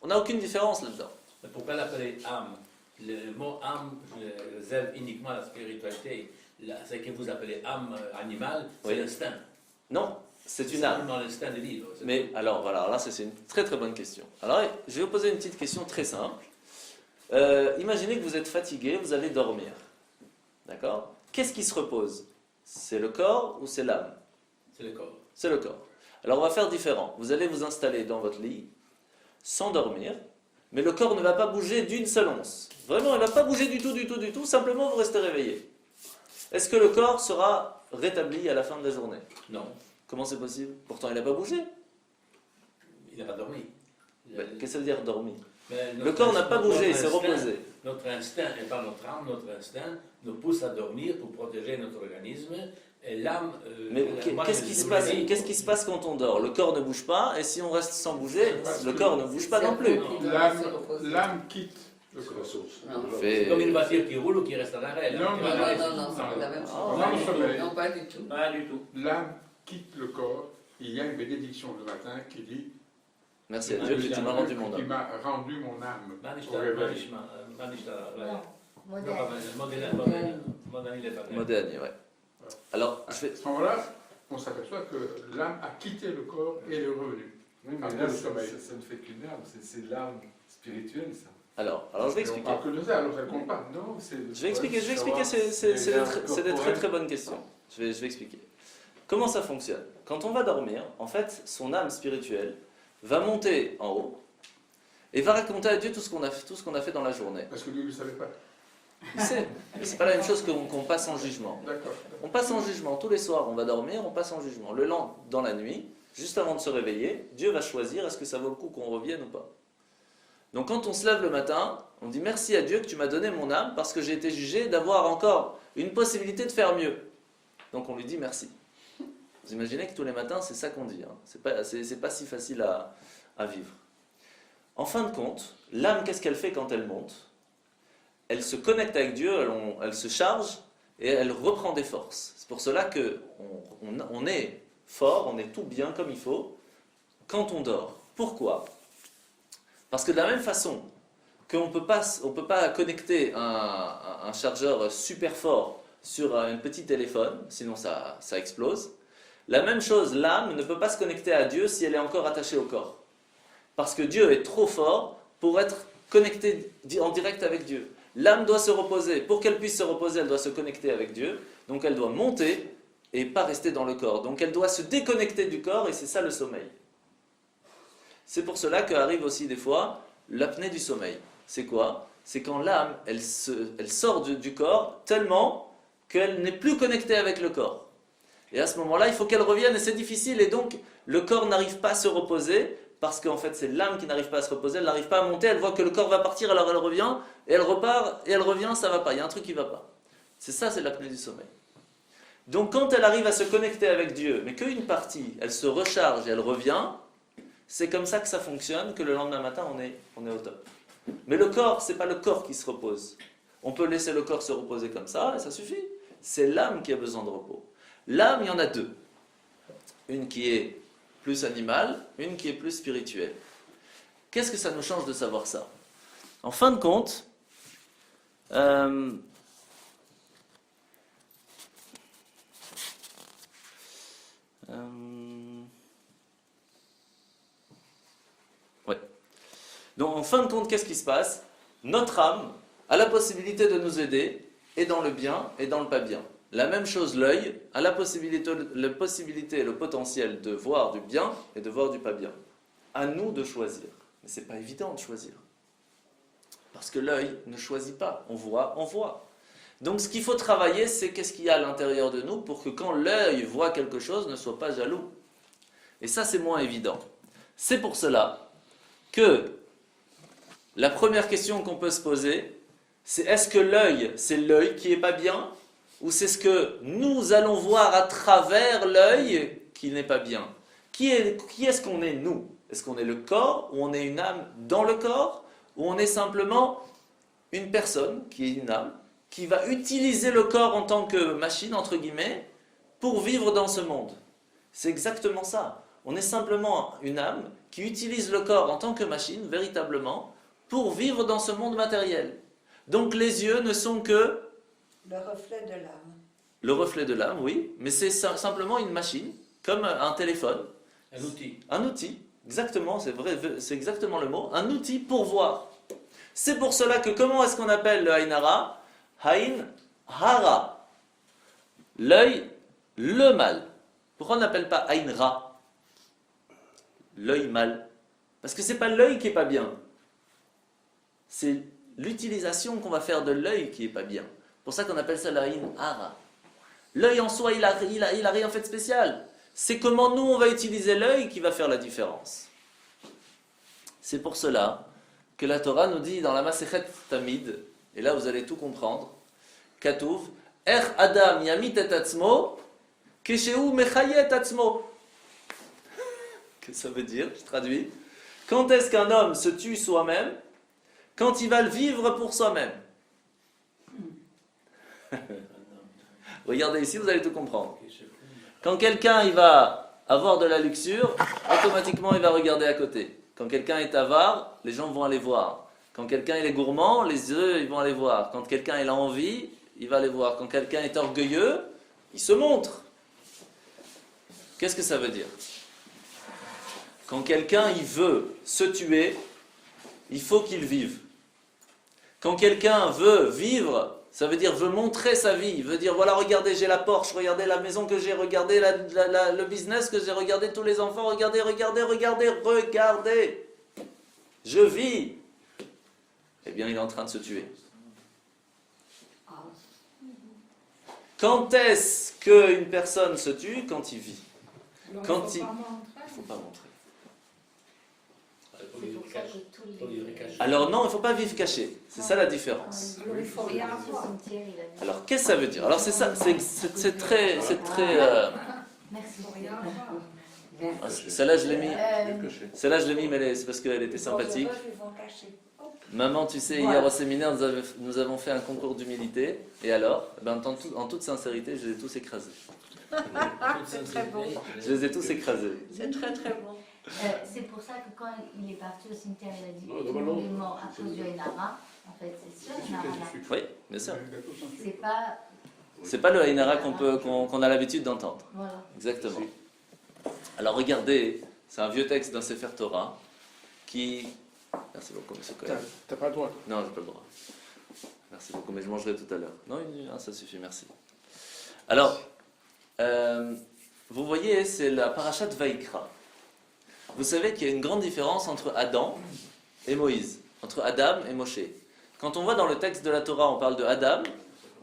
On n'a aucune différence là-dedans. Mais pourquoi l'appeler âme? Le mot âme réserve uniquement la spiritualité. Ce que vous appelez âme animale, c'est Oui. l'instinct. Non, c'est une C'est âme. simplement l'instinct de vivre. c'est Mais tout. alors voilà, là c'est une très très bonne question. Alors je vais vous poser une petite question très simple. Imaginez que vous êtes fatigué, vous allez dormir. D'accord? Qu'est-ce qui se repose? C'est le corps ou c'est l'âme? C'est le corps. C'est le corps. Alors on va faire différent. Vous allez vous installer dans votre lit, sans dormir, mais le corps ne va pas bouger d'une seule once. Vraiment, il ne va pas bouger du tout, simplement vous restez réveillé. Est-ce que le corps sera rétabli à la fin de la journée? Non, Comment c'est possible? Pourtant il n'a pas bougé. il n'a pas dormi. Qu'est-ce que ça veut dire dormi? Mais Le notre corps n'a pas instinct- bougé, il notre s'est instinct- reposé. Notre instinct, et pas notre âme, notre instinct nous pousse à dormir pour protéger notre organisme. Et l'âme. Mais moi, qu'est-ce je- qui se je passe, me dis- qu'est-ce qui se passe quand on dort? Le corps ne bouge pas, et si on reste sans bouger, le corps ne bouge pas non plus. L'âme quitte le corps. Fait- C'est comme une voiture qui roule ou qui reste à l'arrêt. là. Non, Qui non, va arrêter. Non, c'est pas la même chose. Dans le sommeil, Non, pas du tout. Pas du tout. l'âme quitte le corps. Il y a une bénédiction le matin qui dit Merci à Dieu que tu m'as rendu mon qui homme. m'a rendu mon âme au Manishta, réveil. Manishta, ouais. Non, Non, moderne. pas modèle, modèle, il est pas bien. Modéani, ouais. Alors, À je vais... ce moment-là, on s'aperçoit que l'âme a quitté le corps et est revenue. Oui, mais Après là, le ça sommeil. ne fait qu'une âme, c'est l'âme spirituelle, ça. Alors je vais Et on expliquer. parle que de ça, alors ça ne compte pas. Non, c'est. Je vais expliquer, c'est des très très bonnes questions. Je vais expliquer. Comment ça fonctionne? Quand on va dormir, en fait, son âme spirituelle va monter en haut et va raconter à Dieu tout ce qu'on a fait dans la journée. Parce que lui, il ne le savait pas. Il sait, mais c'est pas la même chose qu'on passe en jugement. D'accord. On passe en jugement tous les soirs, on va dormir, on passe en jugement. Le lendemain, dans la nuit, juste avant de se réveiller, Dieu va choisir est-ce que ça vaut le coup qu'on revienne ou pas. Donc quand on se lève le matin, on dit merci à Dieu que tu m'as donné mon âme parce que j'ai été jugé d'avoir encore une possibilité de faire mieux. Donc on lui dit merci. Vous imaginez que tous les matins, c'est ça qu'on dit. Hein. C'est pas si facile à vivre. En fin de compte, l'âme, qu'est-ce qu'elle fait quand elle monte? Elle se connecte avec Dieu, elle se charge et elle reprend des forces. C'est pour cela qu'on est fort, on est tout bien comme il faut quand on dort. Pourquoi? Parce que de la même façon qu'on peut pas connecter un chargeur super fort sur un petit téléphone, sinon ça explose. La même chose, l'âme ne peut pas se connecter à Dieu si elle est encore attachée au corps. Parce que Dieu est trop fort pour être connectée en direct avec Dieu. L'âme doit se reposer. Pour qu'elle puisse se reposer, elle doit se connecter avec Dieu. Donc elle doit monter et pas rester dans le corps. Donc elle doit se déconnecter du corps et c'est ça le sommeil. C'est pour cela qu'arrive aussi des fois l'apnée du sommeil. C'est quoi? C'est quand l'âme, elle sort du corps tellement qu'elle n'est plus connectée avec le corps. Et à ce moment-là, il faut qu'elle revienne et c'est difficile. Et donc, le corps n'arrive pas à se reposer parce qu'en fait, c'est l'âme qui n'arrive pas à se reposer. Elle n'arrive pas à monter. Elle voit que le corps va partir, alors elle revient. Et elle repart et elle revient, ça ne va pas. Il y a un truc qui ne va pas. C'est ça, c'est l'apnée du sommeil. Donc, quand elle arrive à se connecter avec Dieu, mais qu'une partie, elle se recharge et elle revient, c'est comme ça que ça fonctionne, que le lendemain matin, on est au top. Mais le corps, ce n'est pas le corps qui se repose. On peut laisser le corps se reposer comme ça, et ça suffit. C'est l'âme qui a besoin de repos. L'âme, il y en a deux. Une qui est plus animale, une qui est plus spirituelle. Qu'est-ce que ça nous change de savoir ça? En fin de compte, ouais. Donc en fin de compte, qu'est-ce qui se passe? Notre âme a la possibilité de nous aider, et dans le bien et dans le pas bien. La même chose, l'œil a la possibilité et le potentiel de voir du bien et de voir du pas bien. À nous de choisir. Mais ce n'est pas évident de choisir. Parce que l'œil ne choisit pas. On voit, on voit. Donc ce qu'il faut travailler, c'est qu'est-ce qu'il y a à l'intérieur de nous pour que quand l'œil voit quelque chose, ne soit pas jaloux. Et ça, c'est moins évident. C'est pour cela que la première question qu'on peut se poser, c'est est-ce que l'œil, c'est l'œil qui n'est pas bien? Ou c'est ce que nous allons voir à travers l'œil qui n'est pas bien? Qui est-ce qu'on est, nous? Est-ce qu'on est le corps, ou on est une âme dans le corps, ou on est simplement une personne qui est une âme, qui va utiliser le corps en tant que machine, entre guillemets, pour vivre dans ce monde. C'est exactement ça. On est simplement une âme qui utilise le corps en tant que machine, véritablement, pour vivre dans ce monde matériel. Donc les yeux ne sont que Le reflet de l'âme. le reflet de l'âme, oui, mais c'est simplement une machine, comme un téléphone. Un outil. Un outil, exactement, c'est vrai, c'est exactement le mot, un outil pour voir. C'est pour cela que comment est-ce qu'on appelle le Ain Hara? Ain Hara. L'œil, le mal. Pourquoi on n'appelle pas Ain Ra? L'œil mal. Parce que c'est pas l'œil qui est pas bien. C'est l'utilisation qu'on va faire de l'œil qui est pas bien. C'est pour ça qu'on appelle ça le Ain Hara. L'œil en soi, il a rien fait de spécial. C'est comment nous on va utiliser l'œil qui va faire la différence. C'est pour cela que la Torah nous dit dans la Masechet Tamid, et là vous allez tout comprendre, Katuv, Adam yamit et atzmo, keshehu mechayet atzmo. Que ça veut dire? Je traduis. Quand est-ce qu'un homme se tue soi-même? Quand il va le vivre pour soi-même. Regardez ici, vous allez tout comprendre. Quand quelqu'un il va avoir de la luxure, automatiquement il va regarder à côté. Quand quelqu'un est avare, les gens vont aller voir. Quand quelqu'un il est gourmand, les yeux ils vont aller voir. Quand quelqu'un il a envie, il va aller voir. Quand quelqu'un est orgueilleux, il se montre. Qu'est-ce que ça veut dire? Quand quelqu'un il veut se tuer, il faut qu'il vive. Quand quelqu'un veut vivre, ça veut dire veut montrer sa vie, veut dire voilà regardez j'ai la Porsche, regardez la maison que j'ai, regardez le business que j'ai, regardez tous les enfants, regardez, je vis. Eh bien il est en train de se tuer. Quand est-ce qu'une personne se tue? Quand il vit. Quand il ne faut pas montrer. C'est pour ça que tous les... Alors non, il ne faut pas vivre caché. C'est ça la différence. Il faut rien avoir. Alors qu'est-ce que ça veut dire? Alors c'est ça, c'est très Merci. celle-là je l'ai mis. Celle-là je l'ai mis, mais c'est parce qu'elle était sympathique. Maman, tu sais, hier au séminaire, nous avons fait un concours d'humilité. Et alors, en toute sincérité, je les ai tous écrasés. C'est très bon. Je les ai tous écrasés. C'est très très bon. C'est pour ça que quand il est parti au cimetière, il a dit Non, que tout le monde est mort à cause du Ainara. En fait, c'est ça, Ainara. Oui, bien sûr. C'est pas... C'est pas le Ainara qu'on a l'habitude d'entendre. Voilà. Exactement. Alors regardez, c'est un vieux texte d'un Sefer Torah qui... Merci beaucoup, monsieur Cohen. T'as pas le droit. Non, j'ai pas le droit. Merci beaucoup, mais je mangerai tout à l'heure. Non, ça suffit, merci. Alors, vous voyez, c'est la parashat Vaïkra. Vous savez qu'il y a une grande différence entre Adam et Moïse, entre Adam et Moshe. Quand on voit dans le texte de la Torah, on parle de Adam,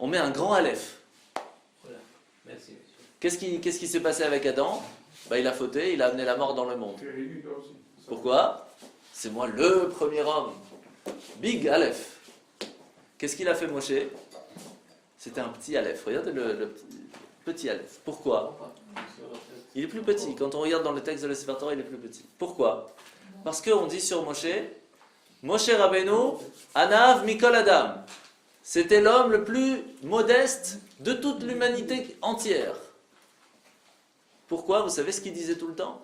on met un grand Aleph. Voilà. Merci. Qu'est-ce qui s'est passé avec Adam? Il a fauté, il a amené la mort dans le monde. Pourquoi? C'est moi le premier homme. Big Aleph. Qu'est-ce qu'il a fait Moshe? C'était un petit Aleph. Regardez le petit Aleph. Pourquoi? Il est plus petit. Quand on regarde dans le texte de la Sefer Torah, il est plus petit. Pourquoi? Parce qu'on dit sur Moshe, Moshe Rabbeinu, Anav Mikol Adam. C'était l'homme le plus modeste de toute l'humanité entière. Pourquoi? Vous savez ce qu'il disait tout le temps?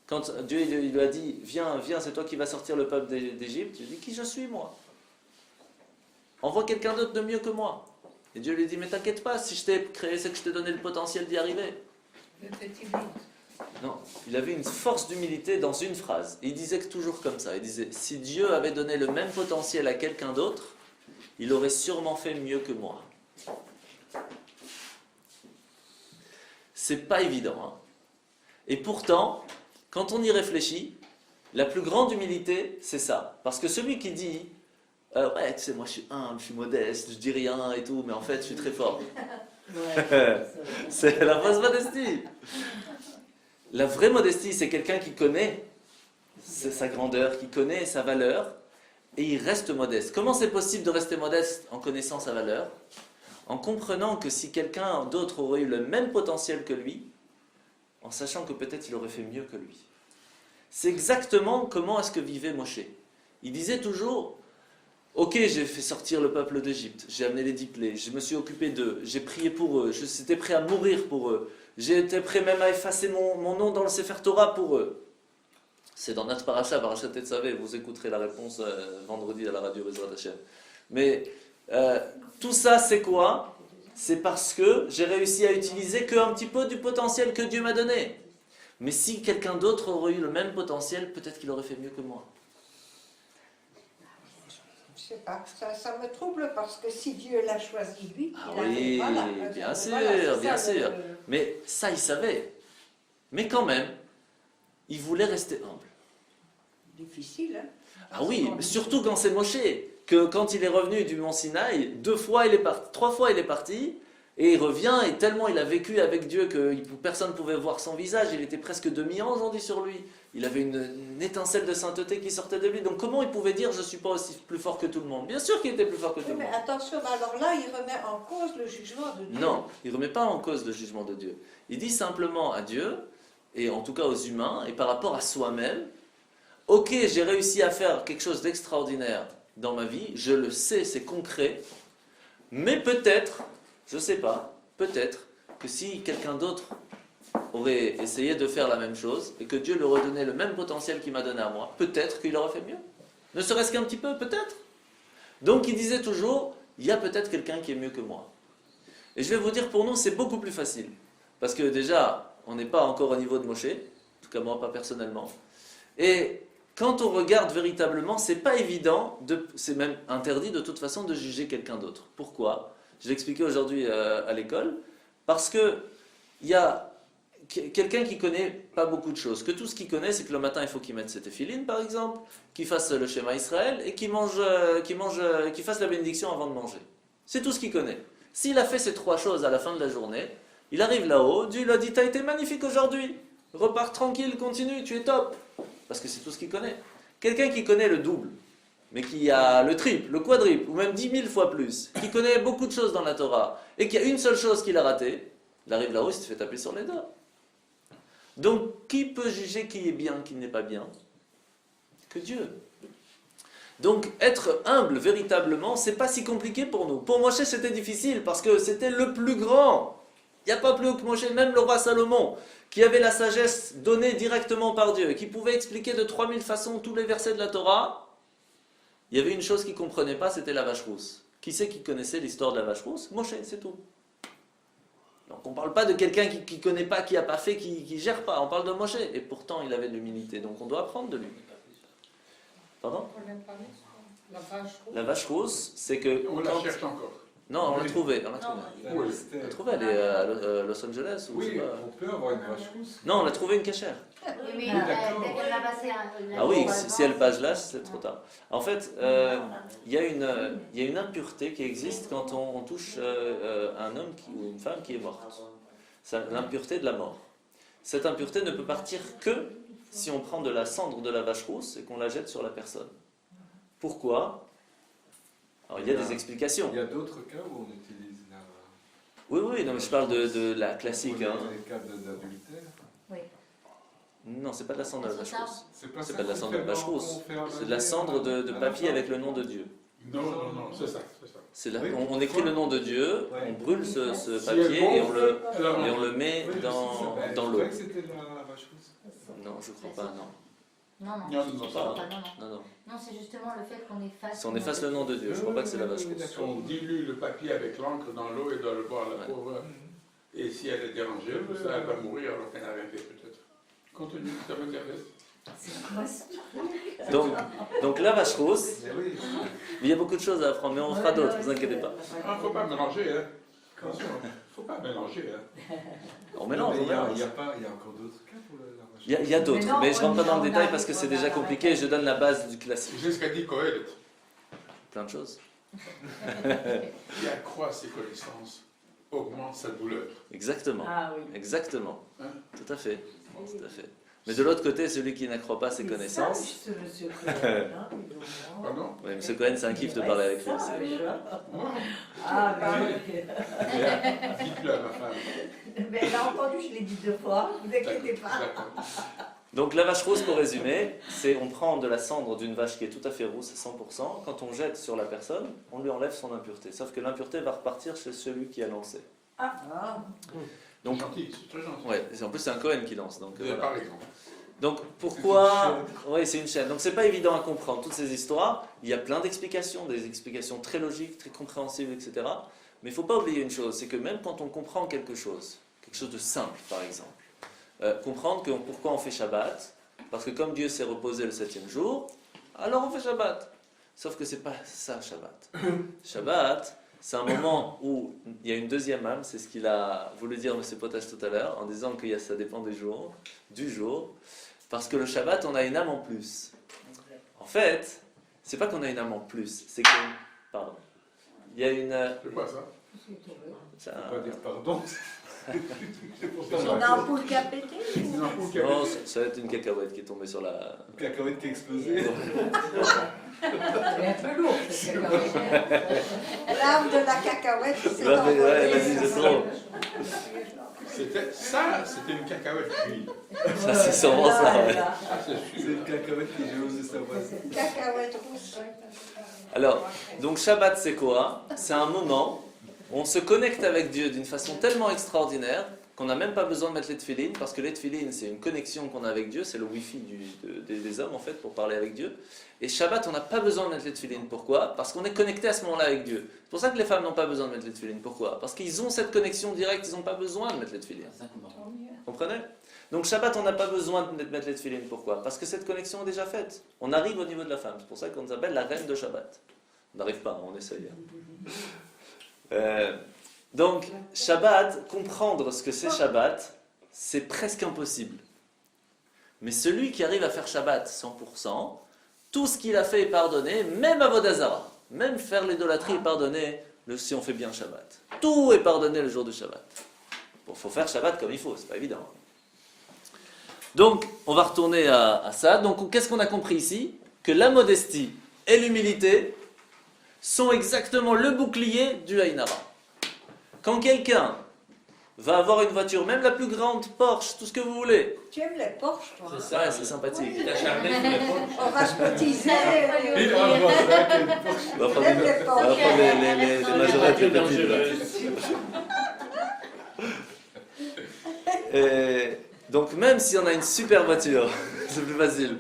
Quand Dieu il lui a dit, viens, c'est toi qui vas sortir le peuple d'Égypte, il dit, qui je suis moi? Envoie quelqu'un d'autre de mieux que moi. Et Dieu lui dit, mais t'inquiète pas, si je t'ai créé, c'est que je t'ai donné le potentiel d'y arriver. Le petit but. Non, il avait une force d'humilité dans une phrase. Il disait que toujours comme ça. Il disait, si Dieu avait donné le même potentiel à quelqu'un d'autre, il aurait sûrement fait mieux que moi. C'est pas évident. Hein. Et pourtant, quand on y réfléchit, la plus grande humilité, c'est ça. Parce que celui qui dit, ouais, tu sais, moi je suis humble, je suis modeste, je dis rien et tout, mais en fait je suis très fort. C'est la fausse modestie. La vraie modestie, c'est quelqu'un qui connaît sa grandeur, qui connaît sa valeur, et il reste modeste. Comment c'est possible de rester modeste en connaissant sa valeur? En comprenant que si quelqu'un d'autre aurait eu le même potentiel que lui, en sachant que peut-être il aurait fait mieux que lui. C'est exactement comment est-ce que vivait Moshe. Il disait toujours, Ok, j'ai fait sortir le peuple d'Égypte, j'ai amené les 10 plaies, je me suis occupé d'eux, j'ai prié pour eux, j'étais prêt à mourir pour eux, j'étais prêt même à effacer mon nom dans le Sefer Torah pour eux. C'est dans notre paracha, Parashat Tetzavé, vous écouterez la réponse vendredi à la radio Bezrat Hashem. Mais tout ça, c'est quoi? C'est parce que j'ai réussi à utiliser qu'un petit peu du potentiel que Dieu m'a donné. Mais si quelqu'un d'autre aurait eu le même potentiel, peut-être qu'il aurait fait mieux que moi. Je sais pas, ça me trouble parce que si Dieu l'a choisi lui, Ah il a oui, voilà, bien sûr, voilà, c'est bien ça, sûr. Mais ça, il savait. Mais quand même, il voulait rester humble. difficile, hein. Ah oui, surtout quand c'est Moshe, que quand il est revenu du mont Sinaï, 2 fois il est parti, 3 fois il est parti, et il revient, et tellement il a vécu avec Dieu que personne ne pouvait voir son visage, il était presque demi-ange, on dit sur lui. Il avait une étincelle de sainteté qui sortait de lui. Donc comment il pouvait dire « je ne suis pas aussi plus fort que tout le monde » Bien sûr qu'il était plus fort que tout Oui, le monde. mais attention, alors là, il remet en cause le jugement de Dieu. Non, il ne remet pas en cause le jugement de Dieu. Il dit simplement à Dieu, et en tout cas aux humains, et par rapport à soi-même, « Ok, j'ai réussi à faire quelque chose d'extraordinaire dans ma vie, je le sais, c'est concret, mais peut-être, je ne sais pas, peut-être que si quelqu'un d'autre aurait essayé de faire la même chose, et que Dieu lui redonnait le même potentiel qu'il m'a donné à moi, peut-être qu'il aurait fait mieux. Ne serait-ce qu'un petit peu, peut-être. Donc il disait toujours, il y a peut-être quelqu'un qui est mieux que moi. Et je vais vous dire, pour nous, c'est beaucoup plus facile. Parce que déjà, on n'est pas encore au niveau de Moshe, en tout cas moi, pas personnellement. Et quand on regarde véritablement, c'est pas évident, c'est même interdit de toute façon de juger quelqu'un d'autre. Pourquoi? Je l'ai expliqué aujourd'hui à l'école. Parce que il y a quelqu'un qui connaît pas beaucoup de choses, que tout ce qu'il connaît, c'est que le matin, il faut qu'il mette ses téphilines, par exemple, qu'il fasse le schéma Israël et qu'il fasse la bénédiction avant de manger. C'est tout ce qu'il connaît. S'il a fait ces 3 choses à la fin de la journée, il arrive là-haut, Dieu lui a dit « T'as été magnifique aujourd'hui, repars tranquille, continue, tu es top ». Parce que c'est tout ce qu'il connaît. Quelqu'un qui connaît le double, mais qui a le triple, le quadruple, ou même 10 000 fois plus, qui connaît beaucoup de choses dans la Torah, et qui a une seule chose qu'il a ratée, il arrive là-haut, il se fait taper sur les doigts. Donc, qui peut juger qui est bien, qui n'est pas bien? Que Dieu. Donc, être humble, véritablement, c'est pas si compliqué pour nous. Pour Moshe, c'était difficile, parce que c'était le plus grand. Il n'y a pas plus haut que Moshe, même le roi Salomon, qui avait la sagesse donnée directement par Dieu, et qui pouvait expliquer de 3000 façons tous les versets de la Torah. Il y avait une chose qu'il ne comprenait pas, c'était la vache rousse. Qui c'est qui connaissait l'histoire de la vache rousse? Moshe, c'est tout. Donc on ne parle pas de quelqu'un qui ne connaît pas, qui n'a pas fait, qui ne gère pas. On parle de Moshe. Et pourtant, il avait de l'humilité. Donc on doit apprendre de lui. Pardon? La vache rousse. La vache rousse, c'est que... On la cherche encore. Non, on l'a trouvée. On l'a Oui. trouvée, elle est à Los Angeles. Ou je sais Oui, pas. on peut avoir une vache rousse. Non, on a trouvé une cachère. Oui, mais d'accord. dès qu'elle va passer Ah oui, si elle passe là, c'est trop tard. En fait, il y a une impureté qui existe quand on touche un homme ou une femme qui est morte. C'est l'impureté de la mort. Cette impureté ne peut partir que si on prend de la cendre de la vache rousse et qu'on la jette sur la personne. Pourquoi? Alors il y a des explications. Il y a d'autres cas où on utilise la... Oui, non, mais je parle de la classique. Hein. Les cas d'adultère. Oui. Non, c'est pas de la cendre de la vache rousse. C'est pas C'est ça pas de la qu'on cendre de fait la vache dans- rousse. qu'on fait en C'est de la cendre de à la papier fin. avec le nom de Dieu. Non, c'est ça. C'est là, Oui. on écrit le nom de Dieu, Ouais. on brûle ce Si elle papier et gonfle, alors, on le met Oui, dans je l'eau. croyais que c'était la vache rousse. Non, je crois pas, non. Non, non, Non, je non, crois pas. pas, non, non. Non. Non, c'est justement le fait qu'on efface. Si on efface le nom de Dieu, je crois pas que c'est la vache Oui, rousse. on dilue le papier avec l'encre dans l'eau et dans le boire, la Ouais. pauvre. Et si elle est dérangée, ça, elle va mourir alors qu'elle n'a rien fait peut-être. Continue, ça m'intéresse. Donc la vache rousse, Mais oui. il y a beaucoup de choses à apprendre, mais on fera d'autres, ne vous inquiétez pas. Ah, faut pas mélanger, hein. Attention, faut pas mélanger, hein. On mélange, Mais on il y a mélange. encore d'autres cas pour la vache rousse. Il y a d'autres, Mais non, mais je rentre pas dans le on détail arrive, parce que c'est on déjà arrive. compliqué, je donne la base du classique. C'est ce qu'a dit Coël. Plein de choses. Qui accroît ses connaissances, augmente sa douleur. Exactement, Ah oui. exactement. Hein? Tout à fait, tout à fait. Mais de l'autre côté, celui qui n'accroît pas ses C'est connaissances... sage, ce monsieur Cohen, hein, dis donc, hein. Pardon? Oui, M. Cohen, c'est un kiff de parler avec lui. Sage, c'est- hein. Moi, Ah, dites-le à ma femme. Mais elle a entendu, je l'ai dit 2 fois, vous inquiétez pas. D'accord. Donc la vache rose, pour résumer, c'est on prend de la cendre d'une vache qui est tout à fait rousse, 100%, quand on jette sur la personne, on lui enlève son impureté. Sauf que l'impureté va repartir chez celui qui a lancé. Donc, Gentil, c'est très gentil. ouais, en plus c'est un Cohen qui lance. Donc, voilà. Par exemple. Donc pourquoi... Oui, c'est une chaîne. Donc c'est pas évident à comprendre toutes ces histoires. Il y a plein d'explications, des explications très logiques, très compréhensibles, etc. Mais il ne faut pas oublier une chose, c'est que même quand on comprend quelque chose de simple par exemple, comprendre que pourquoi on fait Shabbat, parce que comme Dieu s'est reposé le 7e jour, alors on fait Shabbat. Sauf que c'est pas ça Shabbat. Shabbat, c'est un moment où il y a une deuxième âme, c'est ce qu'il a voulu dire M. Potash tout à l'heure, en disant que ça dépend du jour, parce que le Shabbat, on a une âme en plus. En fait, c'est pas qu'on a une âme en plus, c'est que... Pardon. Il y a une... C'est quoi ça? Ça, On va dire pardon. C'est pour ça. Une ampoule qui a pété Une ampoule qui a non, ça va être une cacahuète qui est tombée sur la... une cacahuète qui a explosé. Elle est un peu lourde, cette cacahuète. L'arme de la cacahuète, c'est Ouais, vas-y, c'est trop. C'était une cacahuète cuite. Ça, c'est sûrement ça, ouais. C'est une cacahuète que j'ai osé savoir. Cacahuète rousse. Alors, donc Shabbat, c'est quoi? C'est un moment où on se connecte avec Dieu d'une façon tellement extraordinaire qu'on n'a même pas besoin de mettre les tefilines, parce que les tefilines, c'est une connexion qu'on a avec Dieu, c'est le wifi des hommes, en fait, pour parler avec Dieu. Et Shabbat, on n'a pas besoin de mettre les tefilines. Pourquoi? Parce qu'on est connecté à ce moment-là avec Dieu. C'est pour ça que les femmes n'ont pas besoin de mettre les tefilines. Pourquoi? Parce qu'ils ont cette connexion directe, ils n'ont pas besoin de mettre les tefilines. Comprenez? Donc Shabbat, on n'a pas besoin de mettre les tefilines. Pourquoi? Parce que cette connexion est déjà faite. On arrive au niveau de la femme. C'est pour ça qu'on nous appelle la reine de Shabbat. On n'arrive pas, on essaye. Donc, Shabbat, comprendre ce que c'est Shabbat, c'est presque impossible. Mais celui qui arrive à faire Shabbat 100%, tout ce qu'il a fait est pardonné, même à Vodazara. Même faire l'idolâtrie est pardonné si on fait bien Shabbat. Tout est pardonné le jour du Shabbat. Bon, il faut faire Shabbat comme il faut, c'est pas évident. Donc, on va retourner à ça. Donc, qu'est-ce qu'on a compris ici? Que la modestie et l'humilité sont exactement le bouclier du Haïnara. Quand quelqu'un va avoir une voiture, même la plus grande, Porsche, tout ce que vous voulez. Tu aimes les Porsche, toi? C'est ça, Ouais, c'est sympathique. Il a charmé sur les Porsche. On va se cotiser. Et on va voir ça, quelle Porsche. On va prendre Même les Porsche. on va prendre les majorettes, les petites, là. Et donc même si on a une super voiture, c'est plus facile.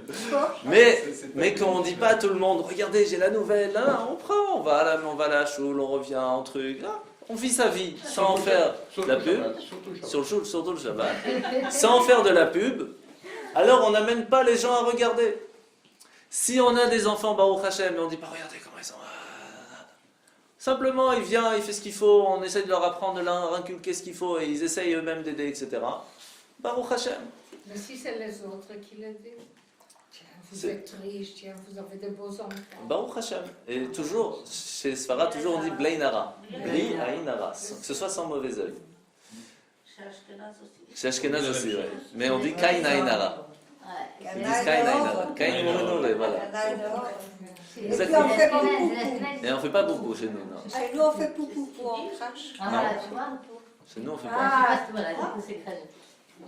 Mais quand on dit pas à tout le monde, regardez, j'ai la nouvelle, là, on prend, on va à la choule, on revient en truc, là, on vit sa vie sans en faire de la pub, surtout le Shabbat, sans faire de la pub, alors on n'amène pas les gens à regarder. Si on a des enfants, Baruch Hashem, et on dit pas, regardez comment ils sont. Simplement, il vient, il fait ce qu'il faut, on essaie de leur apprendre, de leur inculquer ce qu'il faut, et ils essayent eux-mêmes d'aider, etc. Baruch Hashem. Mais si c'est les autres qui l'aident, tiens, vous C'est- êtes riches, tiens, vous avez de beaux enfants. Baruch Hashem. Et toujours, chez les Sfarad, toujours on dit Blainara. Bli Ainara. Que ce soit sans mauvais œil. Chez Ashkenaz aussi, ouais. Mais on dit Kain Ainara. Ils disent Kain Ainara. Kain Mourinové, voilà. Et puis on fait poupou. Et on fait pas beaucoup chez nous, non. Et nous, on fait poupou, on crache. Ah, voilà, tu vois. Chez nous, on fait Ah, pas. voilà, du coup, c'est crème.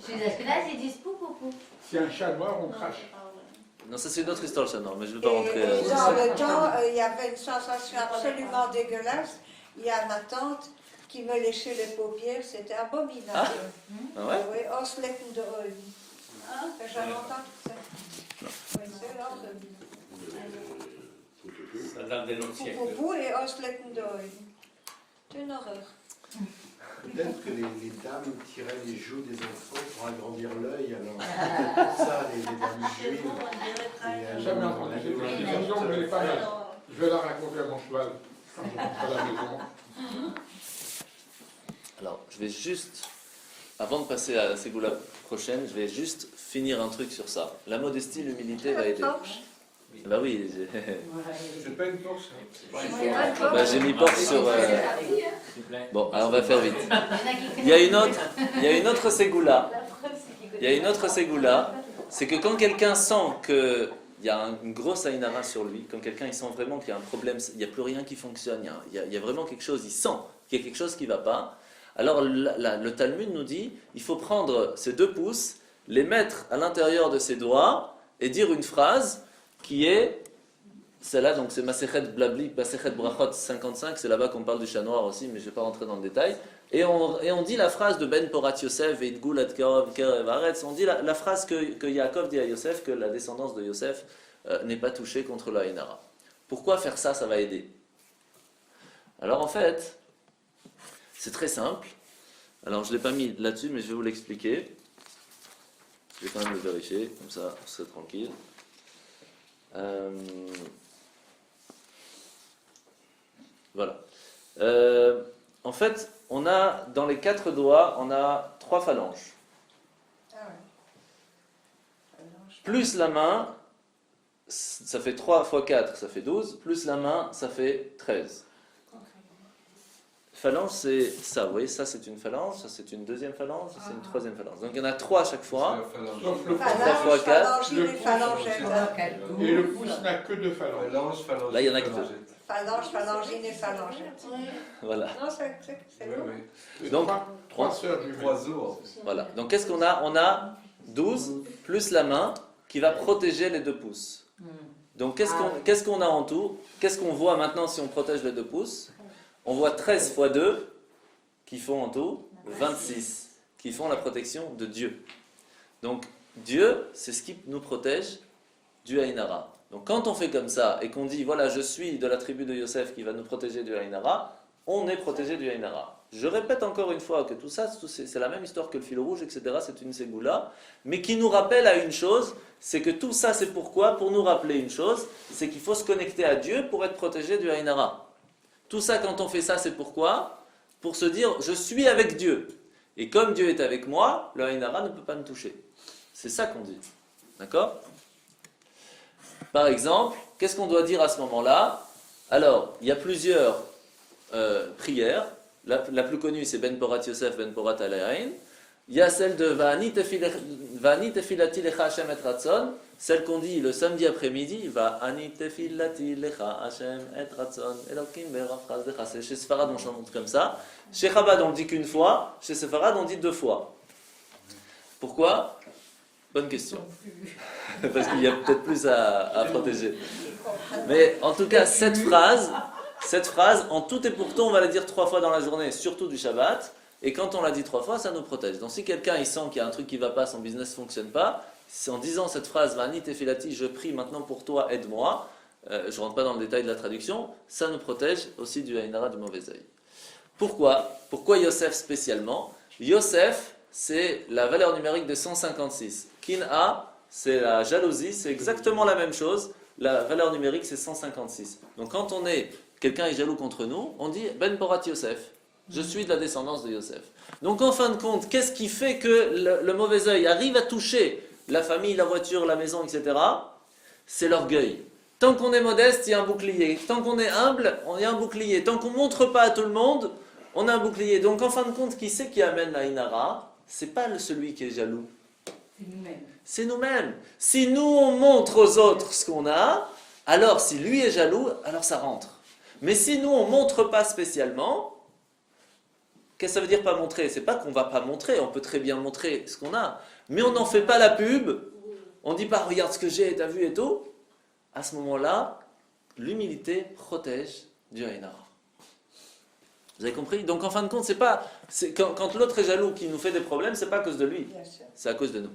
Chez les Ashkenazes, ils disent pou, pou, pou. Si un chat noir, on crache. Non, ça c'est une autre histoire, ça, non, mais je ne veux pas Et rentrer. dans le temps, il y avait une sensation absolument dégueulasse. Il y a ma tante qui me léchait les paupières, c'était abominable. Ah ouais? Oui, Oslecken de Oeil. T'as jamais entendu ça? Oui, c'est là. Ça date de notre siècle. Poupou et Oslecken de Oeil. C'est une horreur. Peut-être que les dames tiraient les joues des enfants pour agrandir l'œil, alors ça, les dames juives. Jamais entendu cette explication, mais elle est pas mal. Je vais la raconter à mon cheval quand je rentre à la maison. Alors, je vais juste, avant de passer à la ségoula prochaine, je vais juste finir un truc sur ça. La modestie, l'humilité va aider. Bah oui, C'est pas une Porsche. bah, j'ai mis Porsche sur... Bon, alors on va faire vite. Il y a une autre ségoula. Il y a une autre ségoula, c'est que quand quelqu'un sent qu'il y a une grosse aïnara sur lui, quand quelqu'un il sent vraiment qu'il y a un problème, il n'y a plus rien qui fonctionne, il y a vraiment quelque chose, il sent qu'il y a quelque chose qui ne va pas, alors le Talmud nous dit, il faut prendre ses 2 pouces, les mettre à l'intérieur de ses doigts et dire une phrase qui est celle-là, donc c'est Masechet Blabli, Masechet Brachot 55, c'est là-bas qu'on parle du chat noir aussi, mais je ne vais pas rentrer dans le détail. Et on dit la phrase de Ben Porat Yosef, Veitgul Ad Kerev Haaretz, on dit la phrase que Yaakov dit à Yosef, que la descendance de Yosef n'est pas touchée contre le Aïn Hara. Pourquoi faire ça, ça va aider? Alors en fait, c'est très simple. Alors je ne l'ai pas mis là-dessus, mais je vais vous l'expliquer. Je vais quand même le vérifier, comme ça vous serez tranquille. Voilà. En fait, on a dans les 4 doigts, on a 3 phalanges. Plus la main, ça fait 3 fois 4, ça fait 12. Plus la main, ça fait 13. Phalange, c'est ça. Vous voyez, ça c'est une phalange, ça c'est une deuxième phalange, ça c'est une troisième phalange. Donc il y en a 3 à chaque fois. Sauf le pouce. 3 fois 4. Phallangine et phalangette. Et le pouce n'a que 2 phalanges. Là, il y en a que 2. Phalange, phallangine et phalangette. Voilà. Non, c'est bon. Et Donc, 3 sœurs jumelles. Voilà. Donc qu'est-ce qu'on a? On a 12 plus la main qui va protéger les 2 pouces. Donc qu'est-ce qu'on a en tout? Qu'est-ce qu'on voit maintenant si on protège les 2 pouces? On voit 13 fois 2 qui font en tout 26, qui font la protection de Dieu. Donc Dieu, c'est ce qui nous protège du Aïn Hara. Donc quand on fait comme ça et qu'on dit voilà, je suis de la tribu de Yosef qui va nous protéger du Aïn Hara, on est protégé du Aïn Hara. Je répète encore une fois que tout ça, c'est la même histoire que le fil rouge, etc. C'est une ségoula, mais qui nous rappelle à une chose, c'est que tout ça, c'est pourquoi? Pour nous rappeler une chose, c'est qu'il faut se connecter à Dieu pour être protégé du Aïn Hara. Tout ça, quand on fait ça, c'est pourquoi? Pour se dire, je suis avec Dieu. Et comme Dieu est avec moi, le Aïn Hara ne peut pas me toucher. C'est ça qu'on dit. D'accord? Par exemple, qu'est-ce qu'on doit dire à ce moment-là? Alors, il y a plusieurs prières. La plus connue, c'est Ben Porat Yosef, Ben Porat Alain. Il y a celle de Va'ani tefilati lecha Hashem et ratzon, celle qu'on dit le samedi après-midi, Va'ani tefilati lecha Hashem et ratzon, Elokim berachas decha. C'est chez Sfarad, on chante comme ça. Chez Chabad, on le dit qu'une fois. Chez Sfarad, on dit 2 fois. Pourquoi? Bonne question. Parce qu'il y a peut-être plus à protéger. Mais en tout cas, cette phrase, en tout et pour tout, on va la dire 3 fois dans la journée, surtout du Shabbat. Et quand on l'a dit 3 fois, ça nous protège. Donc si quelqu'un il sent qu'il y a un truc qui ne va pas, son business ne fonctionne pas, c'est en disant cette phrase, Va'ani tefilati, je prie maintenant pour toi, aide-moi, je ne rentre pas dans le détail de la traduction, ça nous protège aussi du Aïn Hara, du mauvais œil. Pourquoi Yosef spécialement? Yosef, c'est la valeur numérique de 156. Kin'a, c'est la jalousie, c'est exactement la même chose. La valeur numérique, c'est 156. Donc quand quelqu'un est jaloux contre nous, on dit Ben Porat Yosef. Je suis de la descendance de Yosef. Donc en fin de compte, qu'est-ce qui fait que le mauvais œil arrive à toucher la famille, la voiture, la maison, etc. C'est l'orgueil. Tant qu'on est modeste, il y a un bouclier. Tant qu'on est humble, il y a un bouclier. Tant qu'on ne montre pas à tout le monde, on a un bouclier. Donc en fin de compte, qui c'est qui amène la Inara? C'est pas celui qui est jaloux. C'est nous-mêmes. Si nous, on montre aux autres ce qu'on a, alors si lui est jaloux, alors ça rentre. Mais si nous, on ne montre pas spécialement, qu'est-ce que ça veut dire pas montrer? C'est pas qu'on ne va pas montrer, on peut très bien montrer ce qu'on a, mais on n'en fait pas la pub, on ne dit pas regarde ce que j'ai, t'as vu et tout. À ce moment-là, l'humilité protège du Aïn Hara. Vous avez compris? Donc en fin de compte, quand l'autre est jaloux qui nous fait des problèmes, c'est pas à cause de lui, c'est à cause de nous.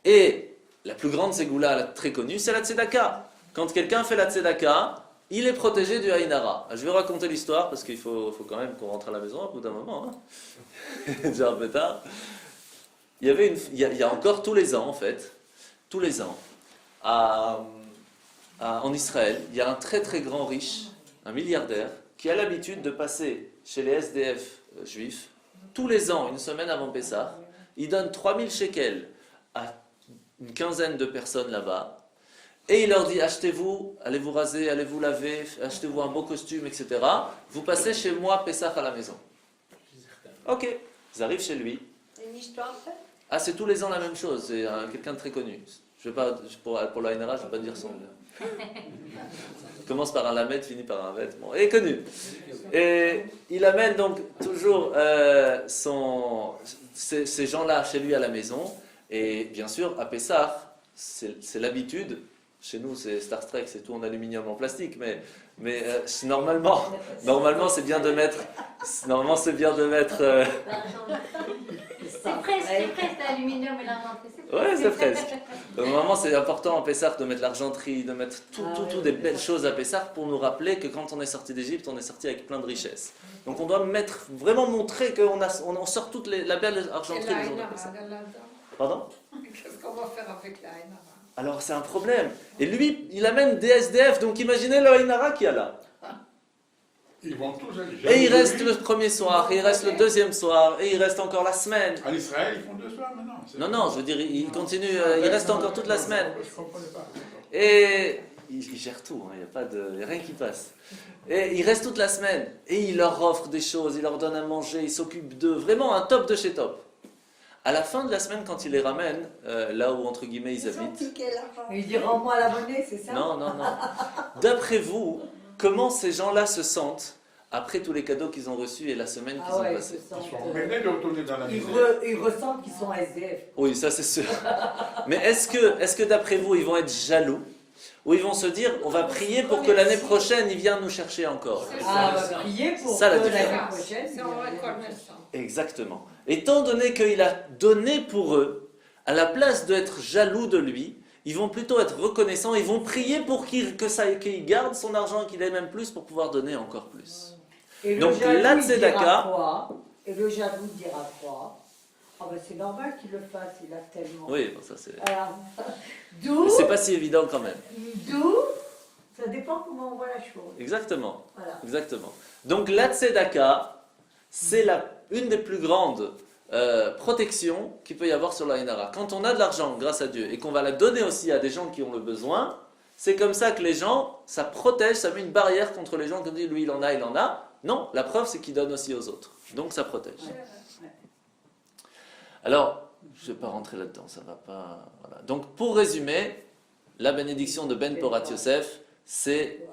Et la plus grande ségoula très connue, c'est la tzedaka. Quand quelqu'un fait la tzedaka, il est protégé du Aïn Hara. Je vais raconter l'histoire parce qu'il faut quand même qu'on rentre à la maison à bout d'un moment. Hein. Déjà un peu tard. Il y a encore tous les ans, en fait, en Israël, il y a un très très grand riche, un milliardaire, qui a l'habitude de passer chez les SDF juifs, tous les ans, une semaine avant Pessah. Il donne 3000 shekels à une quinzaine de personnes là-bas. Et il leur dit, achetez-vous, allez vous raser, allez vous laver, achetez-vous un beau costume, etc. Vous passez chez moi, Pessah à la maison. Ok, ils arrivent chez lui. Une histoire faite? Ah, c'est tous les ans la même chose, c'est quelqu'un de très connu. Je vais pas, pour la Ainara, je ne vais pas dire son nom. Commence par un lamed, finit par un vet. Bon, il est connu. Et il amène donc toujours ces gens-là chez lui à la maison. Et bien sûr, à Pessah, c'est l'habitude. Chez nous, c'est Star Trek, c'est tout en aluminium, en plastique. Mais normalement, c'est bien de mettre. Normalement, c'est bien de mettre. C'est presque l'aluminium et l'argenterie. Ouais, c'est presque. Donc, normalement, c'est important en Pessah de mettre l'argenterie, de mettre tout des belles choses à Pessah pour nous rappeler que quand on est sorti d'Égypte, on est sorti avec plein de richesses. Donc on doit vraiment montrer qu'on sort toute la belle argenterie Et la du jour de Ainara, Pessah. là-dedans. Pardon? Qu'est-ce qu'on va faire avec la Ainara? Alors c'est un problème. Et lui, il amène des SDF, donc imaginez le Ainara qu'il y a là. Ils vont tous aller. Et il reste le premier soir, et il reste le deuxième soir, et il reste encore la semaine. En Israël, ils font 2 soirs maintenant. Non, je veux dire, il continue, il reste encore toute la semaine. Je ne comprenais pas. Et il gère tout, il n'y a rien qui passe. Et il reste toute la semaine, et il leur offre des choses, il leur donne à manger, il s'occupe d'eux, vraiment un top de chez top. À la fin de la semaine, quand il les ramène, là où entre guillemets ils Ils ont habitent. piqué l'argent. Il dit rends-moi la monnaie, c'est ça? Non. D'après vous, comment ces gens-là se sentent après tous les cadeaux qu'ils ont reçus et la semaine qu'ils ont passée? Ils sont emmêlés de retourner dans la maison. Ils ressentent qu'ils sont SDF. Oui, ça c'est sûr. Mais est-ce que d'après vous, ils vont être jaloux? Ou ils vont se dire, on va prier pour que l'année prochaine, il vienne nous chercher encore? Ah, on va prier pour Ça, la que l'année différence. prochaine. C'est en reconnaissant. Exactement. Étant donné qu'il a donné pour eux, à la place d'être jaloux de lui, ils vont plutôt être reconnaissants, ils vont prier pour qu'il garde son argent, qu'il ait même plus pour pouvoir donner encore plus. Et le Donc, jaloux, la il dira tzedaka- quoi? Et le jaloux dira quoi? Ah ben c'est normal qu'il le fasse, il a tellement. Oui, bon, ça c'est... Alors, d'où, C'est pas si évident quand même. ça dépend comment on voit la chose. Exactement. Voilà. Exactement. Donc la tzedaka, c'est une des plus grandes protections qu'il peut y avoir sur la Ainara. Quand on a de l'argent grâce à Dieu et qu'on va la donner aussi à des gens qui ont le besoin, c'est comme ça que les gens, ça protège, ça met une barrière contre les gens qui disent lui il en a. Non, la preuve c'est qu'il donne aussi aux autres. Donc ça protège. Alors, je ne vais pas rentrer là-dedans, ça va pas... Voilà. Donc pour résumer, la bénédiction de Ben Porat Yosef, c'est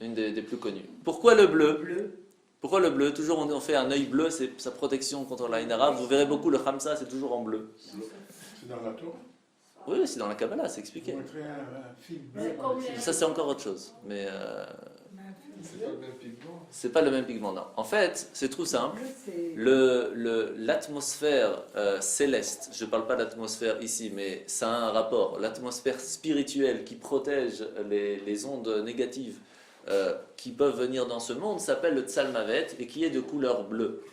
une des plus connues. Pourquoi le bleu? Pourquoi le bleu? Toujours on fait un œil bleu, c'est sa protection contre la Ainara. Vous verrez beaucoup le Khamsa, c'est toujours en bleu. C'est dans la tour. Oui, c'est dans la Kabbalah, c'est expliqué. Vous mettrez un fil bleu. Ça c'est encore autre chose, mais C'est pas le même pigment. c'est pas le même pigment, non. En fait, c'est tout simple. C'est L'atmosphère céleste, je ne parle pas d'atmosphère ici, mais ça a un rapport. L'atmosphère spirituelle qui protège les ondes négatives qui peuvent venir dans ce monde s'appelle le Tsalmavet et qui est de couleur bleue.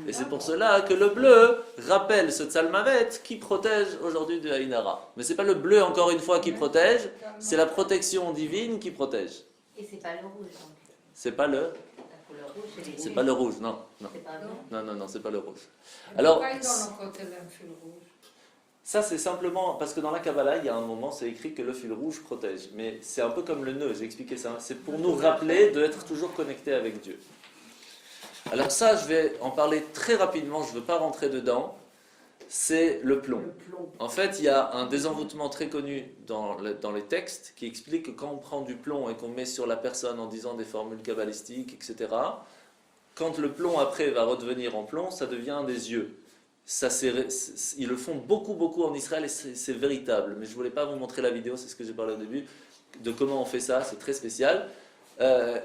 Et c'est pour cela que le bleu rappelle ce Tsalmavet qui protège aujourd'hui de Ainara. Mais ce n'est pas le bleu, encore une fois, qui protège, c'est la protection divine qui protège. Et c'est pas le rouge. Donc. C'est pas le... La couleur rouge, C'est pas le rouge, non. C'est pas blanc. Non, c'est pas le rouge. Et Alors, pourquoi ils donnent au côté d'un fil rouge? ça c'est simplement parce que dans la Kabbalah, il y a un moment, c'est écrit que le fil rouge protège. Mais c'est un peu comme le nœud, j'ai expliqué ça. C'est pour nous rappeler d'être toujours connectés avec Dieu. Alors ça, je vais en parler très rapidement, je ne veux pas rentrer dedans. C'est le plomb. En fait, il y a un désenvoûtement très connu dans les textes qui explique que quand on prend du plomb et qu'on met sur la personne en disant des formules kabbalistiques, etc., quand le plomb après va redevenir en plomb, ça devient des yeux. Ils le font beaucoup en Israël et c'est véritable. Mais je ne voulais pas vous montrer la vidéo, c'est ce que j'ai parlé au début, de comment on fait ça, c'est très spécial.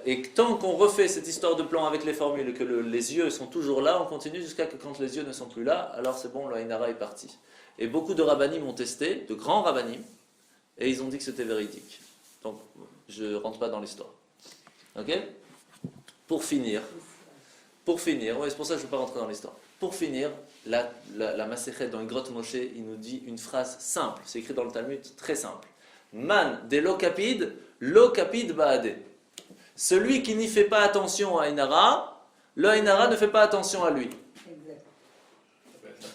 Et tant qu'on refait cette histoire de plomb avec les formules et que les yeux sont toujours là, on continue jusqu'à que quand les yeux ne sont plus là, alors c'est bon, le Ainara est parti. Et beaucoup de rabbanim ont testé, de grands rabbanim, et ils ont dit que c'était véridique. Donc, je ne rentre pas dans l'histoire. Ok? Pour finir, ouais, c'est pour ça que je ne veux pas rentrer dans l'histoire. Pour finir, la Masechet dans une grotte Moshe, il nous dit une phrase simple, c'est écrit dans le Talmud, très simple. Man de lo kapid baade. Celui qui n'y fait pas attention à Ainara, le Ainara ne fait pas attention à lui.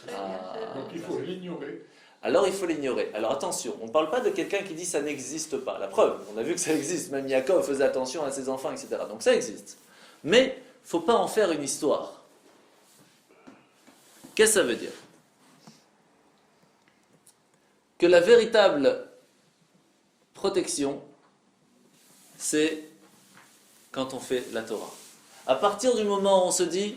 Donc il faut l'ignorer. Alors il faut l'ignorer. Alors attention, on ne parle pas de quelqu'un qui dit ça n'existe pas. La preuve, on a vu que ça existe. Même Yaakov faisait attention à ses enfants, etc. Donc ça existe. Mais il ne faut pas en faire une histoire. Qu'est-ce que ça veut dire? que la véritable protection, c'est quand on fait la Torah. À partir du moment où on se dit,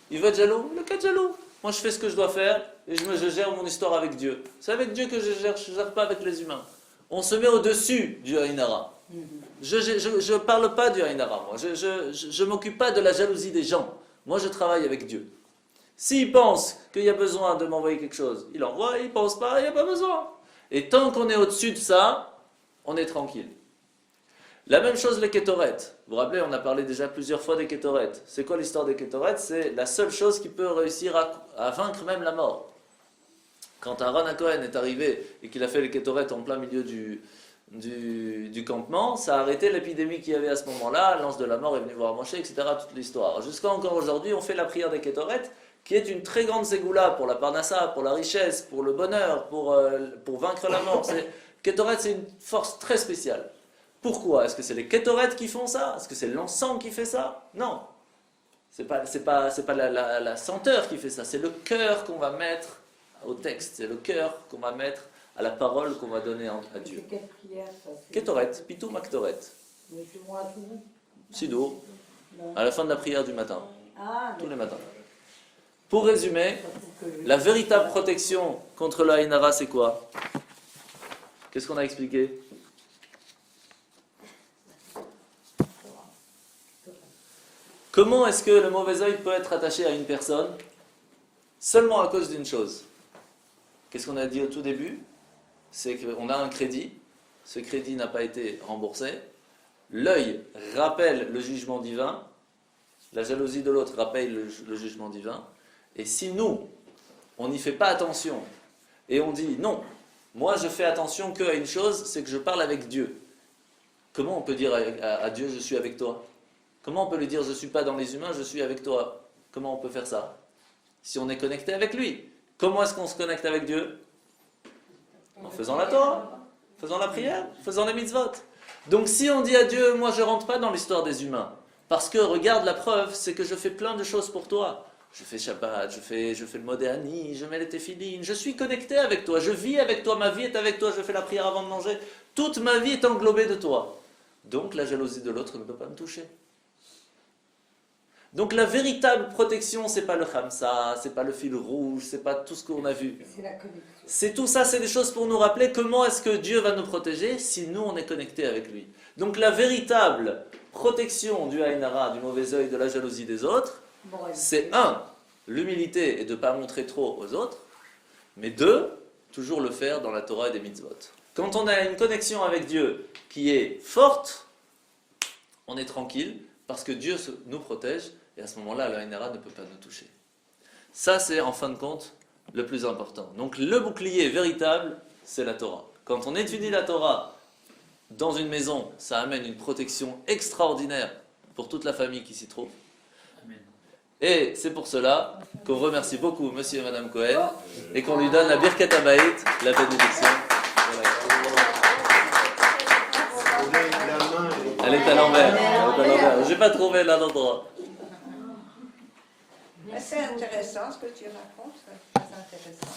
il veut être jaloux, le cas de jaloux. Moi je fais ce que je dois faire et je gère mon histoire avec Dieu. C'est avec Dieu que je gère pas avec les humains. On se met au-dessus du Ainara. Je ne parle pas du Ainara, moi. Je ne m'occupe pas de la jalousie des gens. Moi je travaille avec Dieu. S'il pense qu'il y a besoin de m'envoyer quelque chose, il envoie, il ne pense pas, il n'y a pas besoin. Et tant qu'on est au-dessus de ça, on est tranquille. La même chose les kétoret. Vous vous rappelez, on a parlé déjà plusieurs fois des kétoret. C'est quoi l'histoire des kétoret? C'est la seule chose qui peut réussir à vaincre même la mort. Quand Aaron Cohen est arrivé et qu'il a fait les kétoret en plein milieu du campement, ça a arrêté l'épidémie qu'il y avait à ce moment-là. L'ange de la mort est venu voir Moshe, etc. Toute l'histoire. Jusqu'à encore aujourd'hui, on fait la prière des kétoret, qui est une très grande ségoula pour la parnassa, pour la richesse, pour le bonheur, pour vaincre la mort. Kétoret, c'est une force très spéciale. Pourquoi? Est-ce que c'est les kétoret qui font ça? Est-ce que c'est l'encens qui fait ça? Non. C'est pas la senteur qui fait ça. C'est le cœur qu'on va mettre au texte. C'est le cœur qu'on va mettre à la parole qu'on va donner à Dieu. C'est quelle prière ça? Kétoret, pitou maktoret. Mais c'est moi tout. Sido, Non. à la fin de la prière du matin. Ah, Tous les matins. Pour résumer, la véritable protection contre le Ainara, c'est quoi? Qu'est-ce qu'on a expliqué? Comment est-ce que le mauvais œil peut être attaché à une personne? Seulement à cause d'une chose. Qu'est-ce qu'on a dit au tout début? C'est qu'on a un crédit, ce crédit n'a pas été remboursé, l'œil rappelle le jugement divin, la jalousie de l'autre rappelle le jugement divin, et si nous, on n'y fait pas attention, et on dit non, moi je fais attention qu'à une chose, c'est que je parle avec Dieu. Comment on peut dire à Dieu je suis avec toi? Comment on peut lui dire je ne suis pas dans les humains, je suis avec toi? Comment on peut faire ça? Si on est connecté avec lui. Comment est-ce qu'on se connecte avec Dieu? En faisant la Torah, faisant la prière, faisant les mitzvot. Donc si on dit à Dieu, moi je ne rentre pas dans l'histoire des humains, parce que regarde la preuve, c'est que je fais plein de choses pour toi. Je fais Shabbat, je fais le modéani, je mets les téphilines, je suis connecté avec toi, je vis avec toi, ma vie est avec toi, je fais la prière avant de manger. Toute ma vie est englobée de toi. Donc la jalousie de l'autre ne peut pas me toucher. Donc la véritable protection, c'est pas le khamsa, c'est pas le fil rouge, c'est pas tout ce qu'on a vu. c'est la connexion. C'est tout ça, c'est des choses pour nous rappeler comment est-ce que Dieu va nous protéger si nous on est connectés avec lui. Donc la véritable protection du Ainara, du mauvais œil, de la jalousie des autres, c'est l'humilité et de ne pas montrer trop aux autres, mais deux, toujours le faire dans la Torah et des mitzvot. Quand on a une connexion avec Dieu qui est forte, on est tranquille, parce que Dieu nous protège, et à ce moment-là, le Ainara ne peut pas nous toucher. Ça, c'est en fin de compte le plus important. Donc le bouclier véritable, c'est la Torah. Quand on étudie la Torah dans une maison, ça amène une protection extraordinaire pour toute la famille qui s'y trouve. Et c'est pour cela qu'on remercie beaucoup Monsieur et Madame Cohen et qu'on lui donne la Birkat Habayit, la bénédiction. Elle est à l'envers. Je n'ai pas trouvé l'endroit. C'est intéressant ce que tu racontes, c'est très intéressant.